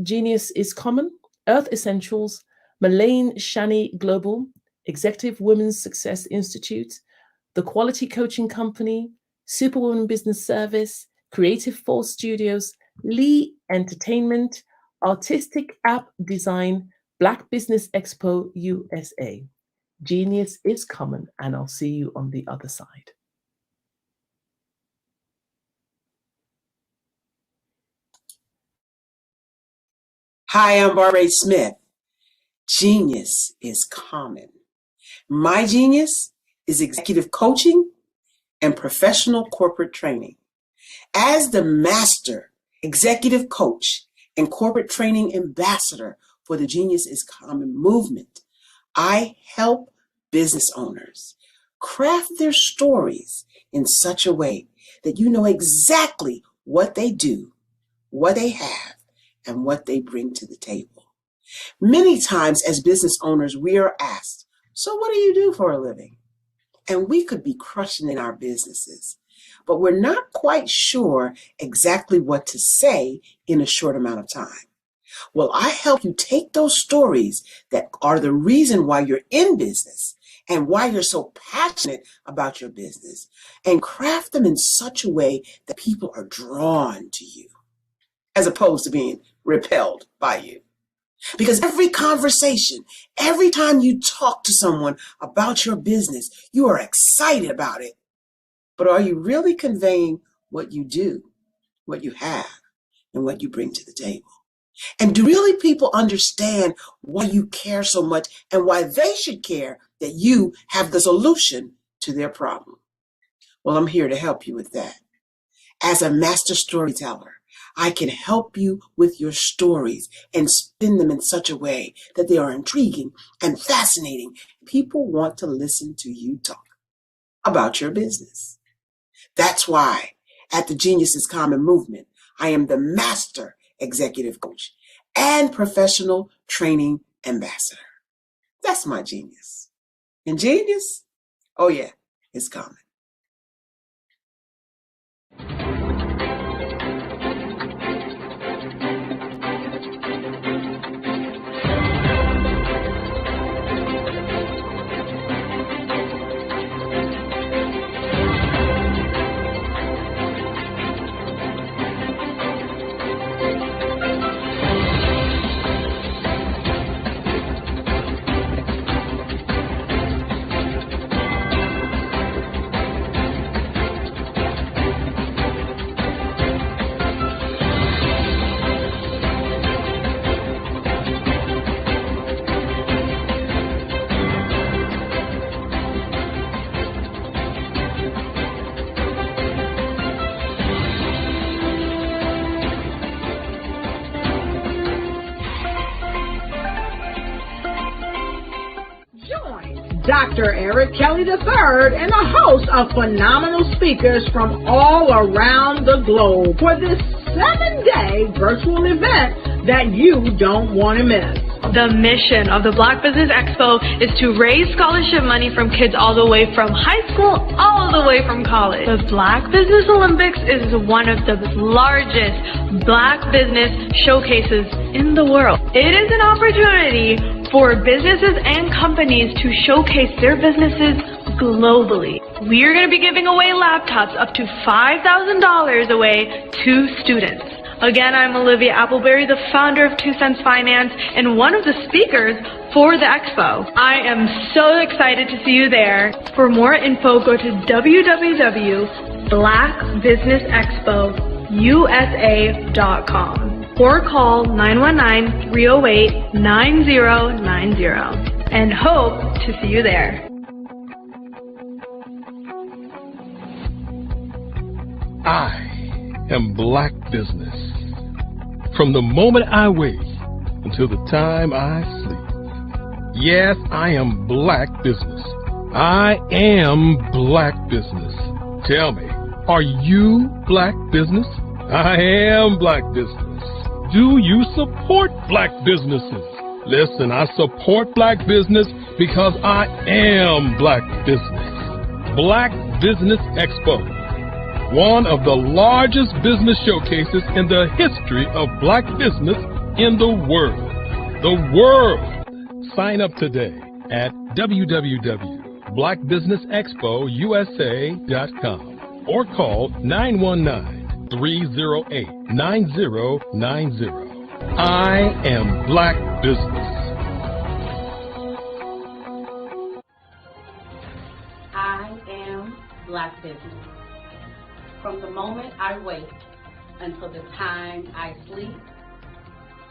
Genius is Common, Earth Essentials, Malane Shani Global, Executive Women's Success Institute, The Quality Coaching Company, Superwoman Business Service, Creative Force Studios, Lee Entertainment, Artistic App Design, Black Business Expo USA. Genius is coming, and I'll see you on the other side. Hi, I'm Barbara Smith. Genius is common. My genius is executive coaching and professional corporate training. As the master executive coach and corporate training ambassador for the Genius is Common movement, I help business owners craft their stories in such a way that you know exactly what they do, what they have, and what they bring to the table. Many times as business owners, we are asked, so what do you do for a living? And we could be crushing in our businesses, but we're not quite sure exactly what to say in a short amount of time. Well, I help you take those stories that are the reason why you're in business and why you're so passionate about your business and craft them in such a way that people are drawn to you as opposed to being repelled by you. Because every conversation, every time you talk to someone about your business, you are excited about it. But are you really conveying what you do, what you have, and what you bring to the table? And do really people understand why you care so much and why they should care that you have the solution to their problem? Well, I'm here to help you with that. As a master storyteller, I can help you with your stories and spin them in such a way that they are intriguing and fascinating. People want to listen to you talk about your business. That's why at the Genius is Common movement, I am the master executive coach and professional training ambassador. That's my genius. And genius? Oh yeah, it's common. Dr. Eric Kelly III and a host of phenomenal speakers from all around the globe for this 7-day virtual event that you don't want to miss. The mission of the Black Business Expo is to raise scholarship money from kids all the way from high school all the way from college. The Black Business Olympics is one of the largest Black business showcases in the world. It is an opportunity for businesses and companies to showcase their businesses globally. We are going to be giving away laptops up to $5,000 away to students. Again, I'm Olivia Appleberry, the founder of 2 Cents Finance and one of the speakers for the expo. I am so excited to see you there. For more info, go to www.blackbusinessexpousa.com or call 919-308-9090 and hope to see you there. I am Black business. From the moment I wake until the time I sleep. Yes, I am Black business. I am Black business. Tell me, are you Black business? I am Black business. Do you support Black businesses? Listen, I support Black business because I am Black business. Black Business Expo, one of the largest business showcases in the history of Black business in the world. The world! Sign up today at www.blackbusinessexpousa.com or call 919-308-9090. I am Black business. I am Black business. From the moment I wake until the time I sleep,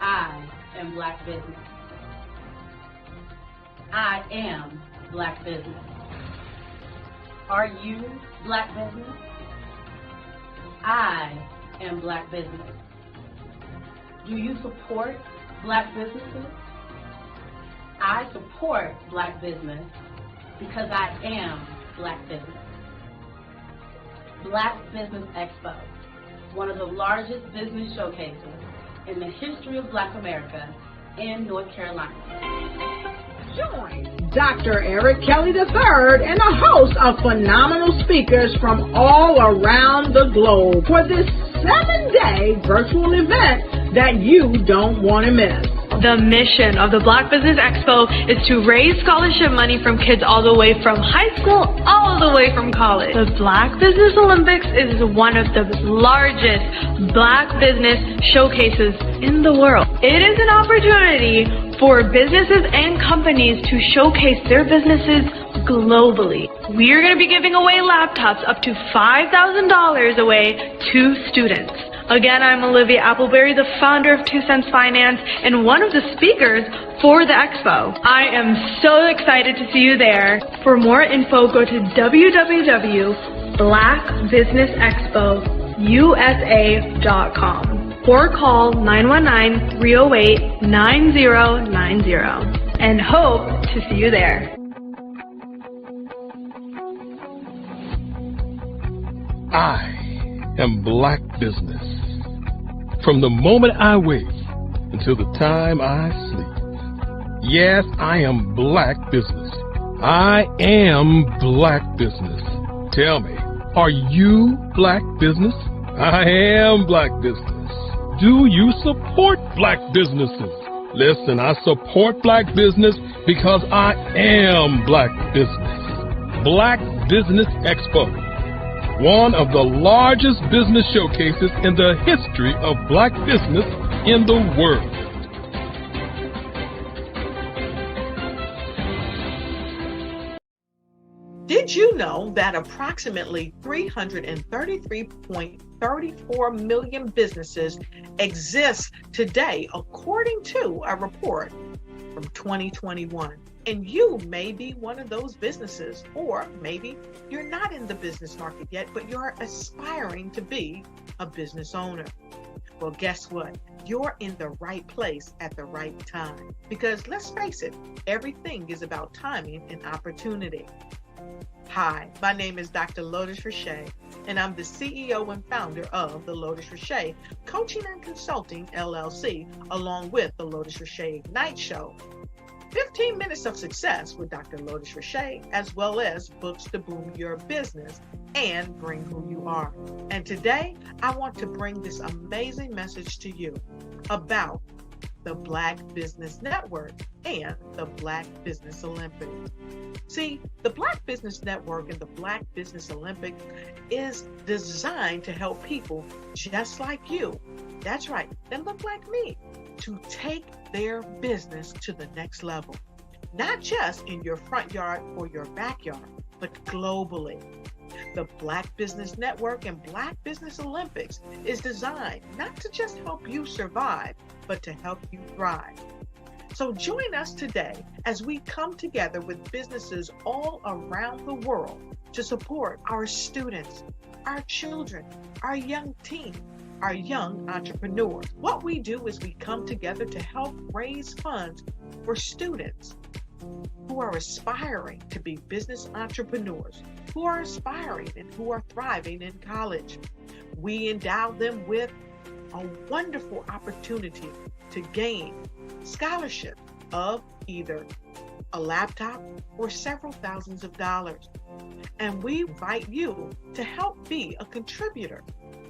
I am Black business. I am Black business. Are you Black business? I am Black business. Do you support Black businesses? I support Black business because I am Black business. Black Business Expo, one of the largest business showcases in the history of Black America in North Carolina. Join Dr. Eric Kelly III and a host of phenomenal speakers from all around the globe for this 7-day virtual event that you don't want to miss. The mission of the Black Business Expo is to raise scholarship money from kids all the way from high school, all the way from college. The Black Business Olympics is one of the largest Black business showcases in the world. It is an opportunity for businesses and companies to showcase their businesses globally. We are going to be giving away laptops up to $5,000 away to students. Again, I'm Olivia Appleberry, the founder of 2 Cents Finance and one of the speakers for the expo. I am so excited to see you there. For more info, go to www.blackbusinessexpousa.com or call 919-308-9090 and hope to see you there. I am Black business. From the moment I wake until the time I sleep. Yes, I am Black business. I am Black business. Tell me, are you Black business? I am Black business. Do you support Black businesses? Listen, I support Black business because I am Black business. Black Business Expo, one of the largest business showcases in the history of Black business in the world. Did you know that approximately 333.34 million businesses exist today, according to a report from 2021? And you may be one of those businesses, or maybe you're not in the business market yet, but you're aspiring to be a business owner. Well, guess what? You're in the right place at the right time. Because let's face it, everything is about timing and opportunity. Hi, my name is Dr. Lotus Richey, and I'm the CEO and founder of the Lotus Richey Coaching and Consulting LLC, along with the Lotus Richey Ignite Show. 15 minutes of success with Dr. Lotus Richey, as well as books to boom your business and bring who you are. And today, I want to bring this amazing message to you about the Black Business Network and the Black Business Olympics. See, the Black Business Network and the Black Business Olympics is designed to help people just like you, that's right, that look like me, to take their business to the next level. Not just in your front yard or your backyard, but globally. The Black Business Network and Black Business Olympics is designed not to just help you survive, but to help you thrive. So join us today as we come together with businesses all around the world to support our students, our children, our young teens, our young entrepreneurs. What we do is we come together to help raise funds for students who are aspiring to be business entrepreneurs, who are aspiring and who are thriving in college. We endow them with a wonderful opportunity to gain scholarship of either a laptop or several thousands of dollars. And we invite you to help be a contributor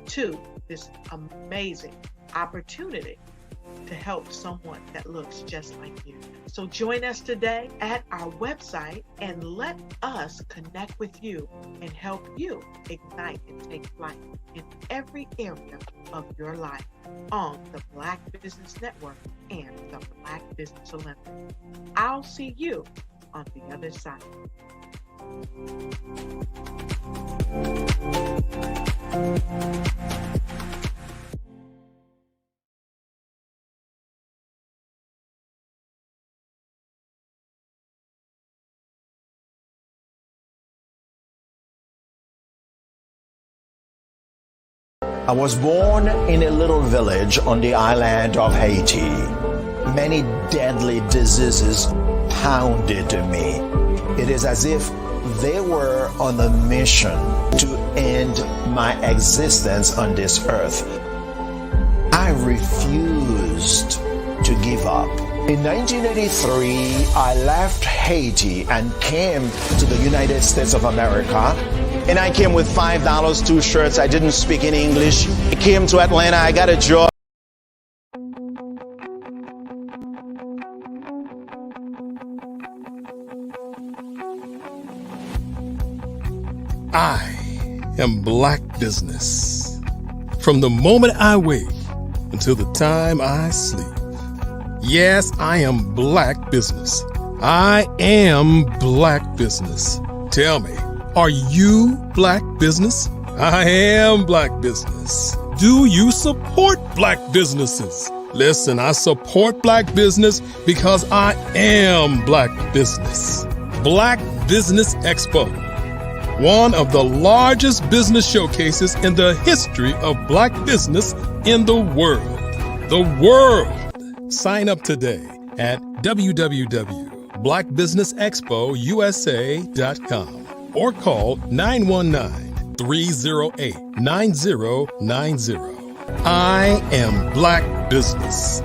to this amazing opportunity to help someone that looks just like you. So join us today at our website and let us connect with you and help you ignite and take flight in every area of your life on the Black Business Network and the Black Business Olympics. I'll see you on the other side. I was born in a little village on the island of Haiti. Many deadly diseases pounded me. It is as if they were on a mission to end my existence on this earth. I refused to give up. In 1983, I left Haiti and came to the United States of America. And I came with $5, 2 shirts. I didn't speak any English. I came to Atlanta. I got a job. I am Black business. From the moment I wake until the time I sleep. Yes, I am Black business. I am Black business. Tell me, are you Black business? I am Black business. Do you support Black businesses? Listen, I support Black business because I am Black business. Black Business Expo, one of the largest business showcases in the history of Black business in the world. The world. Sign up today at www.blackbusinessexpousa.com or call 919-308-9090. I am Black business.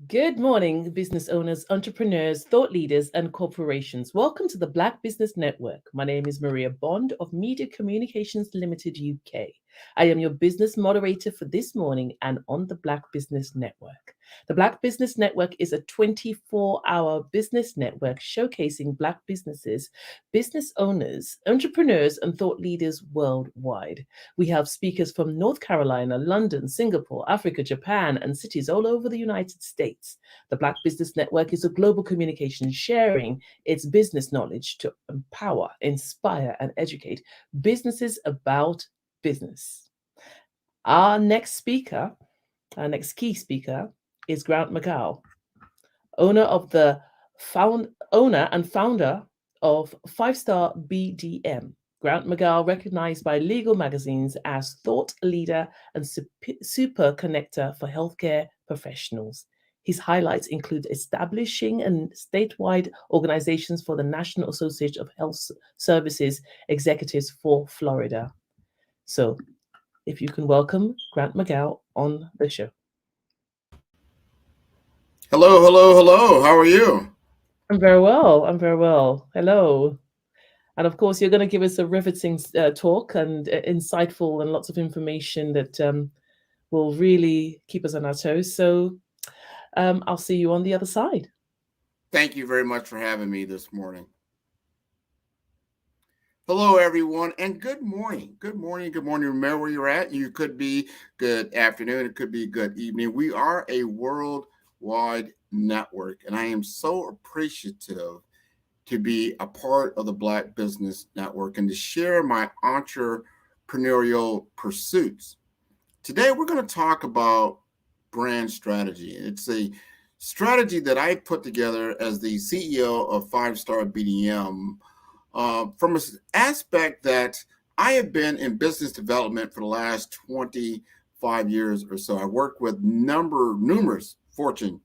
Good morning, business owners, entrepreneurs, thought leaders, and corporations. Welcome to the Black Business Network. My name is Maria Bond of Media Communications Limited UK. I am your business moderator for this morning and on the Black Business Network. The Black Business Network is a 24-hour business network showcasing Black businesses, business owners, entrepreneurs, and thought leaders worldwide. We have speakers from North Carolina, London, Singapore, Africa, Japan, and cities all over the United States. The Black Business Network is a global communication sharing its business knowledge to empower, inspire, and educate businesses about business. Our next key speaker, is Grant McGow, owner and founder of 5-Star BDM. Grant McGow, recognized by legal magazines as thought leader and super connector for healthcare professionals. His highlights include establishing statewide organizations for the National Association of Health Services Executives for Florida. So, if you can welcome Grant McGow on the show. Hello, hello, hello. How are you? I'm very well. Hello. And of course, you're going to give us a riveting talk and insightful and lots of information that will really keep us on our toes. So I'll see you on the other side. Thank you very much for having me this morning. Hello, everyone, and good morning. Good morning. Remember where you're at. You could be good afternoon. It could be good evening. We are a worldwide network, and I am so appreciative to be a part of the Black Business Network and to share my entrepreneurial pursuits. Today, we're going to talk about brand strategy. It's a strategy that I put together as the CEO of 5-Star BDM from an aspect that I have been in business development for the last 25 years or so. I work with numerous Fortune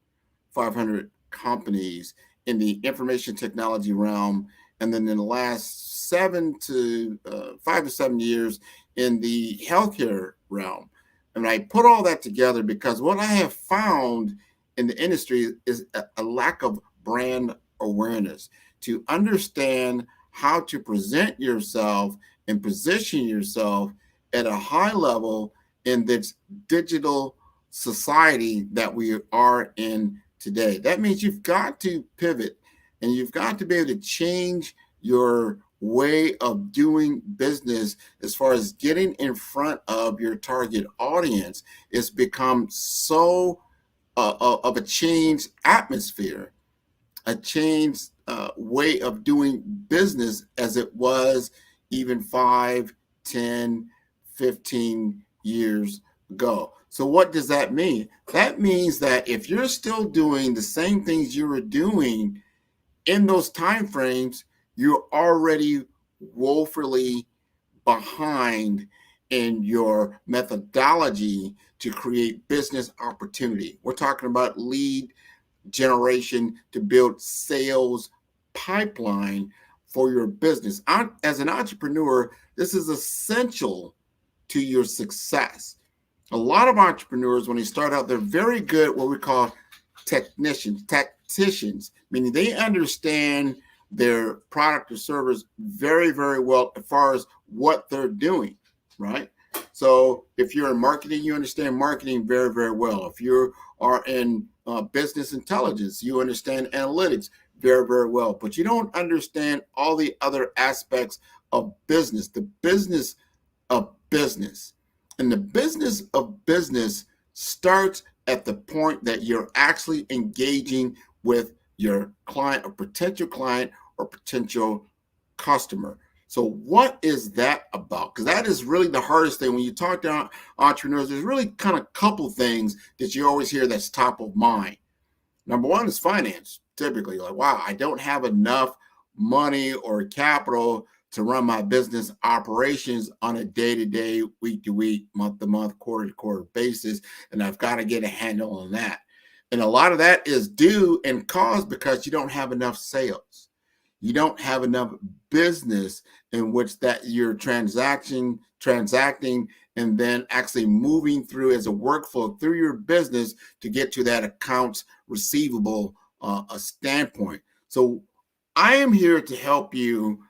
500 companies in the information technology realm, and then in the last 5 to 7 years in the healthcare realm. And I put all that together because what I have found in the industry is a lack of brand awareness, to understand how to present yourself and position yourself at a high level in this digital society that we are in today. That means you've got to pivot and you've got to be able to change your way of doing business as far as getting in front of your target audience. It's become so of a changed atmosphere, a changed way of doing business as it was even 5, 10, 15 years ago. So what does that mean? That means that if you're still doing the same things you were doing in those time frames, you're already woefully behind in your methodology to create business opportunity. We're talking about lead generation to build sales pipeline for your business. As an entrepreneur, this is essential to your success. A lot of entrepreneurs, when they start out, they're very good at what we call tacticians, meaning they understand their product or service very, very well as far as what they're doing, right? So if you're in marketing, you understand marketing very, very well. If you are in business intelligence, you understand analytics very, very well. But you don't understand all the other aspects of business, the business of business. And the business of business starts at the point that you're actually engaging with your client or potential customer. So what is that about? Because that is really the hardest thing. When you talk to entrepreneurs, there's really kind of a couple things that you always hear that's top of mind. Number one is finance. Typically, like, wow, I don't have enough money or capital to run my business operations on a day-to-day, week-to-week, month-to-month, quarter-to-quarter basis, and I've got to get a handle on that. And a lot of that is due and caused because you don't have enough sales. You don't have enough business in which that you're transacting, and then actually moving through as a workflow through your business to get to that accounts receivable standpoint. So I am here to help you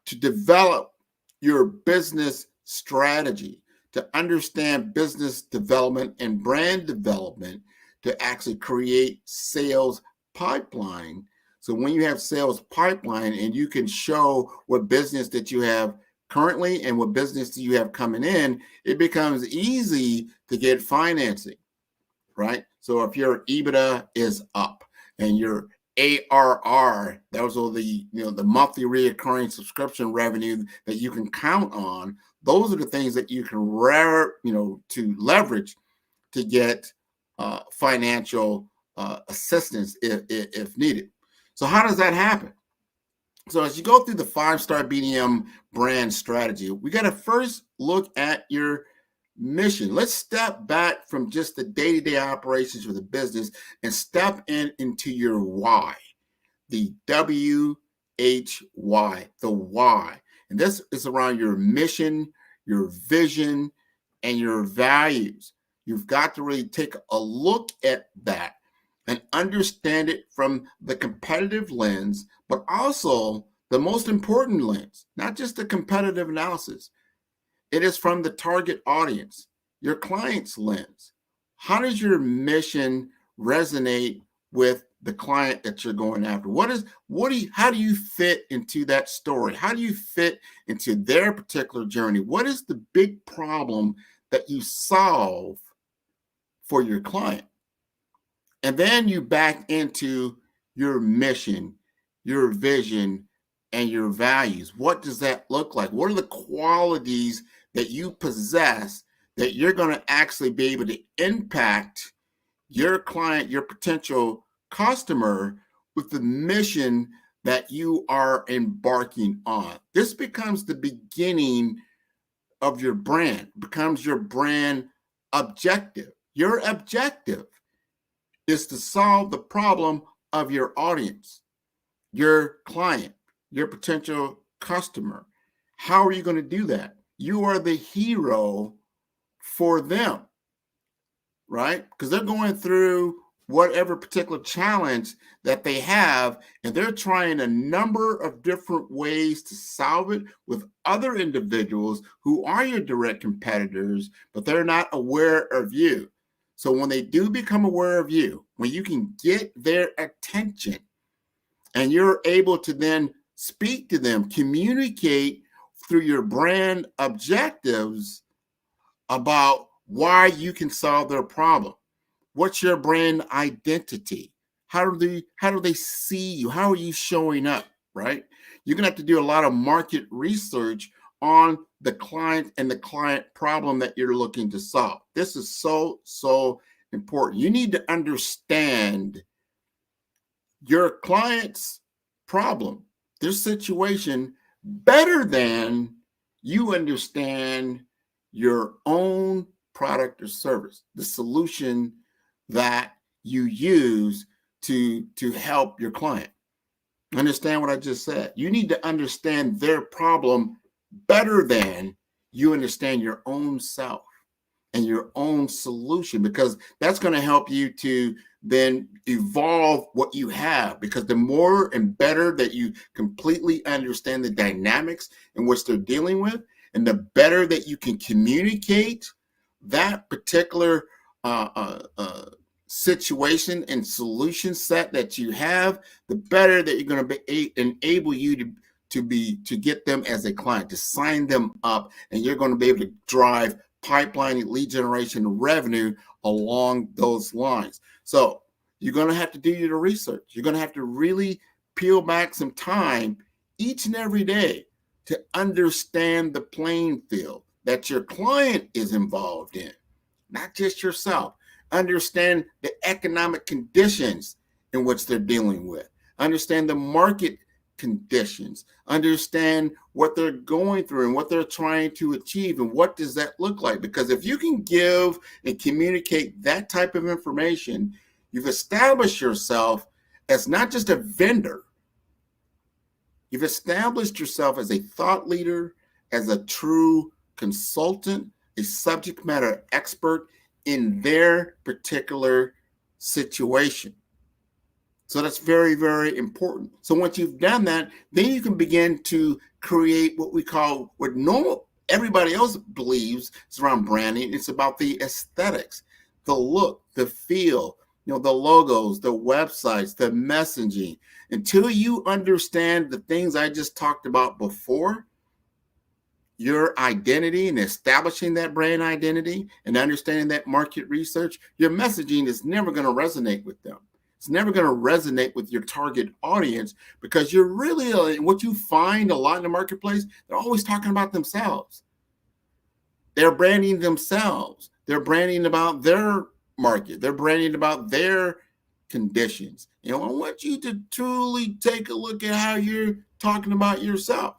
to develop your business strategy, to understand business development and brand development, to actually create sales pipeline. So when you have sales pipeline and you can show what business that you have currently and what business you have coming in, it becomes easy to get financing, right? So if your EBITDA is up and your ARR, those are the monthly recurring subscription revenue that you can count on. Those are the things that you can to leverage to get financial assistance if needed. So how does that happen? So as you go through the 5-star BDM brand strategy, we got to first look at your mission. Let's step back from just the day-to-day operations of the business and step into your why, the WHY, the why. And this is around your mission, your vision, and your values. You've got to really take a look at that and understand it from the competitive lens, but also the most important lens, not just the competitive analysis. It is from the target audience, your client's lens. How does your mission resonate with the client that you're going after? How do you fit into that story? How do you fit into their particular journey? What is the big problem that you solve for your client? And then you back into your mission, your vision, and your values. What does that look like? What are the qualities that you possess that you're going to actually be able to impact your client, your potential customer with the mission that you are embarking on? This becomes the beginning of your brand, becomes your brand objective. Your objective is to solve the problem of your audience, your client, your potential customer. How are you going to do that? You are the hero for them, right? Because they're going through whatever particular challenge that they have, and they're trying a number of different ways to solve it with other individuals who are your direct competitors, but they're not aware of you. So when they do become aware of you, when you can get their attention and you're able to then speak to them, communicate through your brand objectives about why you can solve their problem. What's your brand identity? How do they see you? How are you showing up, right? You're going to have to do a lot of market research on the client and the client problem that you're looking to solve. This is so important. You need to understand your client's problem, their situation, better than you understand your own product or service, the solution that you use to help your client. Understand what I just said? You need to understand their problem better than you understand your own self and your own solution, because that's going to help you to then evolve what you have. Because the more and better that you completely understand the dynamics in which they're dealing with, and the better that you can communicate that particular situation and solution set that you have, the better that you're going to be enable you to get them as a client, to sign them up, and you're going to be able to drive pipeline lead generation revenue along those lines. So you're going to have to do your research. You're going to have to really peel back some time each and every day to understand the playing field that your client is involved in, not just yourself. Understand the economic conditions in which they're dealing with. Understand the market conditions. Understand what they're going through and what they're trying to achieve, and what does that look like. Because if you can give and communicate that type of information, you've established yourself as not just a vendor. You've established yourself as a thought leader, as a true consultant, a subject matter expert in their particular situation. So that's very, very important. So once you've done that, then you can begin to create what we call, what normal everybody else believes is around branding. It's about the aesthetics, the look, the feel, the logos, the websites, the messaging. Until you understand the things I just talked about before, your identity and establishing that brand identity and understanding that market research, your messaging is never going to resonate with them. It's never going to resonate with your target audience, because you're really, what you find a lot in the marketplace, they're always talking about themselves. They're branding themselves. They're branding about their market. They're branding about their conditions. I want you to truly take a look at how you're talking about yourself.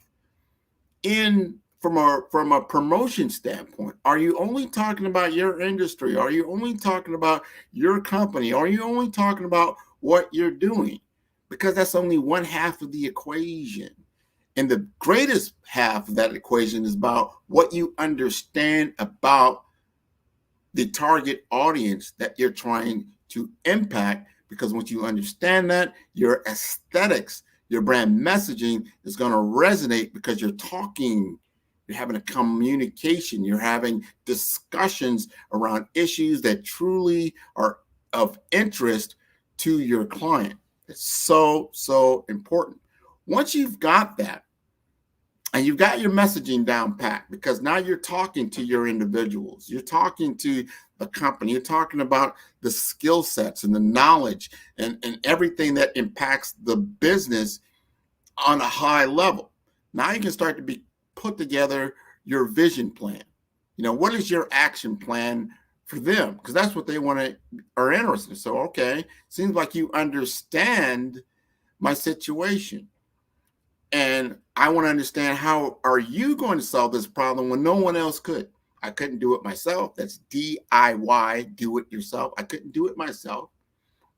From a promotion standpoint, are you only talking about your industry? Are you only talking about your company? Are you only talking about what you're doing? Because that's only one half of the equation. And the greatest half of that equation is about what you understand about the target audience that you're trying to impact. Because once you understand that, your aesthetics, your brand messaging is going to resonate, because you're having a communication, you're having discussions around issues that truly are of interest to your client. It's so important. Once you've got that, and you've got your messaging down pat, because now you're talking to your individuals, you're talking to the company, you're talking about the skill sets and the knowledge and everything that impacts the business on a high level. Now you can start to put together your vision plan. What is your action plan for them? Because that's what they are interested in. So, okay, seems like you understand my situation. And I want to understand, how are you going to solve this problem when no one else could? I couldn't do it myself. That's DIY, do it yourself. I couldn't do it myself.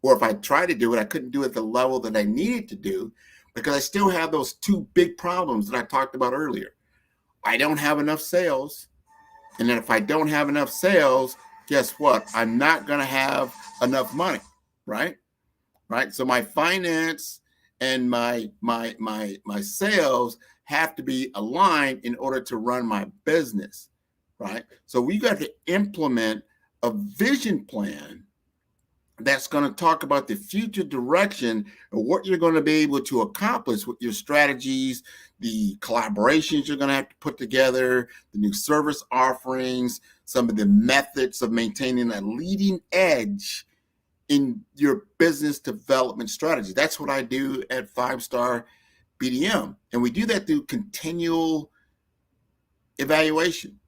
Or if I tried to do it, I couldn't do it at the level that I needed to do, because I still have those two big problems that I talked about earlier. I don't have enough sales. And then if I don't have enough sales, guess what? I'm not going to have enough money, right? So my finance and my sales have to be aligned in order to run my business, right? So we got to implement a vision plan that's going to talk about the future direction of what you're going to be able to accomplish with your strategies, the collaborations you're going to have to put together, the new service offerings, some of the methods of maintaining a leading edge in your business development strategy. That's what I do at 5 Star BDM. And we do that through continual evaluation.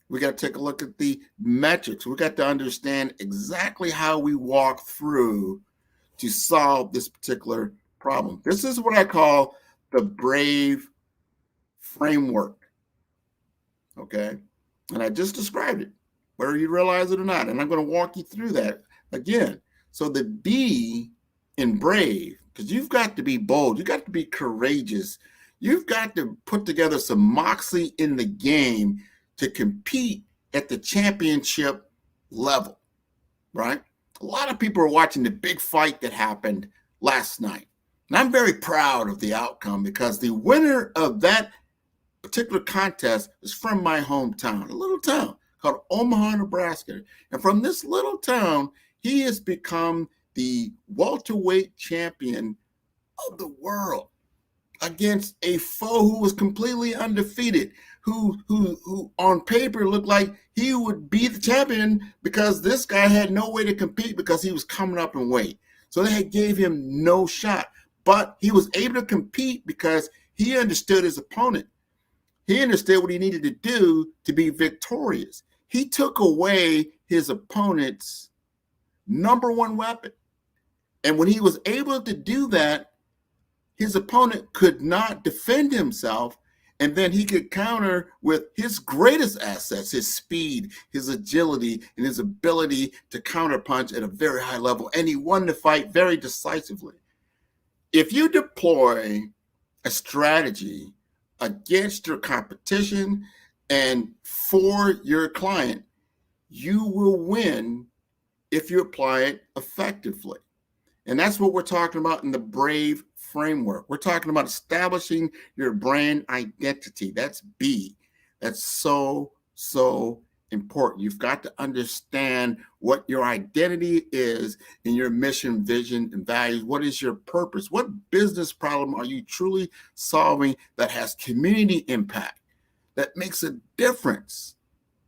We got to take a look at the metrics. We got to understand exactly how we walk through to solve this particular problem. This is what I call the BRAVE framework. Okay. And I just described it, whether you realize it or not. And I'm going to walk you through that again. So the B in BRAVE, because you've got to be bold, you've got to be courageous, you've got to put together some moxie in the game to compete at the championship level, right? A lot of people are watching the big fight that happened last night. And I'm very proud of the outcome because the winner of that particular contest is from my hometown, a little town called Omaha, Nebraska. And from this little town, he has become the welterweight champion of the world against a foe who was completely undefeated, who on paper looked like he would be the champion because this guy had no way to compete because he was coming up in weight. So they gave him no shot, but he was able to compete because he understood his opponent. He understood what he needed to do to be victorious. He took away his opponent's number one weapon. And when he was able to do that, his opponent could not defend himself. And then he could counter with his greatest assets, his speed, his agility, and his ability to counterpunch at a very high level. And he won the fight very decisively. If you deploy a strategy against your competition and for your client, you will win if you apply it effectively. And that's what we're talking about in the BRAVE framework. We're talking about establishing your brand identity. That's B. That's so important. You've got to understand what your identity is in your mission, vision, and values. What is your purpose? What business problem are you truly solving that has community impact, that makes a difference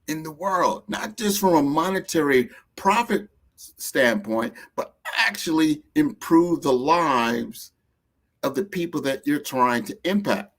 in the world, not just from a monetary profit standpoint, but actually improve the lives of the people that you're trying to impact.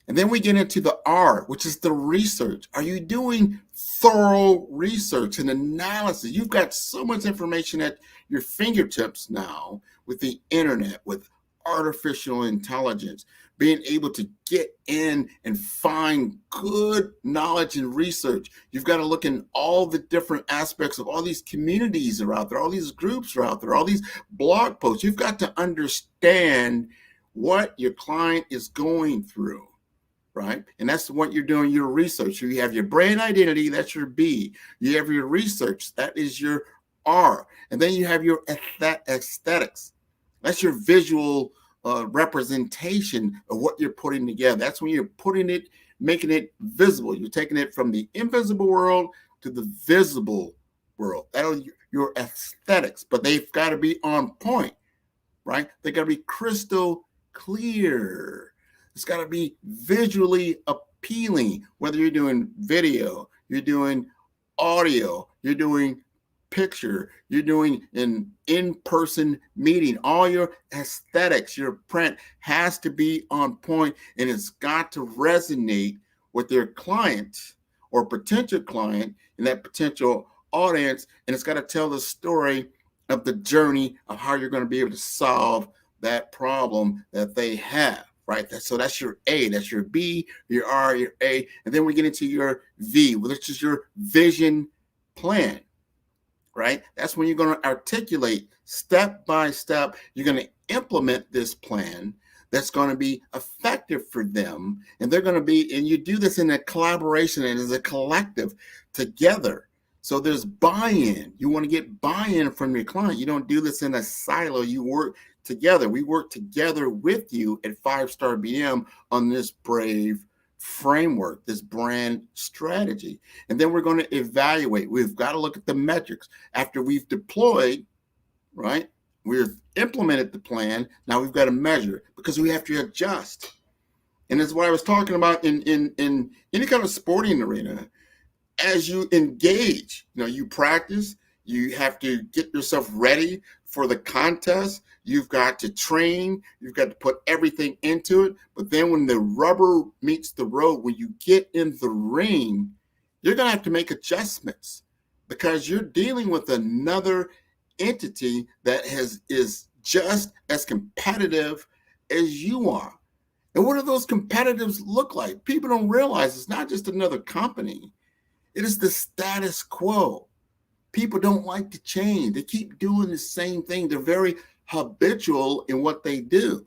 And then we get into the R, which is the research. Are you doing thorough research and analysis? You've got so much information at your fingertips now with the internet, with artificial intelligence, being able to get in and find good knowledge and research. You've got to look in all the different aspects of all these communities are out there, all these groups are out there, all these blog posts. You've got to understand what your client is going through, right? And that's what you're doing, your research. You have your brand identity, that's your B. You have your research, that is your R. And then you have your aesthetics. That's your visual representation of what you're putting together. That's when you're putting it, making it visible. You're taking it from the invisible world to the visible world. That's your aesthetics, but they've got to be on point, right? They got to be crystal clear. It's got to be visually appealing, whether you're doing video, you're doing audio, you're doing picture, you're doing an in-person meeting. All your aesthetics, your print has to be on point, and it's got to resonate with their client or potential client and that potential audience, and it's got to tell the story of the journey of how you're going to be able to solve that problem that they have, right? So that's your A, that's your B, your R, your A, and then we get into your V, which is your vision plan. Right? That's when you're going to articulate step by step. You're going to implement this plan that's going to be effective for them. And they're going to be, and you do this in a collaboration and as a collective together. So there's buy-in. You want to get buy-in from your client. You don't do this in a silo. You work together. We work together with you at 5-Star BM on this BRAVE framework, this brand strategy. And then we're going to evaluate. We've got to look at the metrics. After we've deployed, right? We've implemented the plan. Now we've got to measure because we have to adjust. And that's what I was talking about in any kind of sporting arena. As you engage, you practice, you have to get yourself ready for the contest. You've got to train. You've got to put everything into it. But then when the rubber meets the road, when you get in the ring, you're going to have to make adjustments because you're dealing with another entity that is just as competitive as you are. And what do those competitors look like? People don't realize it's not just another company. It is the status quo. People don't like to change. They keep doing the same thing. They're very habitual in what they do,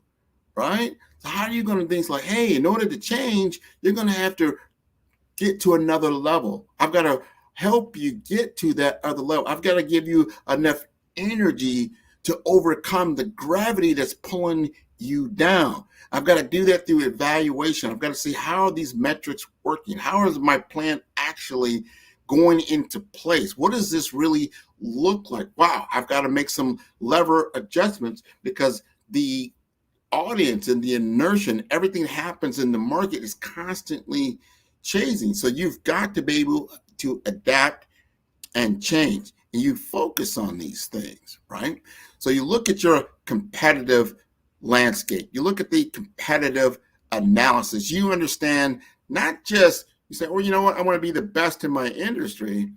right? So how are you going to think like, hey, in order to change, you're going to have to get to another level. I've got to help you get to that other level. I've got to give you enough energy to overcome the gravity that's pulling you down. I've got to do that through evaluation. I've got to see how are these metrics working? How is my plan actually going into place? What does this really look like? Wow, I've got to make some lever adjustments because the audience and the inertia and everything that happens in the market is constantly changing. So you've got to be able to adapt and change. And you focus on these things, right? So you look at your competitive landscape. You look at the competitive analysis. You understand not just, you say, well, you know what? I want to be the best in my industry.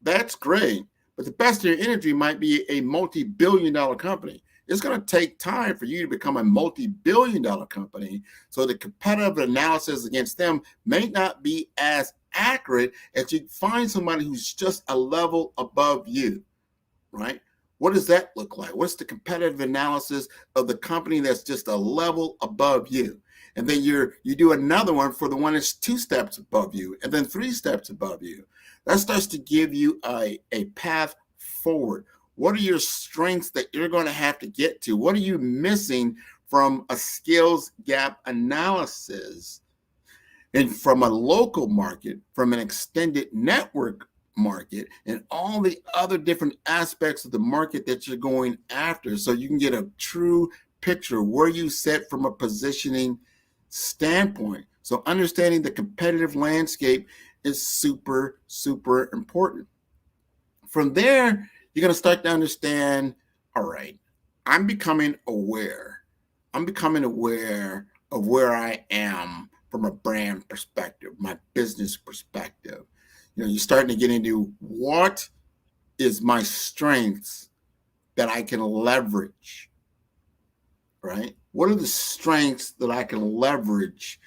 That's great. But the best in your industry might be a multi-billion-dollar company. It's going to take time for you to become a multi-billion-dollar company. So the competitive analysis against them may not be as accurate as you find somebody who's just a level above you, right? What does that look like? What's the competitive analysis of the company that's just a level above you? And then you do another one for the one that's 2 steps above you, and then 3 steps above you. That starts to give you a path forward. What are your strengths that you're going to have to get to? What are you missing from a skills gap analysis? And from a local market, from an extended network market, and all the other different aspects of the market that you're going after, so you can get a true picture where you sit from a positioning standpoint. So understanding the competitive landscape is super, super important. From there, you're going to start to understand, all right, I'm becoming aware. I'm becoming aware of where I am from a brand perspective, my business perspective. You know, you're starting to get into what is my strengths that I can leverage, right? What are the strengths that I can leverage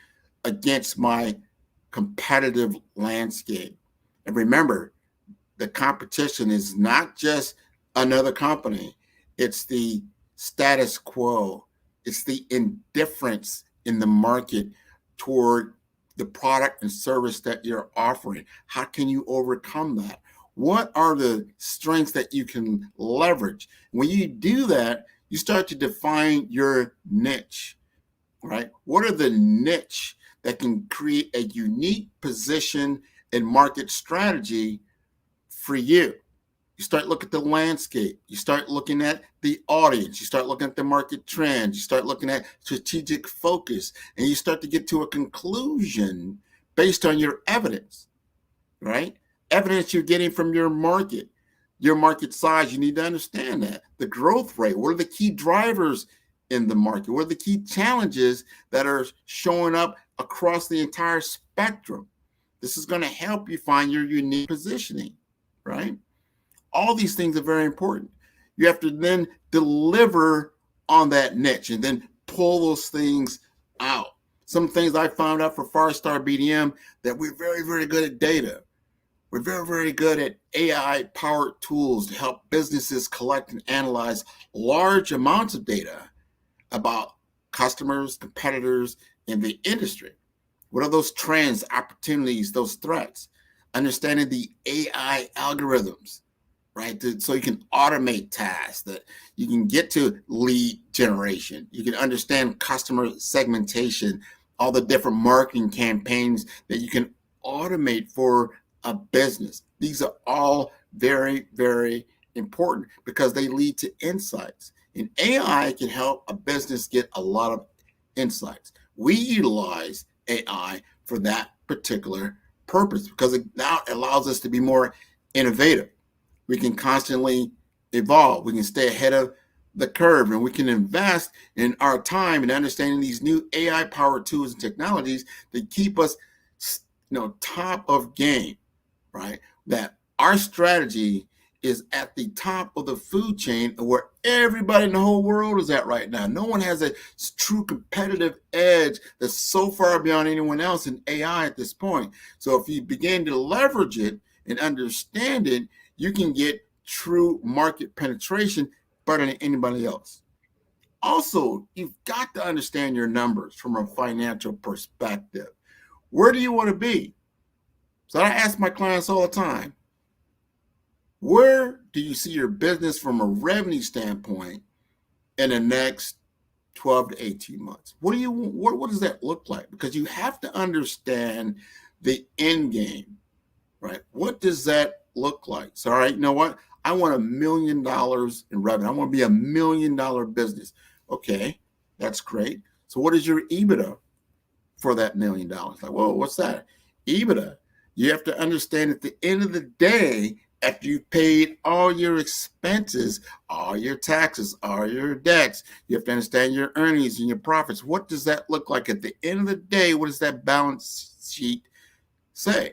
against my competitive landscape? And remember, the competition is not just another company. It's the status quo. It's the indifference in the market toward the product and service that you're offering. How can you overcome that? What are the strengths that you can leverage? When you do that, you start to define your niche, right? What are the niche that can create a unique position and market strategy for you? You start looking at the landscape. You start looking at the audience. You start looking at the market trends. You start looking at strategic focus, and you start to get to a conclusion based on your evidence, right? Evidence you're getting from your market size. You need to understand that. The growth rate. What are the key drivers in the market? What are the key challenges that are showing up across the entire spectrum? This is going to help you find your unique positioning, right? All these things are very important. You have to then deliver on that niche and then pull those things out. Some things I found out for Firestar BDM that we're very, very good at data. We're very, very good at AI-powered tools to help businesses collect and analyze large amounts of data about customers, competitors, in the industry. What are those trends, opportunities, those threats? Understanding the AI algorithms, right? So you can automate tasks, that you can get to lead generation. You can understand customer segmentation, all the different marketing campaigns that you can automate for a business. These are all very, very important because they lead to insights. And AI can help a business get a lot of insights. We utilize AI for that particular purpose because it now allows us to be more innovative. We can constantly evolve. We can stay ahead of the curve, and we can invest in our time in understanding these new AI-powered tools and technologies to keep us, top of game, right? That our strategy is at the top of the food chain where everybody in the whole world is at right now. No one has a true competitive edge that's so far beyond anyone else in AI at this point. So if you begin to leverage it and understand it, you can get true market penetration better than anybody else. Also, you've got to understand your numbers from a financial perspective. Where do you want to be? So I ask my clients all the time, where do you see your business from a revenue standpoint in the next 12 to 18 months? What does that look like? Because you have to understand the end game, right? What does that look like? So, all right, you know what? I want $1 million in revenue. I want to be $1 million business. Okay, that's great. So what is your EBITDA for that $1 million? Like, whoa, what's that? EBITDA. You have to understand at the end of the day, after you've paid all your expenses, all your taxes, all your debts, you have to understand your earnings and your profits. What does that look like at the end of the day? What does that balance sheet say?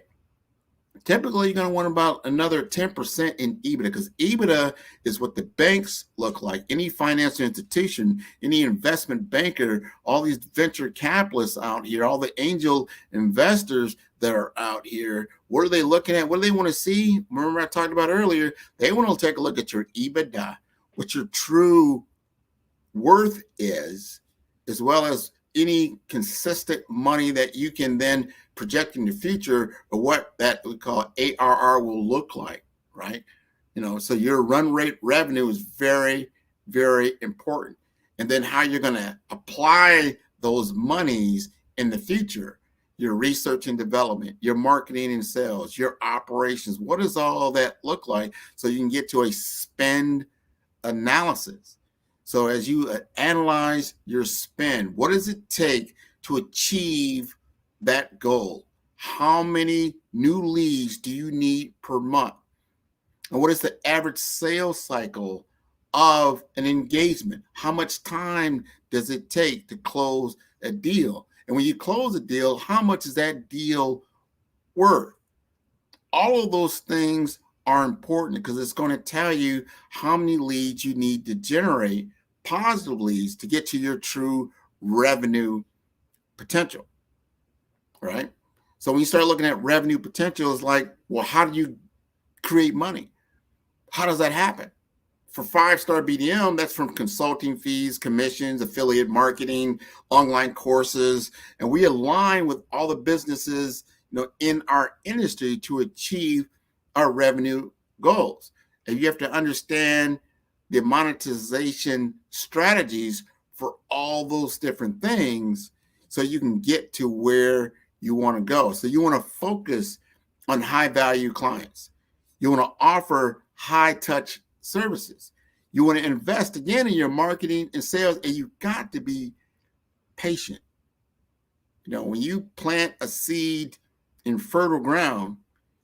Typically, you're going to want about another 10% in EBITDA, because EBITDA is what the banks look like. Any financial institution, any investment banker, all these venture capitalists out here, all the angel investors that are out here, what are they looking at? What do they want to see? Remember I talked about earlier, they want to take a look at your EBITDA, what your true worth is, as well as any consistent money that you can then project in the future, or what that we call ARR will look like, right? So your run rate revenue is very, very important. And then how you're going to apply those monies in the future, your research and development, your marketing and sales, your operations, what does all that look like so you can get to a spend analysis? So as you analyze your spend, what does it take to achieve that goal? How many new leads do you need per month? And what is the average sales cycle of an engagement? How much time does it take to close a deal? And when you close a deal, how much is that deal worth? All of those things are important because it's going to tell you how many leads you need to generate, positive leads, to get to your true revenue potential, right? So when you start looking at revenue potential, it's like, well, how do you create money? How does that happen? For 5-star BDM, that's from consulting fees, commissions, affiliate marketing, online courses, and we align with all the businesses in our industry to achieve our revenue goals. And you have to understand the monetization strategies for all those different things so you can get to where you want to go. So you want to focus on high value clients. You want to offer high touch services. You want to invest again in your marketing and sales, and you got to be patient. When you plant a seed in fertile ground,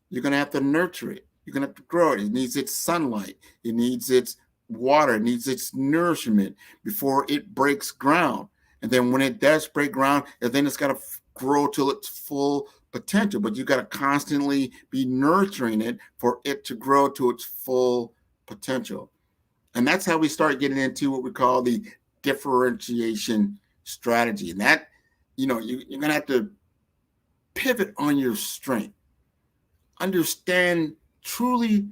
you're going to have to nurture it. You're going to have to grow it. It needs its sunlight. It needs its water. It needs its nourishment before it breaks ground. And then when it does break ground, then it's got to grow to its full potential. But you got to constantly be nurturing it for it to grow to its full potential. And that's how we start getting into what we call the differentiation strategy. And that, you're going to have to pivot on your strength. Understand truly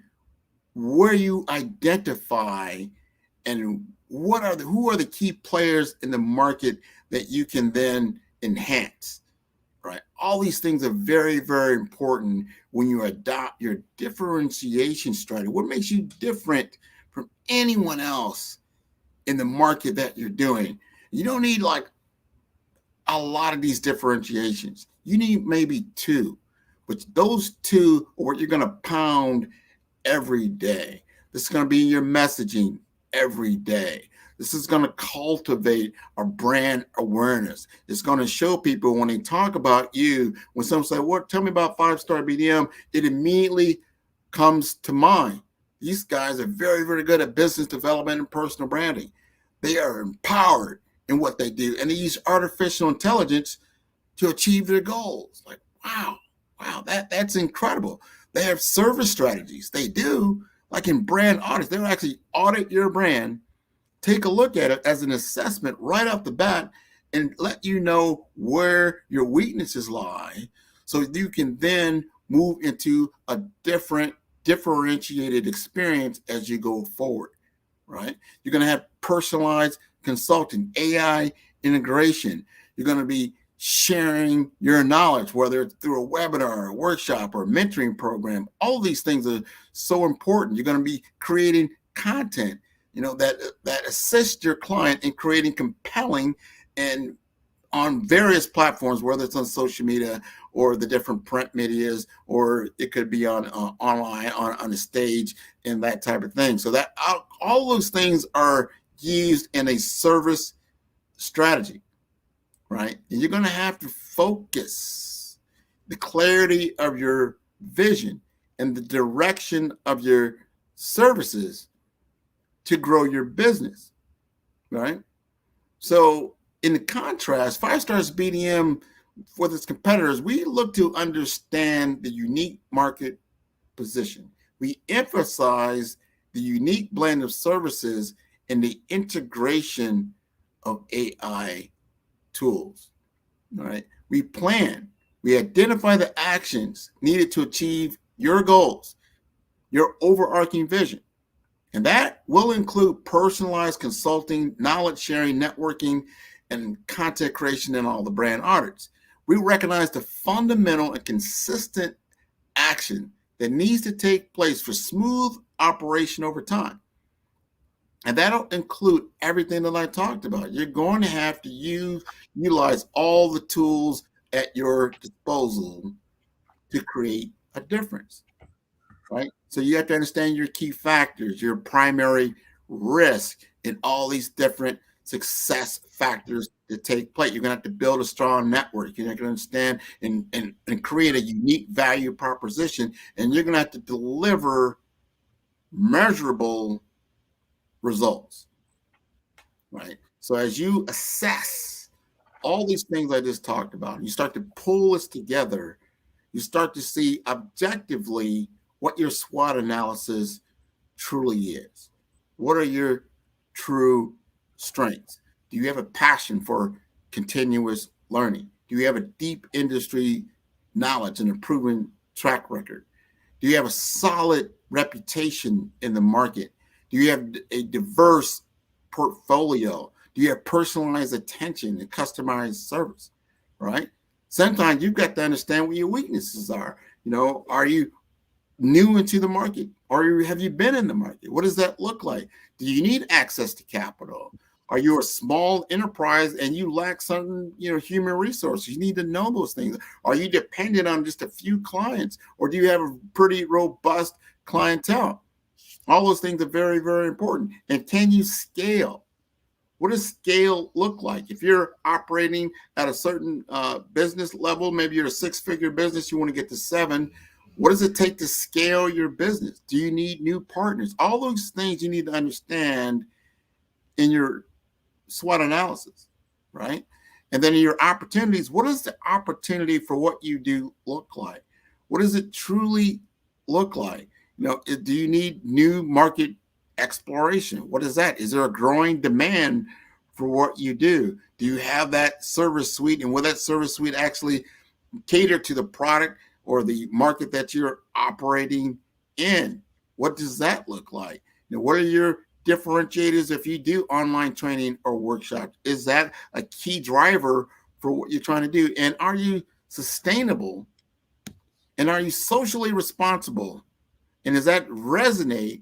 where you identify and who are the key players in the market that you can then enhance, right? All these things are very, very important when you adopt your differentiation strategy. What makes you different from anyone else in the market that you're doing? You don't need like a lot of these differentiations. You need maybe 2, but those 2 are what you're going to pound every day. This is going to be your messaging every day. This is going to cultivate a brand awareness. It's going to show people when they talk about you, when someone says, "What? Tell me about 5-star BDM," it immediately comes to mind. These guys are very, very good at business development and personal branding. They are empowered in what they do, and they use artificial intelligence to achieve their goals. Like, wow, that's incredible. They have service strategies. They do, like in brand audits, they'll actually audit your brand, take a look at it as an assessment right off the bat, and let you know where your weaknesses lie, so you can then move into a different differentiated experience as you go forward, right? You're going to have personalized consulting, AI integration. You're going to be sharing your knowledge, whether it's through a webinar, a workshop, or a mentoring program. All these things are so important. You're going to be creating content, that assists your client in creating compelling and on various platforms, whether it's on social media or the different print medias, or it could be on online, on a stage, and that type of thing. So that all those things are used in a service strategy, right? And you're going to have to focus the clarity of your vision and the direction of your services to grow your business, right? So in the contrast, 5 Stars BDM with its competitors, we look to understand the unique market position. We emphasize the unique blend of services and the integration of AI tools. All right. We plan, we identify the actions needed to achieve your goals, your overarching vision. And that will include personalized consulting, knowledge sharing, networking, and content creation in all the brand audits. We recognize the fundamental and consistent action that needs to take place for smooth operation over time. And that'll include everything that I talked about. You're going to have to utilize all the tools at your disposal to create a difference, right? So you have to understand your key factors, your primary risk, and all these different success factors that take place. You're going to have to build a strong network. You're going to understand and create a unique value proposition, and you're going to have to deliver measurable results, right? So as you assess all these things I just talked about, you start to pull this together, you start to see objectively what your SWOT analysis truly is. What are your true strengths? Do you have a passion for continuous learning? Do you have a deep industry knowledge and a proven track record? Do you have a solid reputation in the market? Do you have a diverse portfolio? Do you have personalized attention and customized service, right? Sometimes you've got to understand what your weaknesses are. Are you new into the market, or have you been in the market? What does that look like? Do you need access to capital? Are you a small enterprise and you lack certain, human resources? You need to know those things. Are you dependent on just a few clients, or do you have a pretty robust clientele? All those things are very, very important. And can you scale? What does scale look like? If you're operating at a certain business level, maybe you're a 6-figure business, you want to get to 7. What does it take to scale your business? Do you need new partners? All those things you need to understand in your SWOT analysis, right? And then in your opportunities, what does the opportunity for what you do look like? What does it truly look like? Do you need new market exploration? What is that? Is there a growing demand for what you do? Do you have that service suite? And will that service suite actually cater to the product or the market that you're operating in? What does that look like? What are your differentiators if you do online training or workshops? Is that a key driver for what you're trying to do? And are you sustainable? And are you socially responsible? And does that resonate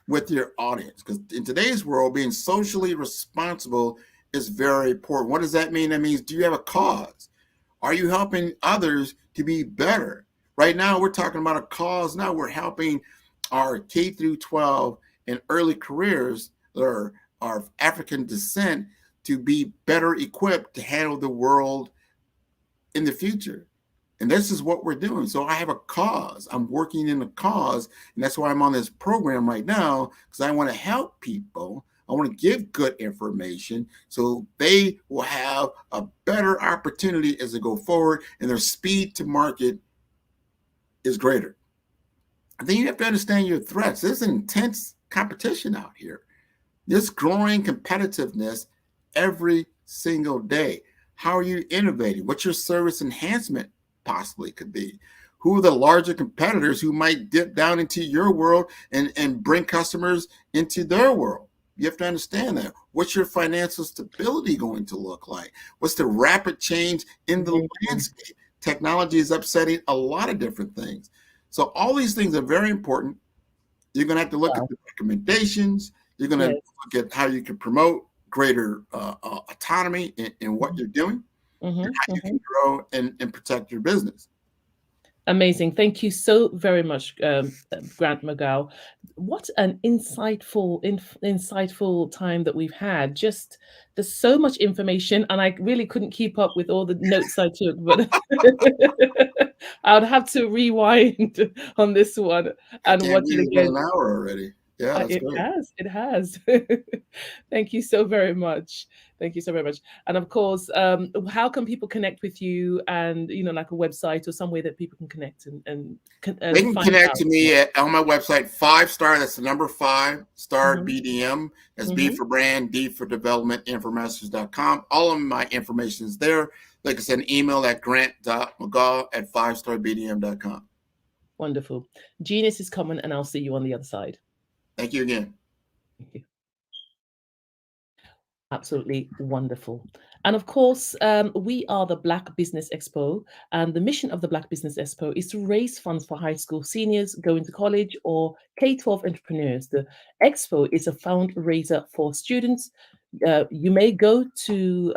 with your audience? Because in today's world, being socially responsible is very important. What does that mean? That means, do you have a cause? Are you helping others to be better? Right now, we're talking about a cause. Now we're helping our K through 12 and early careers that are of African descent to be better equipped to handle the world in the future. And this is what we're doing. So I have a cause. I'm working in a cause. And that's why I'm on this program right now, because I want to help people. I want to give good information so they will have a better opportunity as they go forward, and their speed to market is greater. And then you have to understand your threats. There's an intense competition out here. There's growing competitiveness every single day. How are you innovating? What's your service enhancement possibly could be? Who are the larger competitors who might dip down into your world and bring customers into their world? You have to understand that. What's your financial stability going to look like? What's the rapid change in the landscape? Technology is upsetting a lot of different things. So all these things are very important. You're going to have to look at the recommendations. You're going to look at how you can promote greater autonomy in what you're doing, and how you can grow and protect your business. Amazing. Thank you so very much, Grant McGow. What an insightful time that we've had. Just there's so much information, and I really couldn't keep up with all the notes I took, but I would have to rewind on this one and watch it again. An hour already. Yeah, that's great. It has. Thank you so very much. Thank you so very much. And of course, how can people connect with you, and like a website or some way that people can connect and they can connect to me on my website, 5-star. That's the number 5-star BDM. That's B for brand, D for development, informasters.com. All of my information is there. Like I said, an email at grant.mcgaw@5starbdm.com. Wonderful. Genius is coming, and I'll see you on the other side. Thank you again. Thank you. Absolutely wonderful. And of course, we are the Black Business Expo, and the mission of the Black Business Expo is to raise funds for high school seniors going to college or K-12 entrepreneurs. The expo is a fundraiser for students. You may go to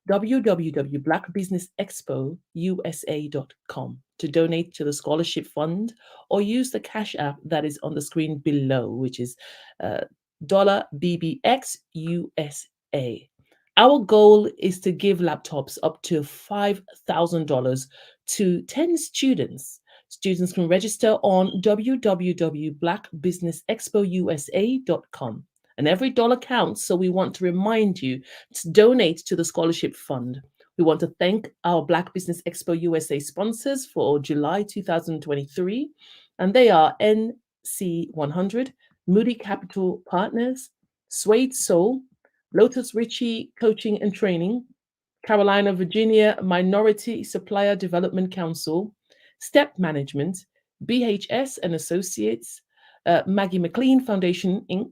www.blackbusinessexpousa.com to donate to the scholarship fund, or use the Cash App that is on the screen below, which is $BBXUSA. Our goal is to give laptops up to $5,000 to 10 students. Students can register on www.blackbusinessexpousa.com. And every dollar counts, so we want to remind you to donate to the scholarship fund. We want to thank our Black Business Expo USA sponsors for July 2023, and they are NC100, Moody Capital Partners, Suede Soul, Lotus Ritchie Coaching and Training, Carolina, Virginia Minority Supplier Development Council, Step Management, BHS and Associates, Maggie McLean Foundation, Inc.,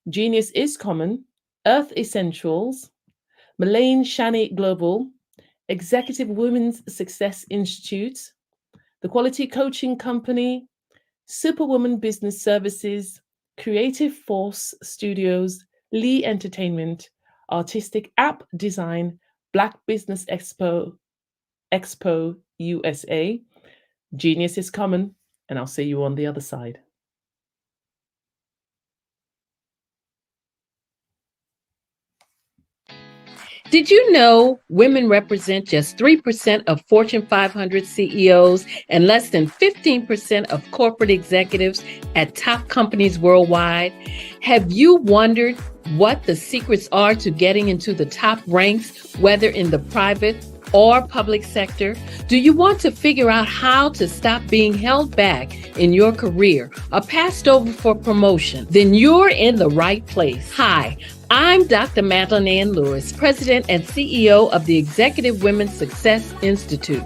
Genius is Common, Earth Essentials, Malaine Shani Global, Executive Women's Success Institute, The Quality Coaching Company, Superwoman Business Services, Creative Force Studios, Lee Entertainment, Artistic App Design, Black Business Expo USA. Genius is Common, and I'll see you on the other side. Did you know women represent just 3% of Fortune 500 CEOs and less than 15% of corporate executives at top companies worldwide? Have you wondered what the secrets are to getting into the top ranks, whether in the private or public sector? Do you want to figure out how to stop being held back in your career or passed over for promotion? Then you're in the right place. Hi, I'm Dr. Madeline Ann Lewis, President and CEO of the Executive Women's Success Institute.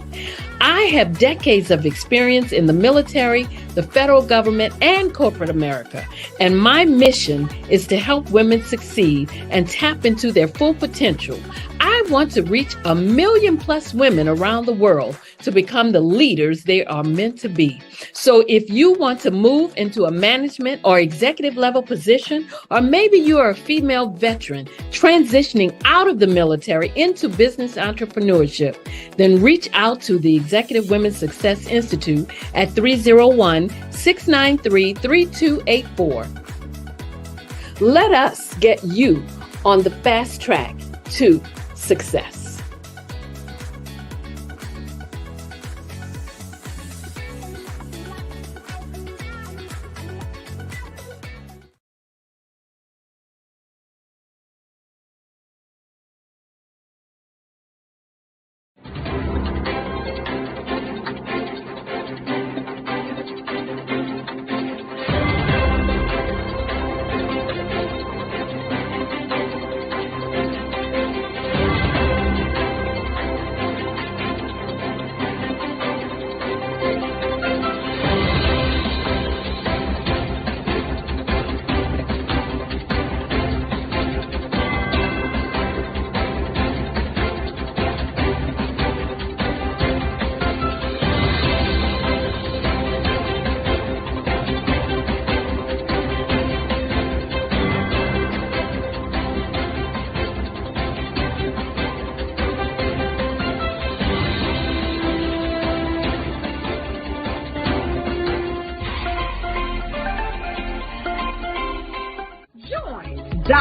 I have decades of experience in the military, the federal government, and corporate America, and my mission is to help women succeed and tap into their full potential. I want to reach 1 million plus women around the world to become the leaders they are meant to be. So if you want to move into a management or executive level position, or maybe you are a female veteran transitioning out of the military into business entrepreneurship, then reach out to the Executive Women's Success Institute at 301-693-3284. Let us get you on the fast track to success.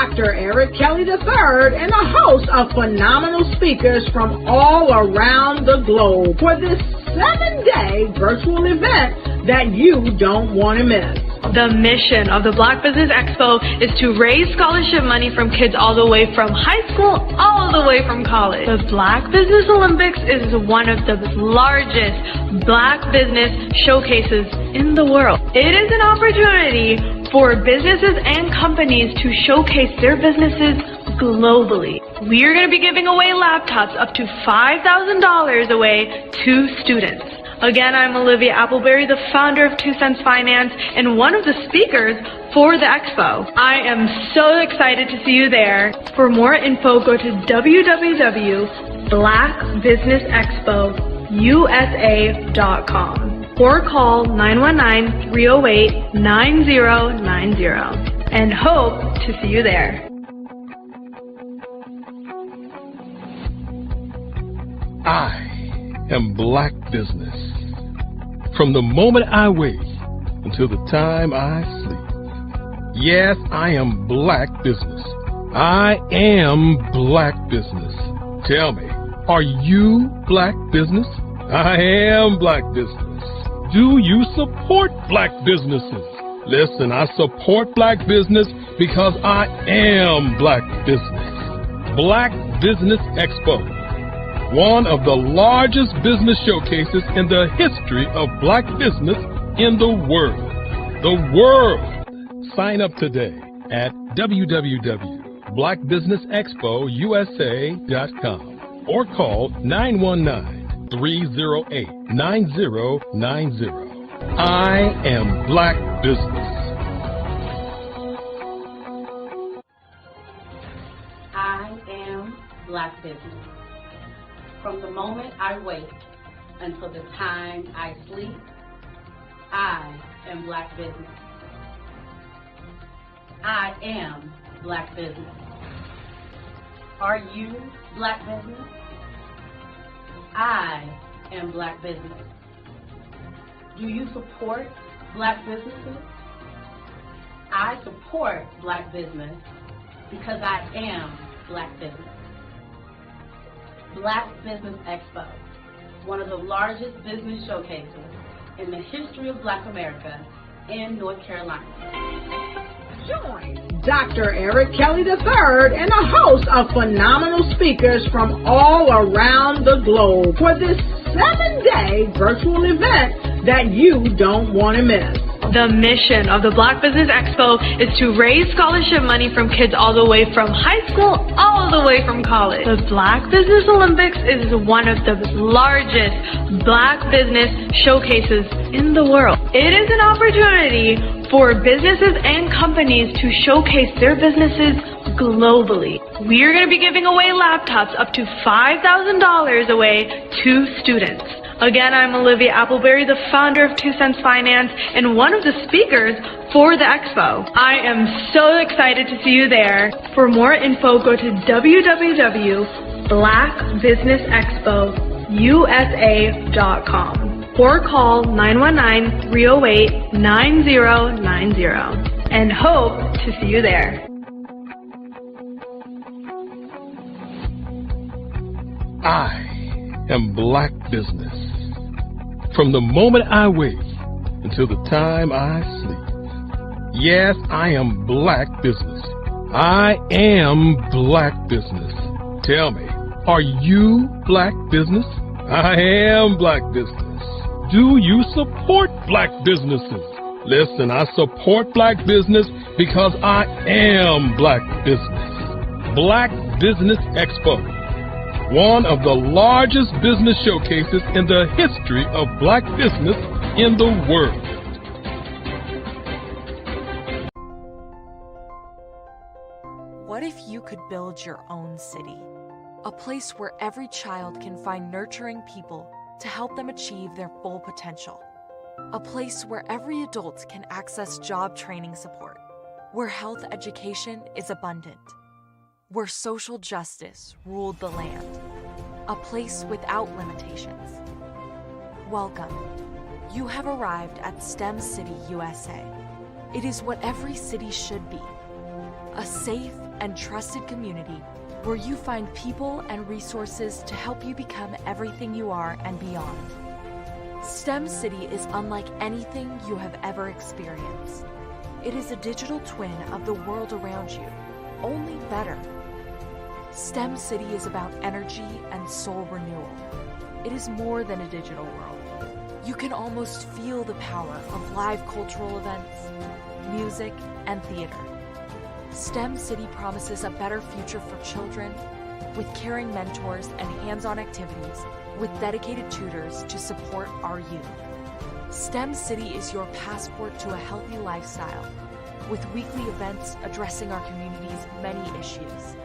Dr. Eric Kelly III and a host of phenomenal speakers from all around the globe for this 7-day virtual event that you don't want to miss. The mission of the Black Business Expo is to raise scholarship money from kids all the way from high school, all the way from college. The Black Business Olympics is one of the largest Black business showcases in the world. It is an opportunity for businesses and companies to showcase their businesses globally. We are going to be giving away laptops up to $5,000 away to students. Again, I'm Olivia Appleberry, the founder of 2 Cents Finance and one of the speakers for the expo. I am so excited to see you there. For more info, go to www.blackbusinessexpousa.com or call 919-308-9090 and hope to see you there. I am Black business. From the moment I wake until the time I sleep. Yes, I am Black business. I am Black business. Tell me, are you Black business? I am Black business. Do you support Black businesses? Listen, I support Black business because I am Black business. Black Business Expo, one of the largest business showcases in the history of Black business in the world. The world! Sign up today at www.blackbusinessexpousa.com or call 919-308-9090. I am Black business. I am Black business. From the moment I wake until the time I sleep, I am Black business. I am Black business. Are you Black business? I am Black business. Do you support Black businesses? I support Black business because I am Black business. Black Business Expo, one of the largest business showcases in the history of Black America in North Carolina. Join Dr. Eric Kelly III and a host of phenomenal speakers from all around the globe for this 7-day virtual event that you don't want to miss. The mission of the Black Business Expo is to raise scholarship money from kids all the way from high school, all the way from college. The Black Business Olympics is one of the largest Black business showcases in the world. It is an opportunity for businesses and companies to showcase their businesses globally. We are going to be giving away laptops up to $5,000 away to students. Again, I'm Olivia Appleberry, the founder of 2 Cents Finance and one of the speakers for the expo. I am so excited to see you there. For more info, go to www.blackbusinessexpousa.com or call 919-308-9090 and hope to see you there. I am Black business. From the moment I wake until the time I sleep. Yes, I am Black business. I am Black business. Tell me, are you Black business? I am Black business. Do you support Black businesses? Listen, I support Black business because I am Black business. Black Business Expo, one of the largest business showcases in the history of Black business in the world. What if you could build your own city? A place where every child can find nurturing people to help them achieve their full potential. A place where every adult can access job training support. Where health education is abundant. Where social justice ruled the land. A place without limitations. Welcome. You have arrived at STEM City USA. It is what every city should be. A safe, and trusted community where you find people and resources to help you become everything you are and beyond. STEM City is unlike anything you have ever experienced. It is a digital twin of the world around you, only better. STEM City is about energy and soul renewal. It is more than a digital world. You can almost feel the power of live cultural events, music, and theater. STEM City promises a better future for children with caring mentors and hands-on activities with dedicated tutors to support our youth. STEM City is your passport to a healthy lifestyle with weekly events addressing our community's many issues.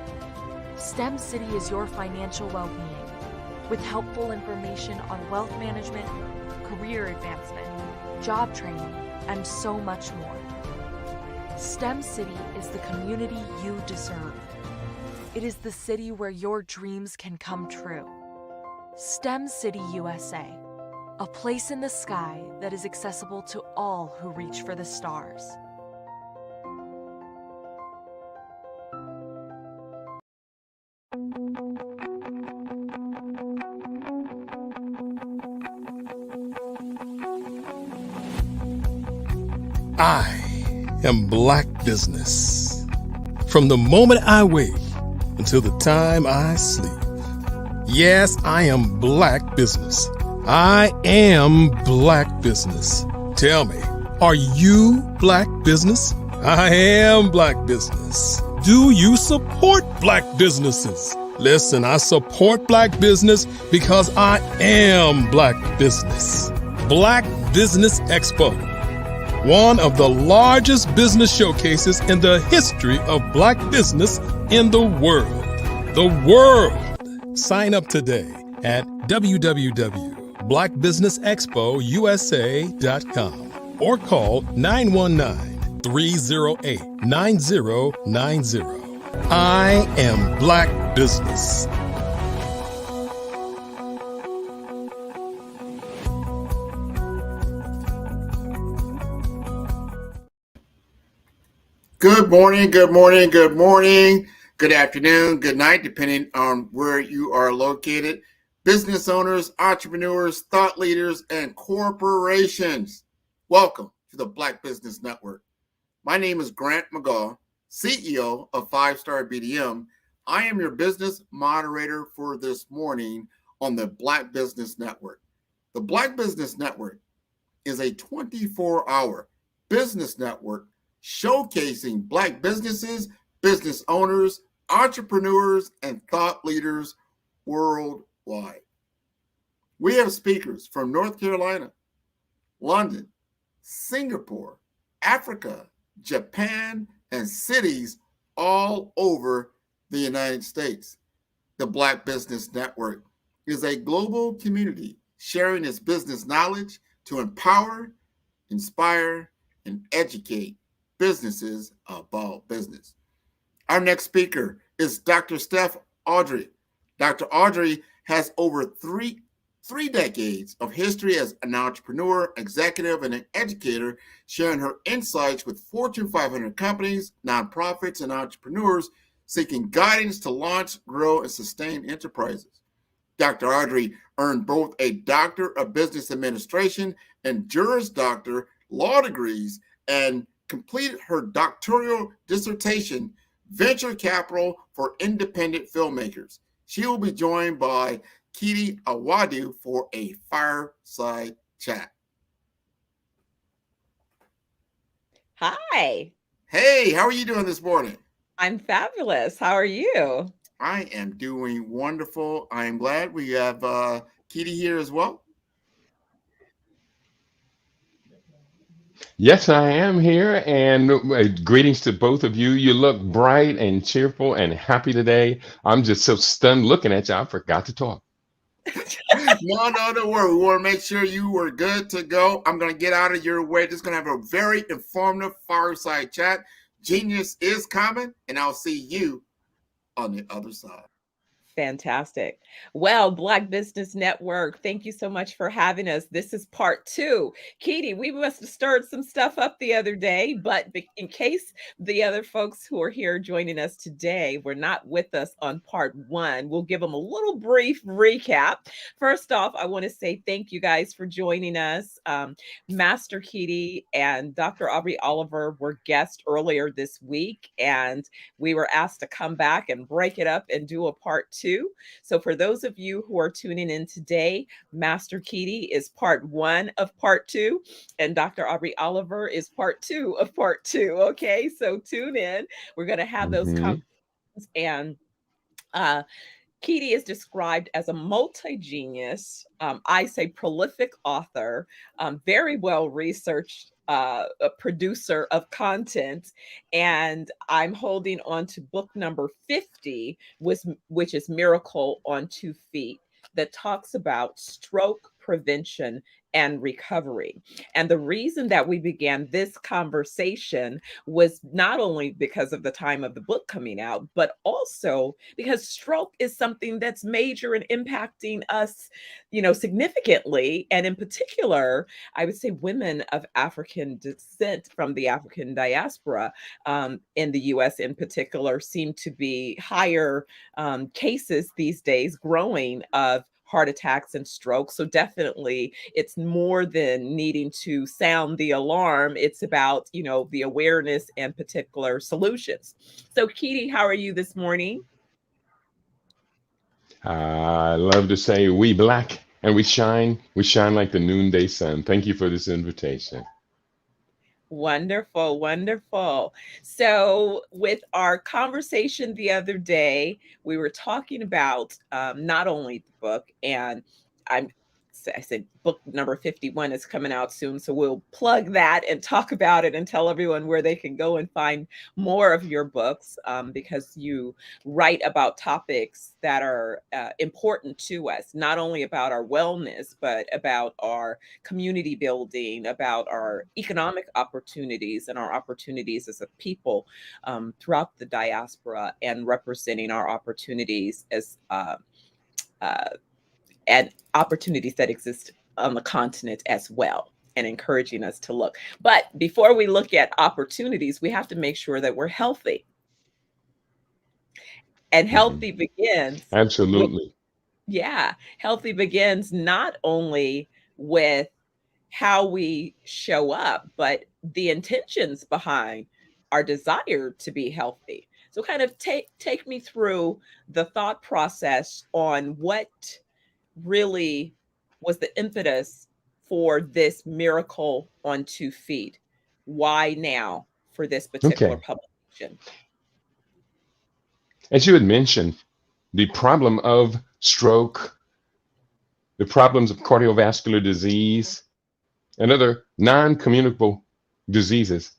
STEM City is your financial well-being with helpful information on wealth management, career advancement, job training, and so much more. STEM City is the community you deserve. It is the city where your dreams can come true. STEM City USA, a place in the sky that is accessible to all who reach for the stars. I am Black business. From the moment I wake until the time I sleep. Yes, I am Black business. I am Black business. Tell me, are you Black business? I am Black business. Do you support Black businesses? Listen, I support Black business because I am Black business. Black Business Expo, one of the largest business showcases in the history of Black business in the world. The world! Sign up today at www.blackbusinessexpousa.com or call 919-308-9090. I am Black business. Good morning, good morning, good morning, good afternoon, good night, depending on where you are located. Business owners, entrepreneurs, thought leaders, and corporations, welcome to the Black Business Network. My name is Grant McGaugh, CEO of 5-Star BDM. I am your business moderator for this morning on the Black Business Network. The Black Business Network is a 24-hour business network showcasing Black businesses, business owners, entrepreneurs, and thought leaders worldwide. We have speakers from North Carolina, London, Singapore, Africa, Japan, and cities all over the United States. The Black Business Network is a global community sharing its business knowledge to empower, inspire, and educate businesses about business. Our next speaker is Dr. Steph Audrey. Dr. Audrey has over three decades of history as an entrepreneur, executive, and an educator, sharing her insights with Fortune 500 companies, nonprofits, and entrepreneurs seeking guidance to launch, grow, and sustain enterprises. Dr. Audrey earned both a Doctor of Business Administration and Juris Doctor law degrees and completed her doctoral dissertation, Venture Capital for Independent Filmmakers. She will be joined by Kiti Awadu for a fireside chat. Hi. Hey, how are you doing this morning? I'm fabulous. How are you? I am doing wonderful. I am glad we have Kiti here as well. Yes, I am here, and greetings to both of you. You look bright and cheerful and happy today. I'm just so stunned looking at you, I forgot to talk. No, don't worry. We want to make sure you were good to go. I'm going to get out of your way. Just going to have a very informative fireside chat. Genius is coming, and I'll see you on the other side. Fantastic. Well, Black Business Network, thank you so much for having us. This is part 2. Katie, we must have stirred some stuff up the other day, but in case the other folks who are here joining us today were not with us on part 1, we'll give them a little brief recap. First off, I want to say thank you guys for joining us. Master Katie and Dr. Aubrey Oliver were guests earlier this week, and we were asked to come back and break it up and do a part 2. So for those of you who are tuning in today, Master Katie is part 1 of part 2, and Dr. Aubrey Oliver is part 2 of part 2. Okay, so tune in. We're going to have those conversations, and Katie is described as a multi-genius, I say prolific author, very well-researched a producer of content, and I'm holding on to book number 50, which is Miracle on 2 Feet, that talks about stroke prevention and recovery. And the reason that we began this conversation was not only because of the time of the book coming out, but also because stroke is something that's major and impacting us, significantly. And in particular, I would say women of African descent from the African diaspora in the US in particular seem to be higher cases these days growing of heart attacks and strokes. So definitely it's more than needing to sound the alarm. It's about, the awareness and particular solutions. So Katie, how are you this morning? I love to say we Black and we shine like the noonday sun. Thank you for this invitation. Wonderful, wonderful. So with our conversation the other day, we were talking about not only the book, and I said book number 51 is coming out soon, so we'll plug that and talk about it and tell everyone where they can go and find more of your books, because you write about topics that are important to us, not only about our wellness, but about our community building, about our economic opportunities and our opportunities as a people throughout the diaspora, and representing our opportunities as and opportunities that exist on the continent as well, and encouraging us to look. But before we look at opportunities, we have to make sure that we're healthy. And healthy begins. Absolutely. Healthy begins not only with how we show up, but the intentions behind our desire to be healthy. So kind of take me through the thought process on what really was the impetus for this Miracle on 2 Feet. Why now for this particular publication? As you had mentioned, the problem of stroke, the problems of cardiovascular disease, and other non-communicable diseases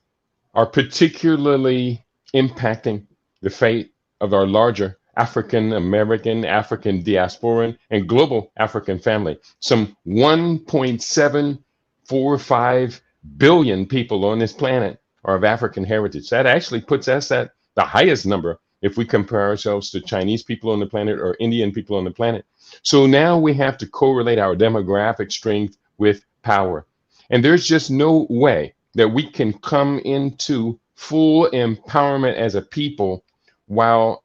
are particularly impacting the fate of our larger African American, African diasporan, and global African family. Some 1.745 billion people on this planet are of African heritage. That actually puts us at the highest number if we compare ourselves to Chinese people on the planet or Indian people on the planet. So now we have to correlate our demographic strength with power. And there's just no way that we can come into full empowerment as a people while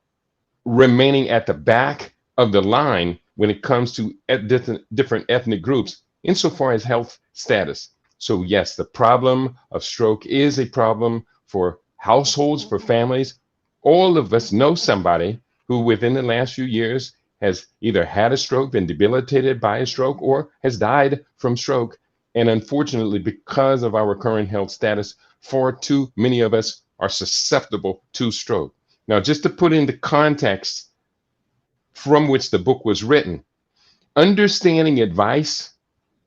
remaining at the back of the line when it comes to different ethnic groups insofar as health status. So yes, the problem of stroke is a problem for households, for families. All of us know somebody who within the last few years has either had a stroke, been debilitated by a stroke, or has died from stroke. And unfortunately, because of our current health status, far too many of us are susceptible to stroke. Now, just to put into context from which the book was written, understanding advice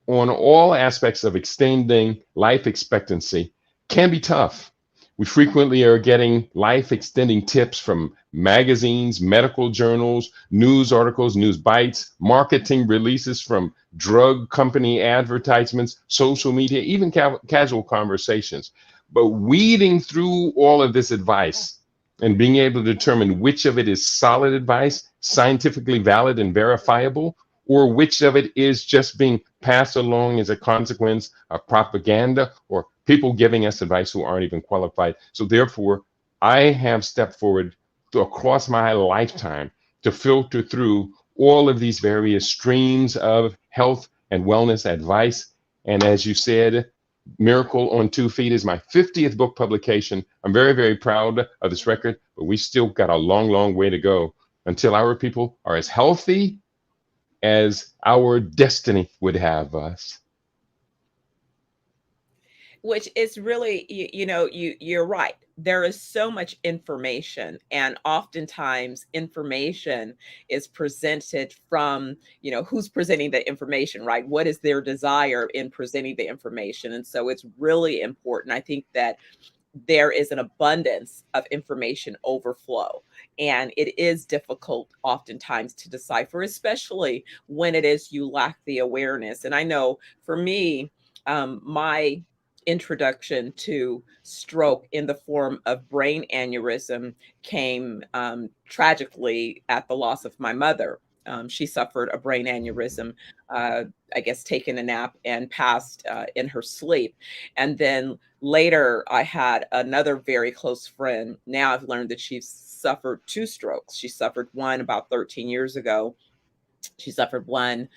on all aspects of extending life expectancy can be tough. We frequently are getting life extending tips from magazines, medical journals, news articles, news bites, marketing releases from drug company advertisements, social media, even casual conversations. But weeding through all of this advice and being able to determine which of it is solid advice scientifically valid and verifiable, or which of it is just being passed along as a consequence of propaganda or people giving us advice who aren't even qualified. So therefore, I have stepped forward across my lifetime to filter through all of these various streams of health and wellness advice. And as you said, Miracle on 2 Feet is my 50th book publication. I'm very, very proud of this record, but we still got a long, long way to go until our people are as healthy as our destiny would have us. Which is really, you're right. There is so much information, and oftentimes information is presented from, who's presenting the information, right? What is their desire in presenting the information? And so it's really important. I think that there is an abundance of information overflow, and it is difficult oftentimes to decipher, especially when it is you lack the awareness. And I know for me, my introduction to stroke in the form of brain aneurysm came tragically at the loss of my mother. She suffered a brain aneurysm, I guess taking a nap, and passed in her sleep. And then later I had another very close friend. Now I've learned that she's suffered 2 strokes. She suffered one about 13 years ago. She suffered one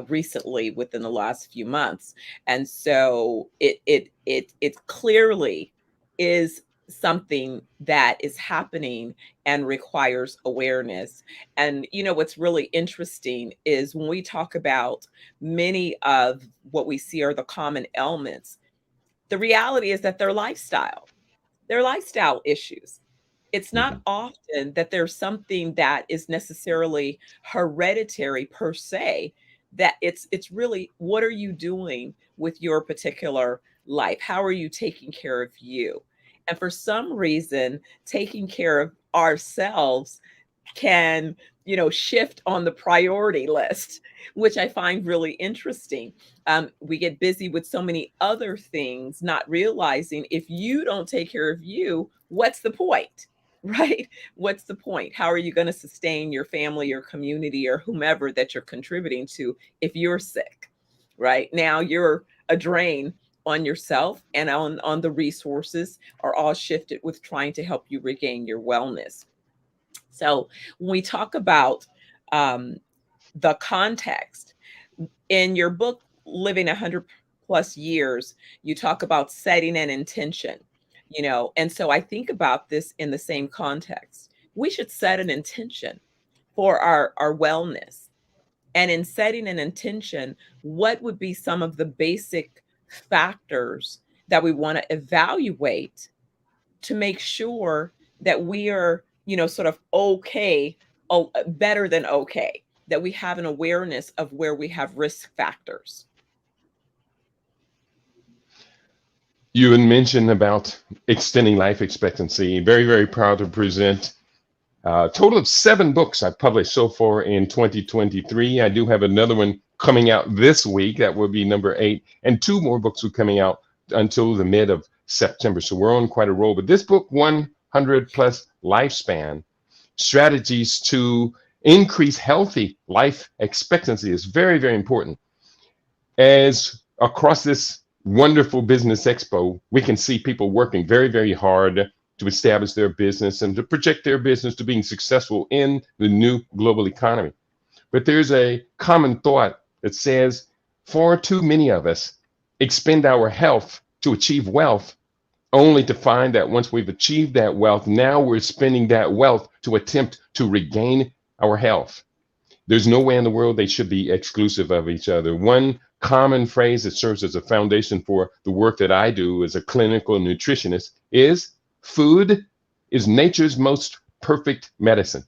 recently within the last few months. And so it clearly is something that is happening and requires awareness. And what's really interesting is when we talk about many of what we see are the common ailments, the reality is that they're lifestyle issues. It's not often that there's something that is necessarily hereditary per se, that it's really, what are you doing with your particular life? How are you taking care of you? And for some reason, taking care of ourselves can, shift on the priority list, which I find really interesting. We get busy with so many other things, not realizing if you don't take care of you, what's the point? Right? What's the point? How are you going to sustain your family, your community, or whomever that you're contributing to if you're sick? Right? Now you're a drain on yourself, and on the resources are all shifted with trying to help you regain your wellness. So when we talk about the context in your book, Living 100 Plus Years, you talk about setting an intention. And so I think about this in the same context. We should set an intention for our wellness. And in setting an intention, what would be some of the basic factors that we want to evaluate to make sure that we are, sort of okay, better than okay, that we have an awareness of where we have risk factors? You had mentioned about extending life expectancy. Very, very proud to present a total of 7 books I've published so far in 2023. I do have another one coming out this week. That will be number 8. And 2 more books are coming out until the mid of September. So we're on quite a roll. But this book, 100 Plus Lifespan, Strategies to Increase Healthy Life Expectancy, is very, very important. As across this wonderful business expo, we can see people working very, very hard to establish their business and to project their business to being successful in the new global economy. But there's a common thought that says far too many of us expend our health to achieve wealth, only to find that once we've achieved that wealth, now we're spending that wealth to attempt to regain our health. There's no way in the world they should be exclusive of each other. One common phrase that serves as a foundation for the work that I do as a clinical nutritionist is food is nature's most perfect medicine.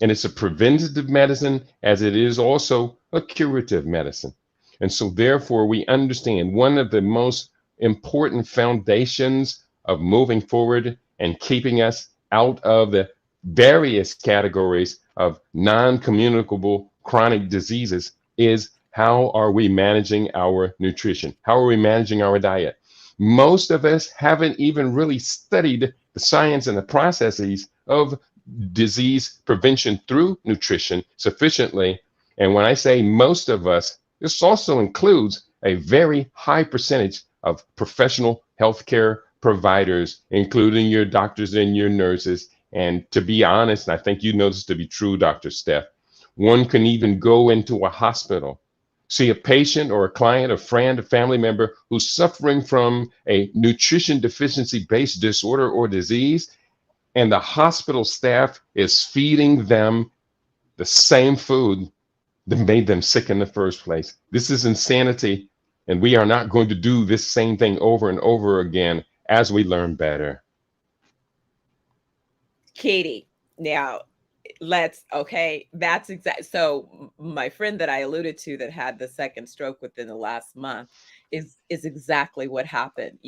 And it's a preventative medicine as it is also a curative medicine. And so therefore we understand one of the most important foundations of moving forward and keeping us out of the various categories of non-communicable chronic diseases is, how are we managing our nutrition? How are we managing our diet? Most of us haven't even really studied the science and the processes of disease prevention through nutrition sufficiently. And when I say most of us, this also includes a very high percentage of professional healthcare providers, including your doctors and your nurses. And to be honest, I think you know this to be true, Dr. Steph, one can even go into a hospital, see a patient or a client, a friend, a family member who's suffering from a nutrition deficiency based disorder or disease, and the hospital staff is feeding them the same food that made them sick in the first place. This is insanity, and we are not going to do this same thing over and over again as we learn better. Katie, now that's exact. So my friend that I alluded to that had the second stroke within the last month is exactly what happened.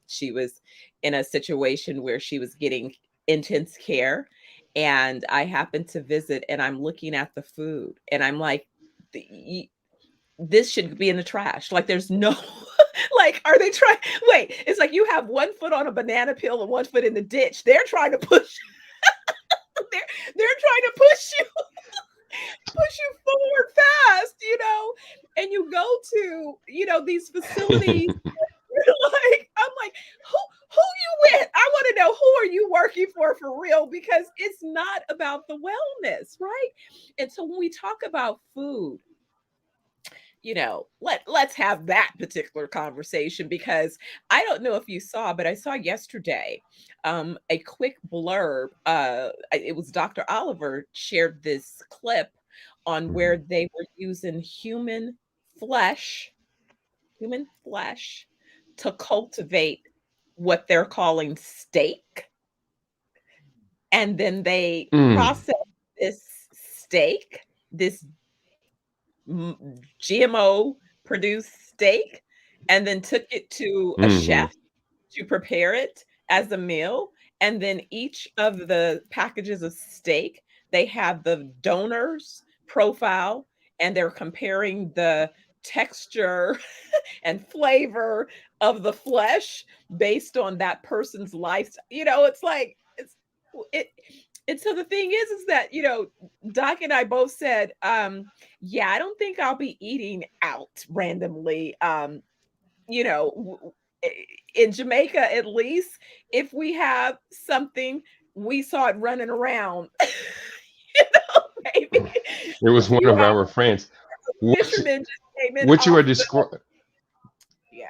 She was in a situation where she was getting intense care, and I happened to visit, and I'm looking at the food, and I'm like, this should be in the trash. Like, there's no like, are they trying? Wait, it's like you have one foot on a banana peel and one foot in the ditch. They're trying to push. they're trying to push you push you forward fast, and you go to, these facilities. I'm like, who you with? I want to know, who are you working for real? Because it's not about the wellness, right? And so when we talk about food, let's have that particular conversation, because I don't know if you saw, but I saw yesterday a quick blurb. It was Dr. Oliver shared this clip on where they were using flesh to cultivate what they're calling steak. And then they process this steak, this GMO produced steak, and then took it to a chef to prepare it as a meal. And then each of the packages of steak, they have the donor's profile, and they're comparing the texture and flavor of the flesh based on that person's life. It's like, it and so the thing is that, Doc and I both said, yeah, I don't think I'll be eating out randomly. In Jamaica, at least, if we have something, we saw it running around. Maybe It was one of our friends. Fishermen just came in. What you are describing? Yeah.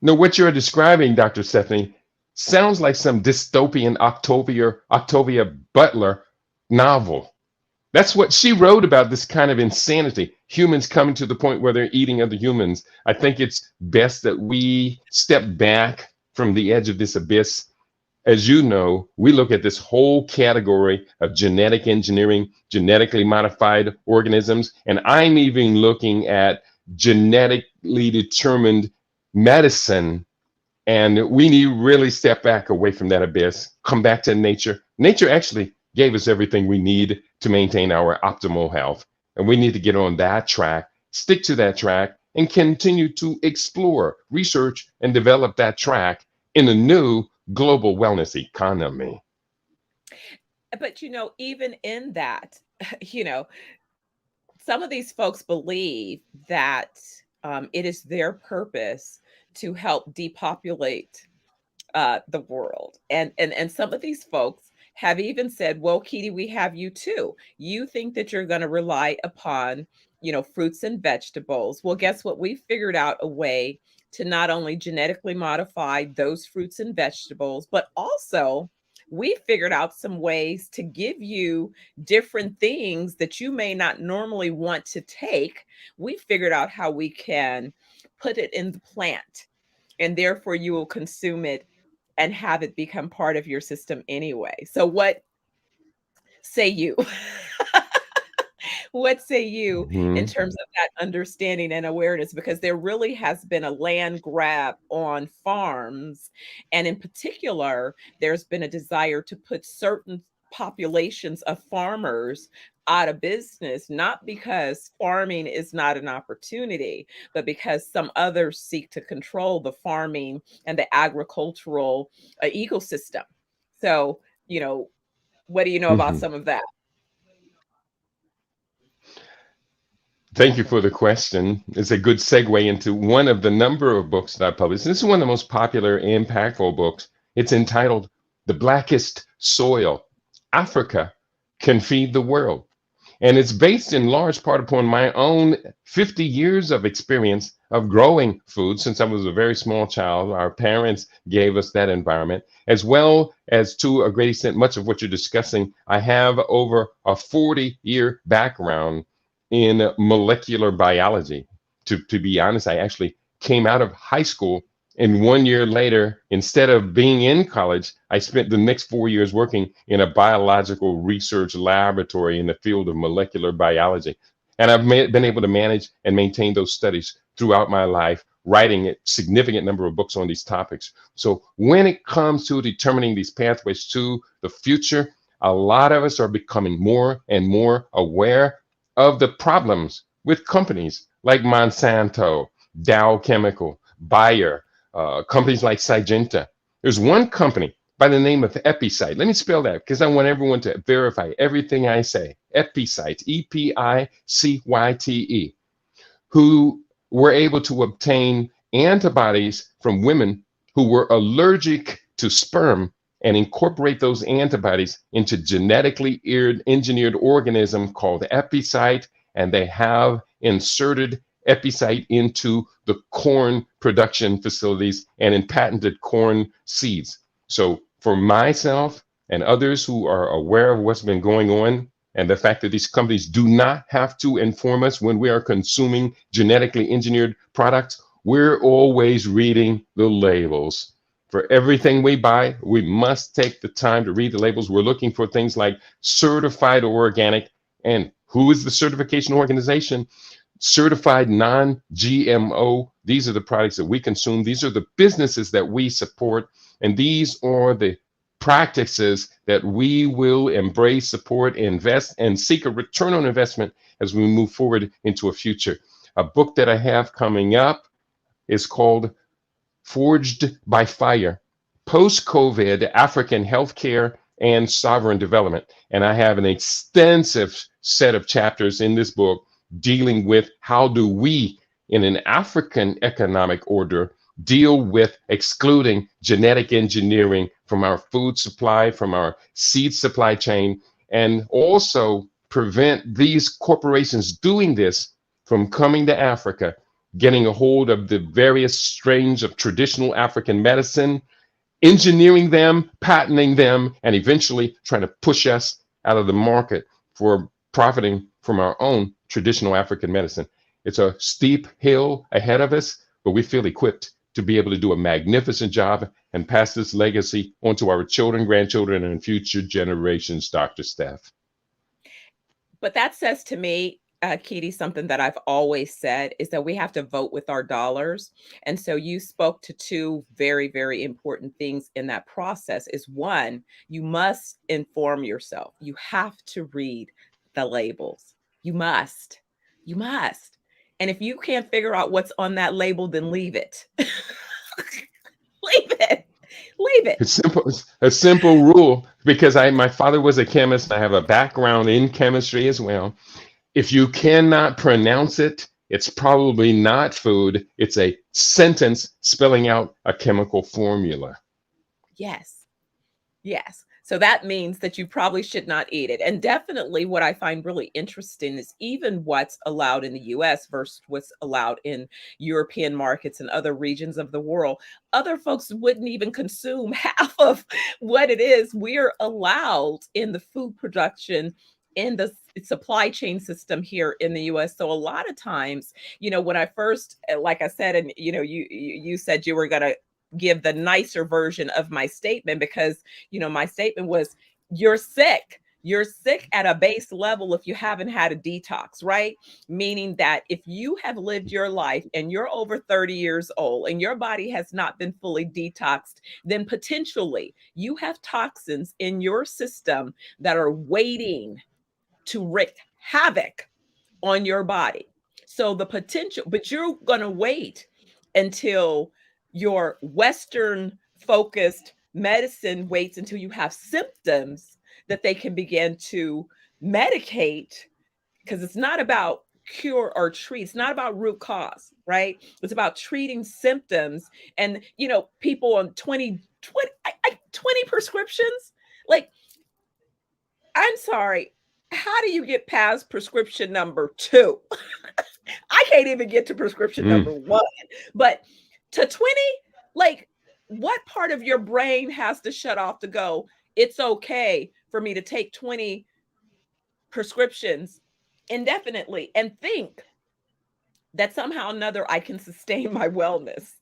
No, what you are describing, Dr. Stephanie, sounds like some dystopian Octavia Butler novel. That's what she wrote about, this kind of insanity. Humans coming to the point where they're eating other humans. I think it's best that we step back from the edge of this abyss. As you know, we look at this whole category of genetic engineering, genetically modified organisms, and I'm even looking at genetically determined medicine. And we need to really step back away from that abyss, come back to nature. Nature actually gave us everything we need to maintain our optimal health. And we need to get on that track, stick to that track, and continue to explore, research, and develop that track in a new global wellness economy. But, even in that, some of these folks believe that it is their purpose to help depopulate the world. And some of these folks have even said, well, Katie, we have you too. You think that you're going to rely upon, fruits and vegetables. Well, guess what? We figured out a way to not only genetically modify those fruits and vegetables, but also we figured out some ways to give you different things that you may not normally want to take. We figured out how we can put it in the plant, and therefore you will consume it and have it become part of your system anyway. So what say you? What say you in terms of that understanding and awareness? Because there really has been a land grab on farms. And in particular, there's been a desire to put certain populations of farmers out of business, not because farming is not an opportunity, but because some others seek to control the farming and the agricultural ecosystem. So, What do you know about Mhm. some of that? Thank you for the question. It's a good segue into one of the number of books that I published. This is one of the most popular, impactful books. It's entitled The Blackest Soil. Africa Can Feed the World. And it's based in large part upon my own 50 years of experience of growing food since I was a very small child. Our parents gave us that environment, as well as to a great extent, much of what you're discussing. I have over a 40-year background in molecular biology. To be honest, I actually came out of high school, and 1 year later, instead of being in college, I spent the next 4 years working in a biological research laboratory in the field of molecular biology. And I've been able to manage and maintain those studies throughout my life, writing a significant number of books on these topics. So when it comes to determining these pathways to the future, a lot of us are becoming more and more aware of the problems with companies like Monsanto, Dow Chemical, Bayer, companies like Syngenta. There's one company by the name of Epicite. Let me spell that because I want everyone to verify everything I say. Epicite, Epicyte, who were able to obtain antibodies from women who were allergic to sperm and incorporate those antibodies into genetically engineered organism called Epicite, and they have inserted Epicite into the corn production facilities and in patented corn seeds. So for myself and others who are aware of what's been going on and the fact that these companies do not have to inform us when we are consuming genetically engineered products, we're always reading the labels. For everything we buy, we must take the time to read the labels. We're looking for things like certified organic. And who is the certification organization? Certified non-GMO. These are the products that we consume. These are the businesses that we support. And these are the practices that we will embrace, support, invest, and seek a return on investment as we move forward into a future. A book that I have coming up is called Forged by Fire, Post-COVID African Healthcare and Sovereign Development. And I have an extensive set of chapters in this book dealing with how do we, in an African economic order, deal with excluding genetic engineering from our food supply, from our seed supply chain, and also prevent these corporations doing this from coming to Africa, getting a hold of the various strains of traditional African medicine, engineering them, patenting them, and eventually trying to push us out of the market for profiting from our own traditional African medicine. It's a steep hill ahead of us, but we feel equipped to be able to do a magnificent job and pass this legacy onto our children, grandchildren, and future generations, Dr. Steph. But that says to me, Keely, something that I've always said is that we have to vote with our dollars. And so you spoke to two very, very important things in that process. Is one, you must inform yourself. You have to read the labels. You must. You must. And if you can't figure out what's on that label, then leave it. Leave it. Leave it. It's simple. It's a simple rule because my father was a chemist. I have a background in chemistry as well. If you cannot pronounce it, it's probably not food. It's a sentence spelling out a chemical formula. Yes. Yes. So that means that you probably should not eat it. And definitely what I find really interesting is even what's allowed in the US versus what's allowed in European markets and other regions of the world. Other folks wouldn't even consume half of what it is we're allowed in the food production in the supply chain system here in the US. So a lot of times, when I first, like I said, and you said you were going to give the nicer version of my statement because, my statement was, you're sick. You're sick at a base level if you haven't had a detox, right? Meaning that if you have lived your life and you're over 30 years old and your body has not been fully detoxed, then potentially you have toxins in your system that are waiting to wreak havoc on your body. So the potential, but you're going to wait until your Western focused medicine waits until you have symptoms that they can begin to medicate, because it's not about cure or treat. It's not about root cause, right? It's about treating symptoms. And, people on 20 prescriptions, like, I'm sorry, how do you get past prescription number 2? I can't even get to prescription number 1, but to 20, like, what part of your brain has to shut off to go, it's okay for me to take 20 prescriptions indefinitely and think that somehow or another I can sustain my wellness?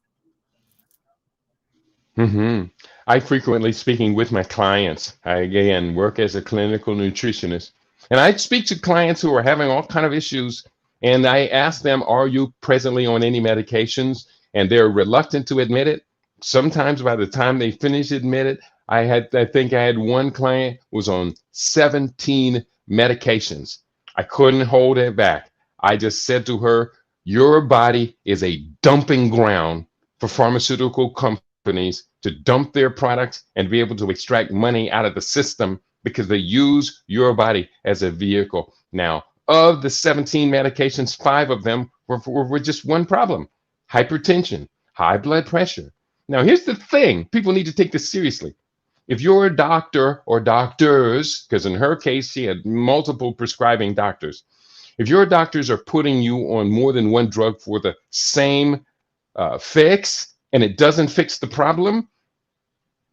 I frequently speaking with my clients. I again work as a clinical nutritionist, and I speak to clients who are having all kind of issues, and I ask them, "Are you presently on any medications?" And they're reluctant to admit it. Sometimes by the time they finish admit it, I think I had one client was on 17 medications. I couldn't hold it back. I just said to her, "Your body is a dumping ground for pharmaceutical companies to dump their products and be able to extract money out of the system because they use your body as a vehicle." Now, of the 17 medications, 5 of them were just one problem: hypertension, high blood pressure. Now, here's the thing: people need to take this seriously. If your doctor or doctors, because in her case, she had multiple prescribing doctors, if your doctors are putting you on more than one drug for the same fix and it doesn't fix the problem,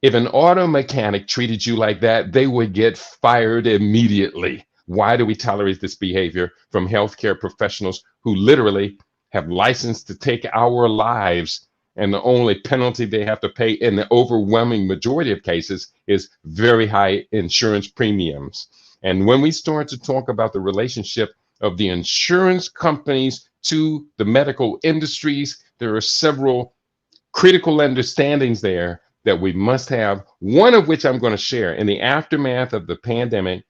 if an auto mechanic treated you like that, they would get fired immediately. Why do we tolerate this behavior from healthcare professionals who literally have license to take our lives, and the only penalty they have to pay in the overwhelming majority of cases is very high insurance premiums? And when we start to talk about the relationship of the insurance companies to the medical industries, there are several critical understandings there that we must have, one of which I'm going to share. In the aftermath of the pandemic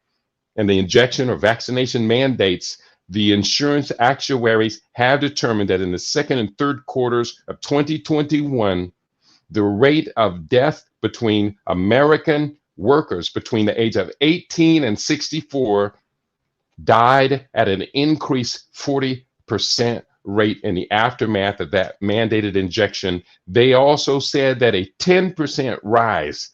and the injection or vaccination mandates, the insurance actuaries have determined that in the second and third quarters of 2021, the rate of death between American workers between the age of 18 and 64 died at an increased 40% rate in the aftermath of that mandated injection. They also said that a 10% rise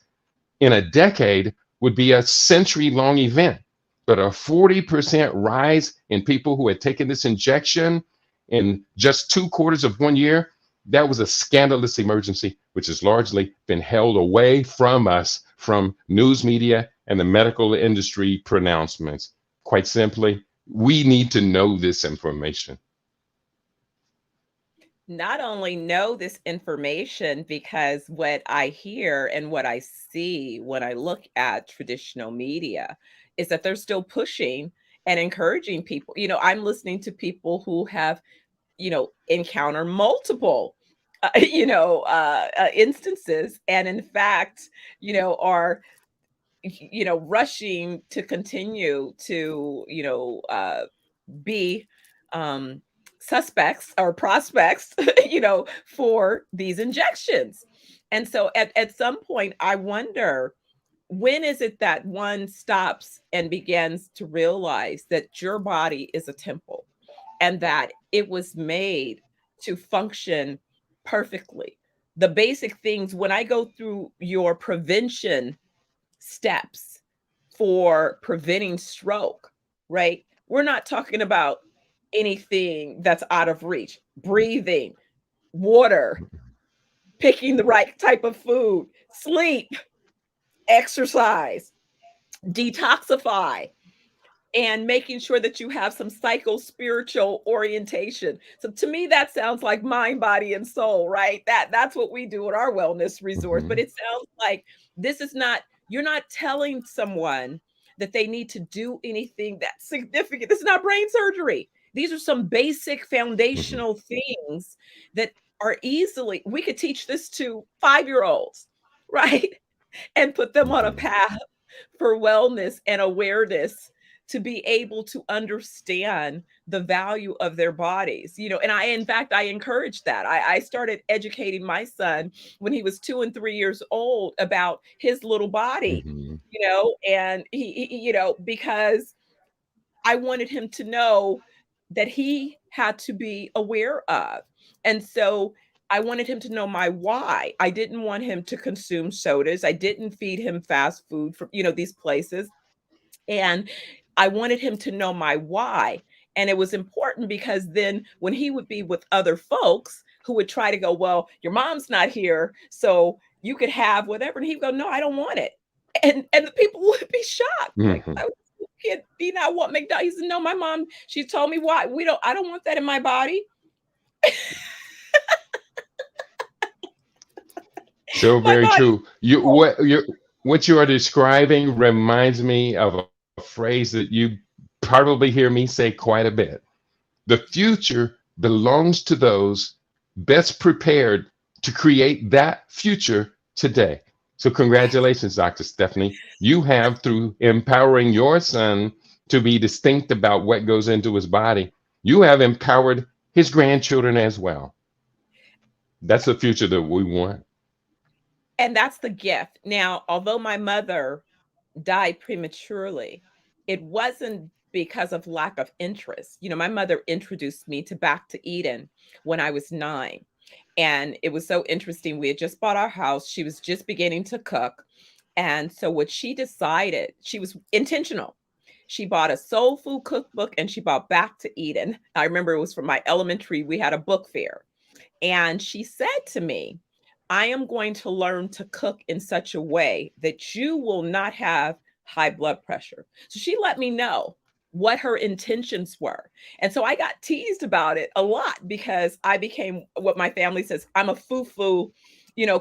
in a decade would be a century-long event, but a 40% rise in people who had taken this injection in just 2 quarters of 1 year, that was a scandalous emergency, which has largely been held away from us from news media and the medical industry pronouncements. Quite simply, we need to know this information. Not only know this information, because what I hear and what I see when I look at traditional media is that they're still pushing and encouraging people. I'm listening to people who have, encounter multiple, instances, and in fact, are rushing to continue to, be suspects or prospects, for these injections. And so at some point, I wonder, when is it that one stops and begins to realize that your body is a temple and that it was made to function perfectly? The basic things, when I go through your prevention steps for preventing stroke, right? We're not talking about anything that's out of reach. Breathing, water, picking the right type of food, sleep, exercise, detoxify, and making sure that you have some psycho-spiritual orientation. So to me, that sounds like mind, body, and soul, right? That's what we do at our wellness resorts. But it sounds like this is not, you're not telling someone that they need to do anything that's significant. This is not brain surgery. These are some basic foundational things that are easily, we could teach this to 5-year-olds, right? And put them on a path for wellness and awareness to be able to understand the value of their bodies, and in fact, I encouraged that. I started educating my son when he was 2 and 3 years old about his little body, Mhm. and because I wanted him to know that he had to be aware of. And so I wanted him to know my why. I didn't want him to consume sodas. I didn't feed him fast food from, these places. And I wanted him to know my why. And it was important because then when he would be with other folks who would try to go, well, your mom's not here, so you could have whatever. And he'd go, no, I don't want it. And the people would be shocked. Like, Mhm. "Oh, kid, do you not want McDonald's?" He said, no, my mom, she told me why. I don't want that in my body. So My very body. true. What you are describing reminds me of a phrase that you probably hear me say quite a bit. The future belongs to those best prepared to create that future today. So congratulations, Dr. Stephanie. You have, through empowering your son to be distinct about what goes into his body, you have empowered his grandchildren as well. That's the future that we want. And that's the gift. Now, although my mother died prematurely, it wasn't because of lack of interest. My mother introduced me to Back to Eden when I was 9. And it was so interesting. We had just bought our house. She was just beginning to cook. And so what she decided, she was intentional. She bought a soul food cookbook and she bought Back to Eden. I remember it was from my elementary. We had a book fair. And she said to me, I am going to learn to cook in such a way that you will not have high blood pressure. So she let me know what her intentions were. And so I got teased about it a lot because I became what my family says, I'm a foo-foo,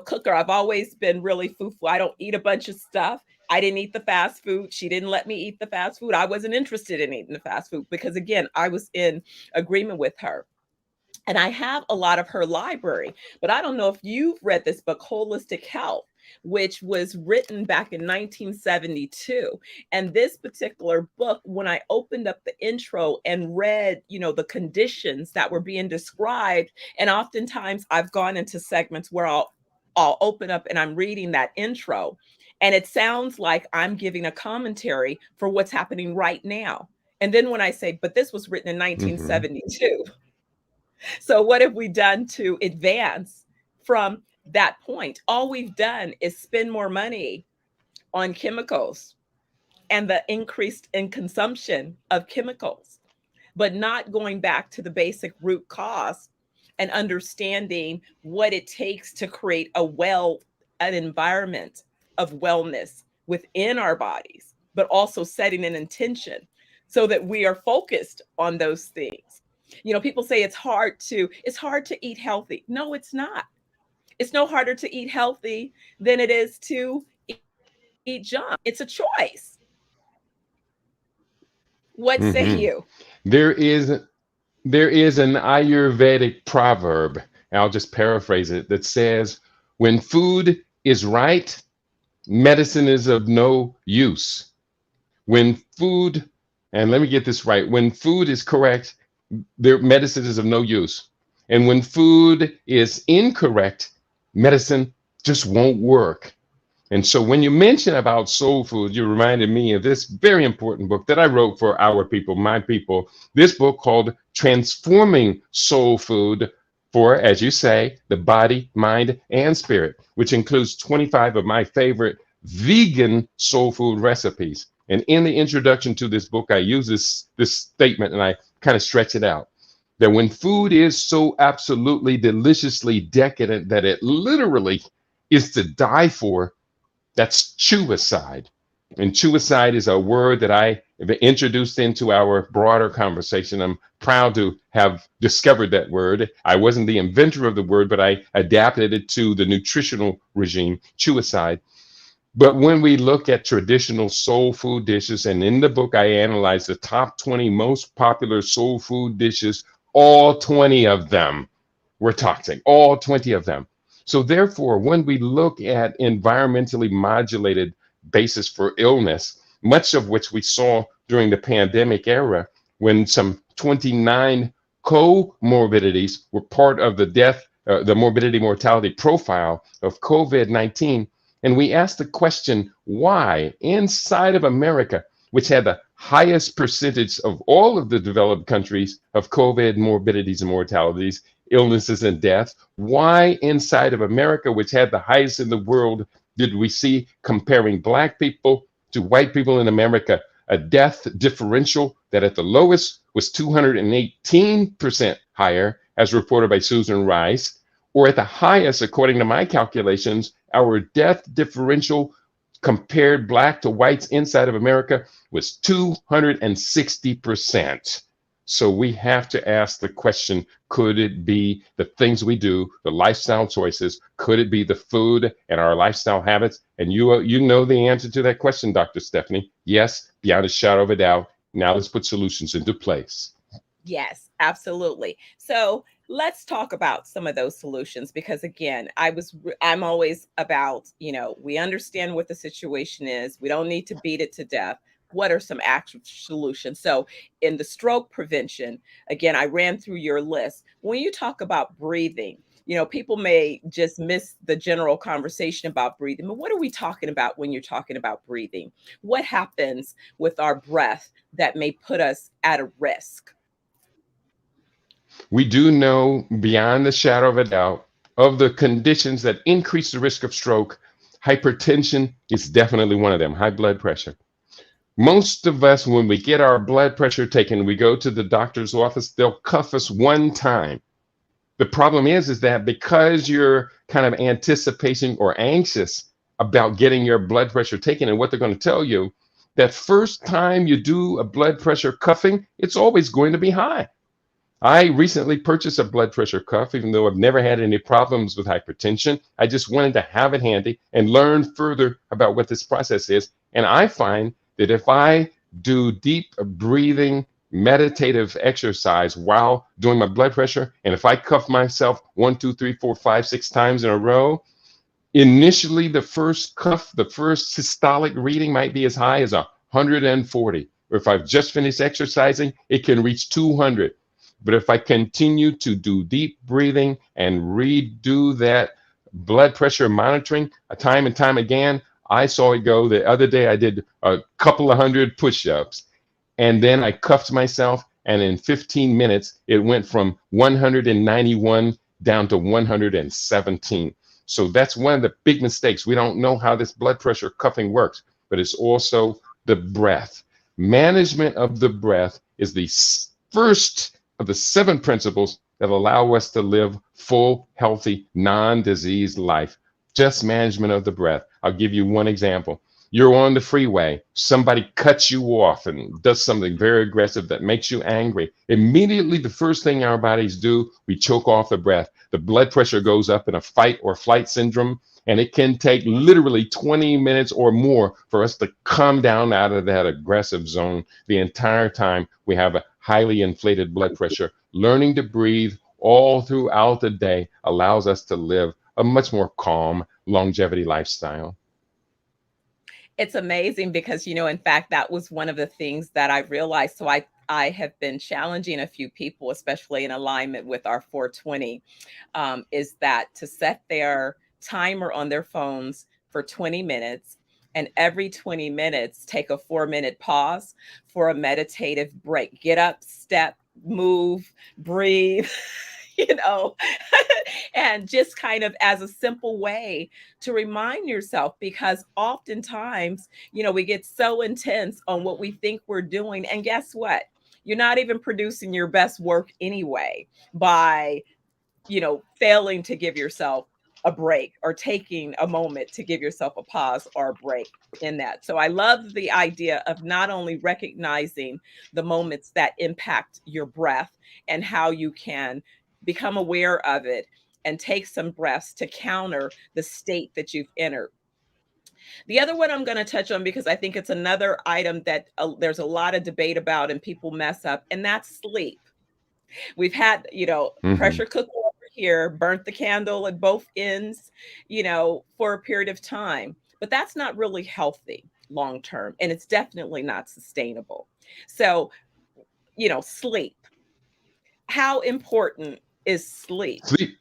cooker. I've always been really foo-foo. I don't eat a bunch of stuff. I didn't eat the fast food. She didn't let me eat the fast food. I wasn't interested in eating the fast food because, again, I was in agreement with her. And I have a lot of her library, but I don't know if you've read this book, Holistic Health, which was written back in 1972. And this particular book, when I opened up the intro and read, the conditions that were being described, and oftentimes I've gone into segments where I'll open up and I'm reading that intro, and it sounds like I'm giving a commentary for what's happening right now. And then when I say, but this was written in Mhm. 1972. So what have we done to advance from that point? All we've done is spend more money on chemicals and the increased in consumption of chemicals, but not going back to the basic root cause and understanding what it takes to create an environment of wellness within our bodies, but also setting an intention so that we are focused on those things. People say it's hard to eat healthy. No, it's not. It's no harder to eat healthy than it is to eat junk. It's a choice. What say Mhm. you? There is there is an Ayurvedic proverb, I'll just paraphrase it, that says, when food is right, medicine is of no use. When food, and let me get this right, when food is correct, their medicine is of no use. And when food is incorrect, medicine just won't work. And so when you mention about soul food, you reminded me of this very important book that I wrote for our people, my people. This book called Transforming Soul Food for, as you say, the body, mind, and spirit, which includes 25 of my favorite vegan soul food recipes. And in the introduction to this book, I use this statement and I kind of stretch it out. That when food is so absolutely deliciously decadent that it literally is to die for, that's chewicide. And chewicide is a word that I have introduced into our broader conversation. I'm proud to have discovered that word. I wasn't the inventor of the word, but I adapted it to the nutritional regime, chewicide. But when we look at traditional soul food dishes, and in the book, I analyzed the top 20 most popular soul food dishes, all 20 of them were toxic, all 20 of them. So therefore, when we look at environmentally modulated basis for illness, much of which we saw during the pandemic era when some 29 comorbidities were part of the the morbidity mortality profile of COVID-19. And we asked the question, why inside of America, which had the highest percentage of all of the developed countries of COVID morbidities and mortalities, illnesses and deaths, why inside of America, which had the highest in the world, did we see, comparing Black people to white people in America, a death differential that at the lowest was 218% higher, as reported by Susan Rice, or at the highest, according to my calculations, our death differential compared Black to whites inside of America was 260%. So we have to ask the question, could it be the things we do, the lifestyle choices? Could it be the food and our lifestyle habits? And you know the answer to that question, Dr. Stephanie. Yes, beyond a shadow of a doubt. Now let's put solutions into place. Yes, absolutely. So let's talk about some of those solutions, because again, I'm always about, we understand what the situation is. We don't need to beat it to death. What are some actual solutions? So in the stroke prevention, again, I ran through your list. When you talk about breathing, people may just miss the general conversation about breathing, but what are we talking about when you're talking about breathing? What happens with our breath that may put us at a risk? We do know beyond the shadow of a doubt of the conditions that increase the risk of stroke, hypertension is definitely one of them, high blood pressure. Most of us, when we get our blood pressure taken, we go to the doctor's office, they'll cuff us one time. The problem is that because you're kind of anticipating or anxious about getting your blood pressure taken and what they're going to tell you, that first time you do a blood pressure cuffing, it's always going to be high. I recently purchased a blood pressure cuff, even though I've never had any problems with hypertension. I just wanted to have it handy and learn further about what this process is. And I find that if I do deep breathing, meditative exercise while doing my blood pressure, and if I cuff myself 1, 2, 3, 4, 5, 6 times in a row, initially the first cuff, the first systolic reading might be as high as 140. Or if I've just finished exercising, it can reach 200. But if I continue to do deep breathing and redo that blood pressure monitoring time and time again, I saw it go. The other day I did a couple of hundred push-ups, and then I cuffed myself, and in 15 minutes, it went from 191 down to 117. So that's one of the big mistakes. We don't know how this blood pressure cuffing works, but it's also the breath. Management of the breath is the first of the 7 principles that allow us to live full, healthy, non-disease life. Just management of the breath. I'll give you one example. You're on the freeway. Somebody cuts you off and does something very aggressive that makes you angry. Immediately, the first thing our bodies do, we choke off the breath. The blood pressure goes up in a fight or flight syndrome, and it can take literally 20 minutes or more for us to come down out of that aggressive zone. The entire time we have a highly inflated blood pressure. Learning to breathe all throughout the day allows us to live a much more calm longevity lifestyle. It's amazing because, in fact, that was one of the things that I realized. So I have been challenging a few people, especially in alignment with our 420, is that to set their timer on their phones for 20 minutes, and every 20 minutes, take a 4-minute pause for a meditative break. Get up, step, move, breathe, and just kind of as a simple way to remind yourself, because oftentimes, we get so intense on what we think we're doing. And guess what? You're not even producing your best work anyway by, failing to give yourself a break or taking a moment to give yourself a pause or a break in that. So I love the idea of not only recognizing the moments that impact your breath and how you can become aware of it and take some breaths to counter the state that you've entered. The other one I'm going to touch on, because I think it's another item that there's a lot of debate about and people mess up, and that's sleep. We've had, pressure cooker over here, burnt the candle at both ends, for a period of time. But that's not really healthy long term, and it's definitely not sustainable. So, sleep. How important is sleep? Sleep.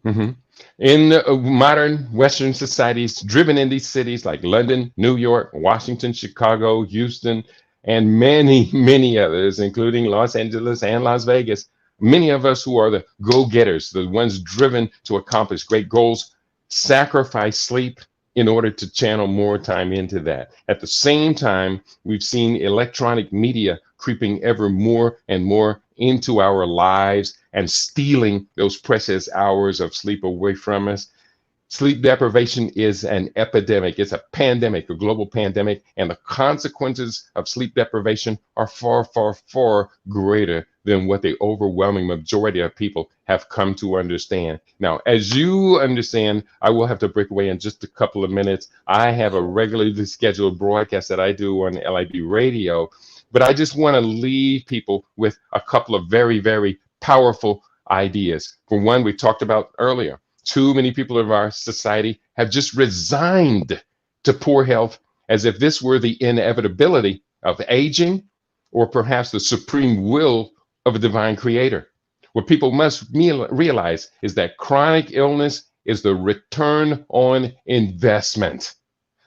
hmm In modern Western societies, driven in these cities like London, New York, Washington, Chicago, Houston, and many, many others, including Los Angeles and Las Vegas, many of us who are the go-getters, the ones driven to accomplish great goals, sacrifice sleep in order to channel more time into that. At the same time, we've seen electronic media creeping ever more and more into our lives and stealing those precious hours of sleep away from us. Sleep deprivation is an epidemic. It's a pandemic, a global pandemic, and the consequences of sleep deprivation are far, far, far greater than what the overwhelming majority of people have come to understand. Now, as you understand, I will have to break away in just a couple of minutes. I have a regularly scheduled broadcast that I do on LIB radio, but I just want to leave people with a couple of very, very powerful ideas. For one, we talked about earlier. Too many people of our society have just resigned to poor health as if this were the inevitability of aging or perhaps the supreme will of a divine creator. What people must realize is that chronic illness is the return on investment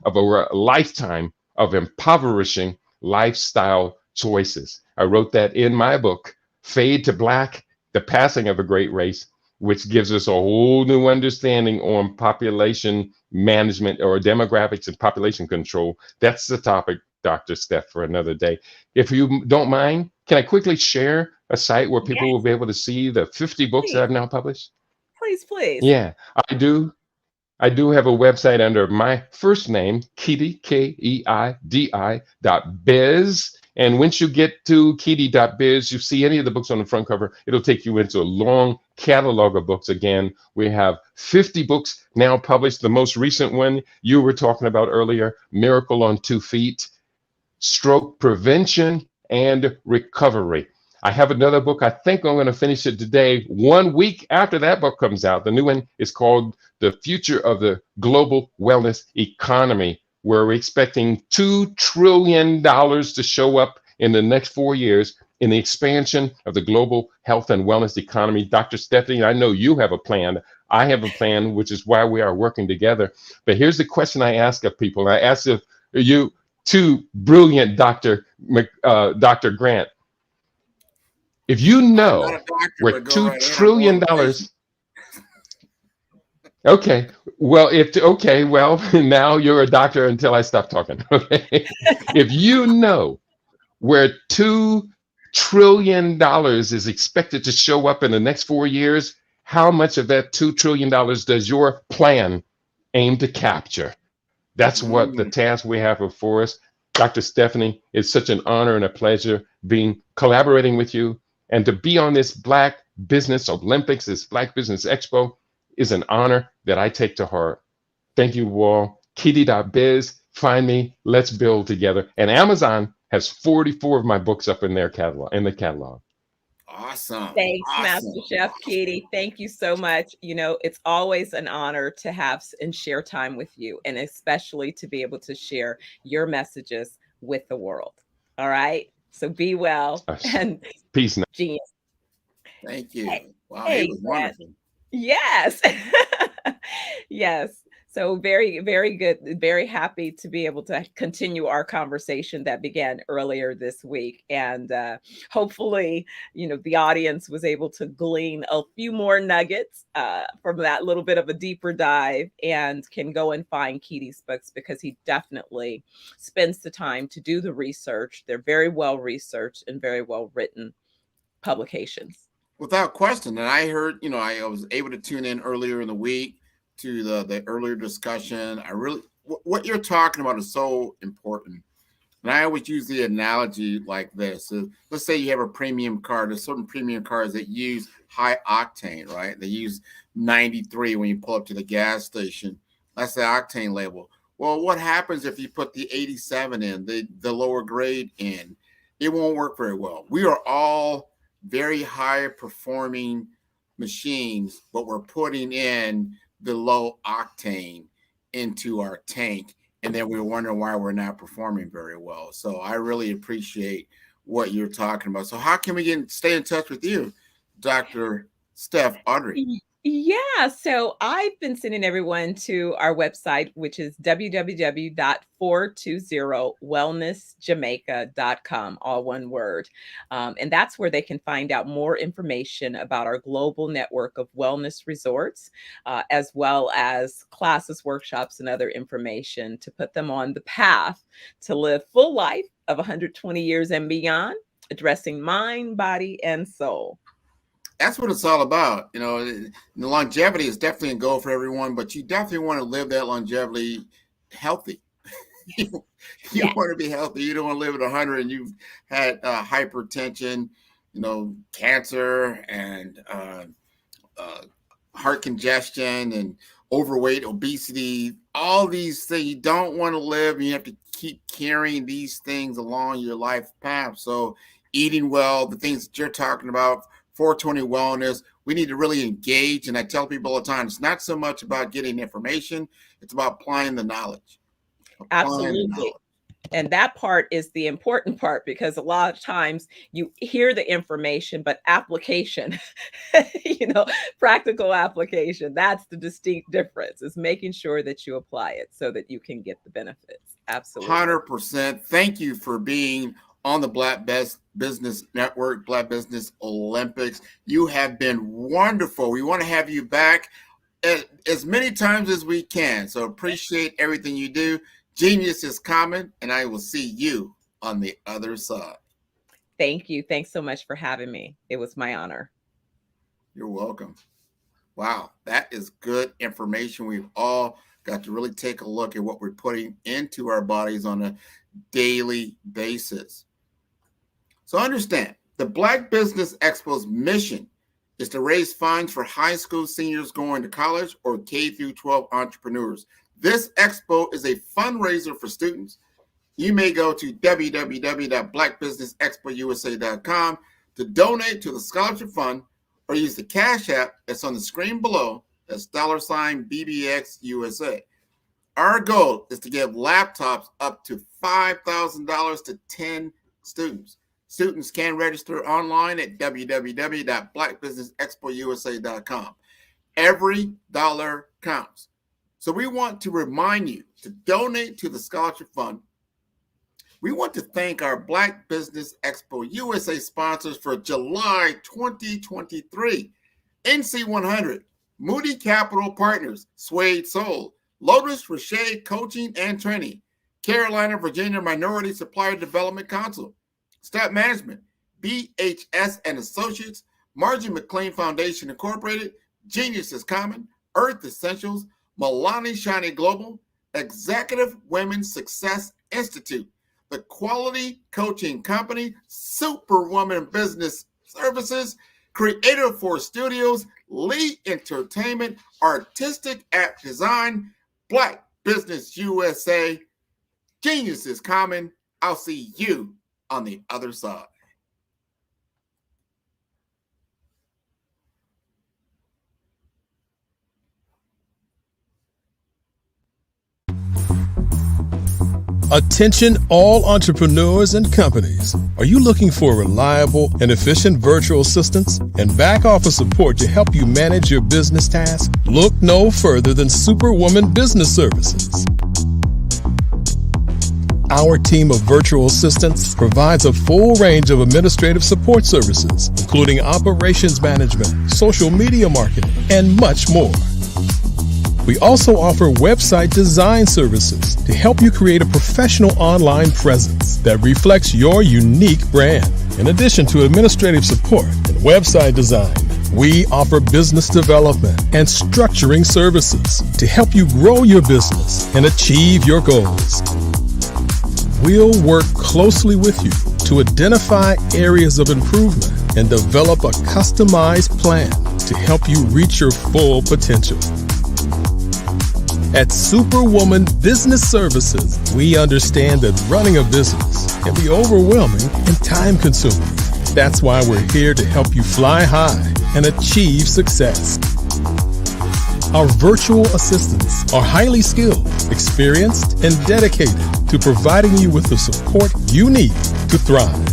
of a lifetime of impoverishing lifestyle choices. I wrote that in my book, Fade to Black, The Passing of a Great Race, which gives us a whole new understanding on population management or demographics and population control. That's the topic, Dr. Steph, for another day. If you don't mind, can I quickly share a site where people will be able to see the 50 books that I've now published? Please, please. Yeah, I do. I do have a website under my first name, Keidi, KEIDI.biz. And once you get to Keidi.biz, you see any of the books on the front cover, it'll take you into a long catalog of books. Again, we have 50 books now published. The most recent one you were talking about earlier, Miracle on 2 Feet, Stroke Prevention and Recovery. I have another book. I think I'm going to finish it today. 1 week after that book comes out, the new one is called The Future of the Global Wellness Economy, where we're expecting $2 trillion to show up in the next 4 years in the expansion of the global health and wellness economy. Dr. Stephanie, I know you have a plan. I have a plan, which is why we are working together. But here's the question I ask of people. I ask of you two brilliant Dr. Grant. If you know where $2 trillion, okay, well, now you're a doctor until I stop talking. Okay, if you know where $2 trillion is expected to show up in the next 4 years, how much of that $2 trillion does your plan aim to capture? That's what the task we have before us. Dr. Stephanie, it's such an honor and a pleasure collaborating with you. And to be on this Black Business Olympics, this Black Business Expo, is an honor that I take to heart. Thank you all. Keidi.biz, find me, let's build together. And Amazon has 44 of my books up in their catalog, Awesome. Thanks, awesome. Master Chef Keidi. Thank you so much. It's always an honor to have and share time with you, and especially to be able to share your messages with the world. All right. So be well and peace now. Genius. Thank you. Wow, Hey, it was wonderful. Yes. Yes. So very, very good. Very happy to be able to continue our conversation that began earlier this week. And hopefully, the audience was able to glean a few more nuggets from that little bit of a deeper dive and can go and find Keidi's books because he definitely spends the time to do the research. They're very well researched and very well written publications. Without question. And I heard, I was able to tune in earlier in the week to the earlier discussion. What you're talking about is so important. And I always use the analogy like this. So let's say you have a premium car. There's certain premium cars that use high octane, right? They use 93 when you pull up to the gas station. That's the octane level. Well, what happens if you put the 87 in, the lower grade in? It won't work very well. We are all very high performing machines, but we're putting in the low octane into our tank, and then we're wondering why we're not performing very well. So I really appreciate what you're talking about. So how can we stay in touch with you, Dr. Steph Audrey? Yeah, so I've been sending everyone to our website, which is www.420wellnessjamaica.com, all one word. And that's where they can find out more information about our global network of wellness resorts, as well as classes, workshops, and other information to put them on the path to live full life of 120 years and beyond, addressing mind, body, and soul. That's what it's all about. You know, the longevity is definitely a goal for everyone, but you definitely want to live that longevity healthy. You want to be healthy. You don't want to live at 100 and you've had hypertension, you know, cancer and heart congestion and overweight, obesity, all these things. You don't want to live, and you have to keep carrying these things along your life path. So eating well, the things that you're talking about, 420 Wellness, we need to really engage. And I tell people all the time, it's not so much about getting information, it's about applying the knowledge. Absolutely. And that part is the important part, because a lot of times you hear the information, but application, practical application, that's the distinct difference, is making sure that you apply it so that you can get the benefits. Absolutely. 100%. Thank you for being on the Black Business Network, Black Business Olympics. You have been wonderful. We want to have you back as many times as we can. So appreciate everything you do. Genius is common, and I will see you on the other side. Thank you. Thanks so much for having me. It was my honor. You're welcome. Wow, that is good information. We've all got to really take a look at what we're putting into our bodies on a daily basis. So understand, the Black Business Expo's mission is to raise funds for high school seniors going to college or K through 12 entrepreneurs. This expo is a fundraiser for students. You may go to www.blackbusinessexpousa.com to donate to the scholarship fund, or use the Cash App that's on the screen below. That's $BBXUSA. Our goal is to give laptops up to $5,000 to 10 students. Students can register online at www.blackbusinessexpousa.com. Every dollar counts. So we want to remind you to donate to the scholarship fund. We want to thank our Black Business Expo USA sponsors for July 2023. NC100, Moody Capital Partners, Suede Soul, Lotus Rocher Coaching and Training, Carolina, Virginia Minority Supplier Development Council, Staff Management, BHS and Associates, Margie McLean Foundation Incorporated, Genius is Common, Earth Essentials, Milani Shiny Global, Executive Women's Success Institute, the Quality Coaching Company, Superwoman Business Services, Creative Force Studios, Lee Entertainment, Artistic App Design, Black Business USA. Genius is Common. I'll see you on the other side. Attention all entrepreneurs and companies. Are you looking for reliable and efficient virtual assistants and back office support to help you manage your business tasks? Look no further than Superwoman Business Services. Our team of virtual assistants provides a full range of administrative support services, including operations management, social media marketing, and much more. We also offer website design services to help you create a professional online presence that reflects your unique brand. In addition to administrative support and website design, we offer business development and structuring services to help you grow your business and achieve your goals. We'll work closely with you to identify areas of improvement and develop a customized plan to help you reach your full potential. At Superwoman Business Services, we understand that running a business can be overwhelming and time-consuming. That's why we're here to help you fly high and achieve success. Our virtual assistants are highly skilled, experienced, and dedicated to providing you with the support you need to thrive.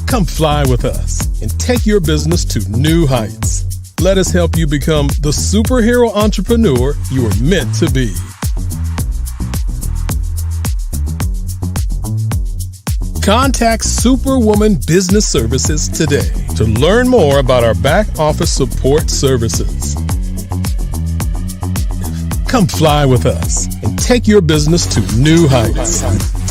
Come fly with us and take your business to new heights. Let us help you become the superhero entrepreneur you are meant to be. Contact Superwoman Business Services today to learn more about our back office support services. Come fly with us and take your business to new heights.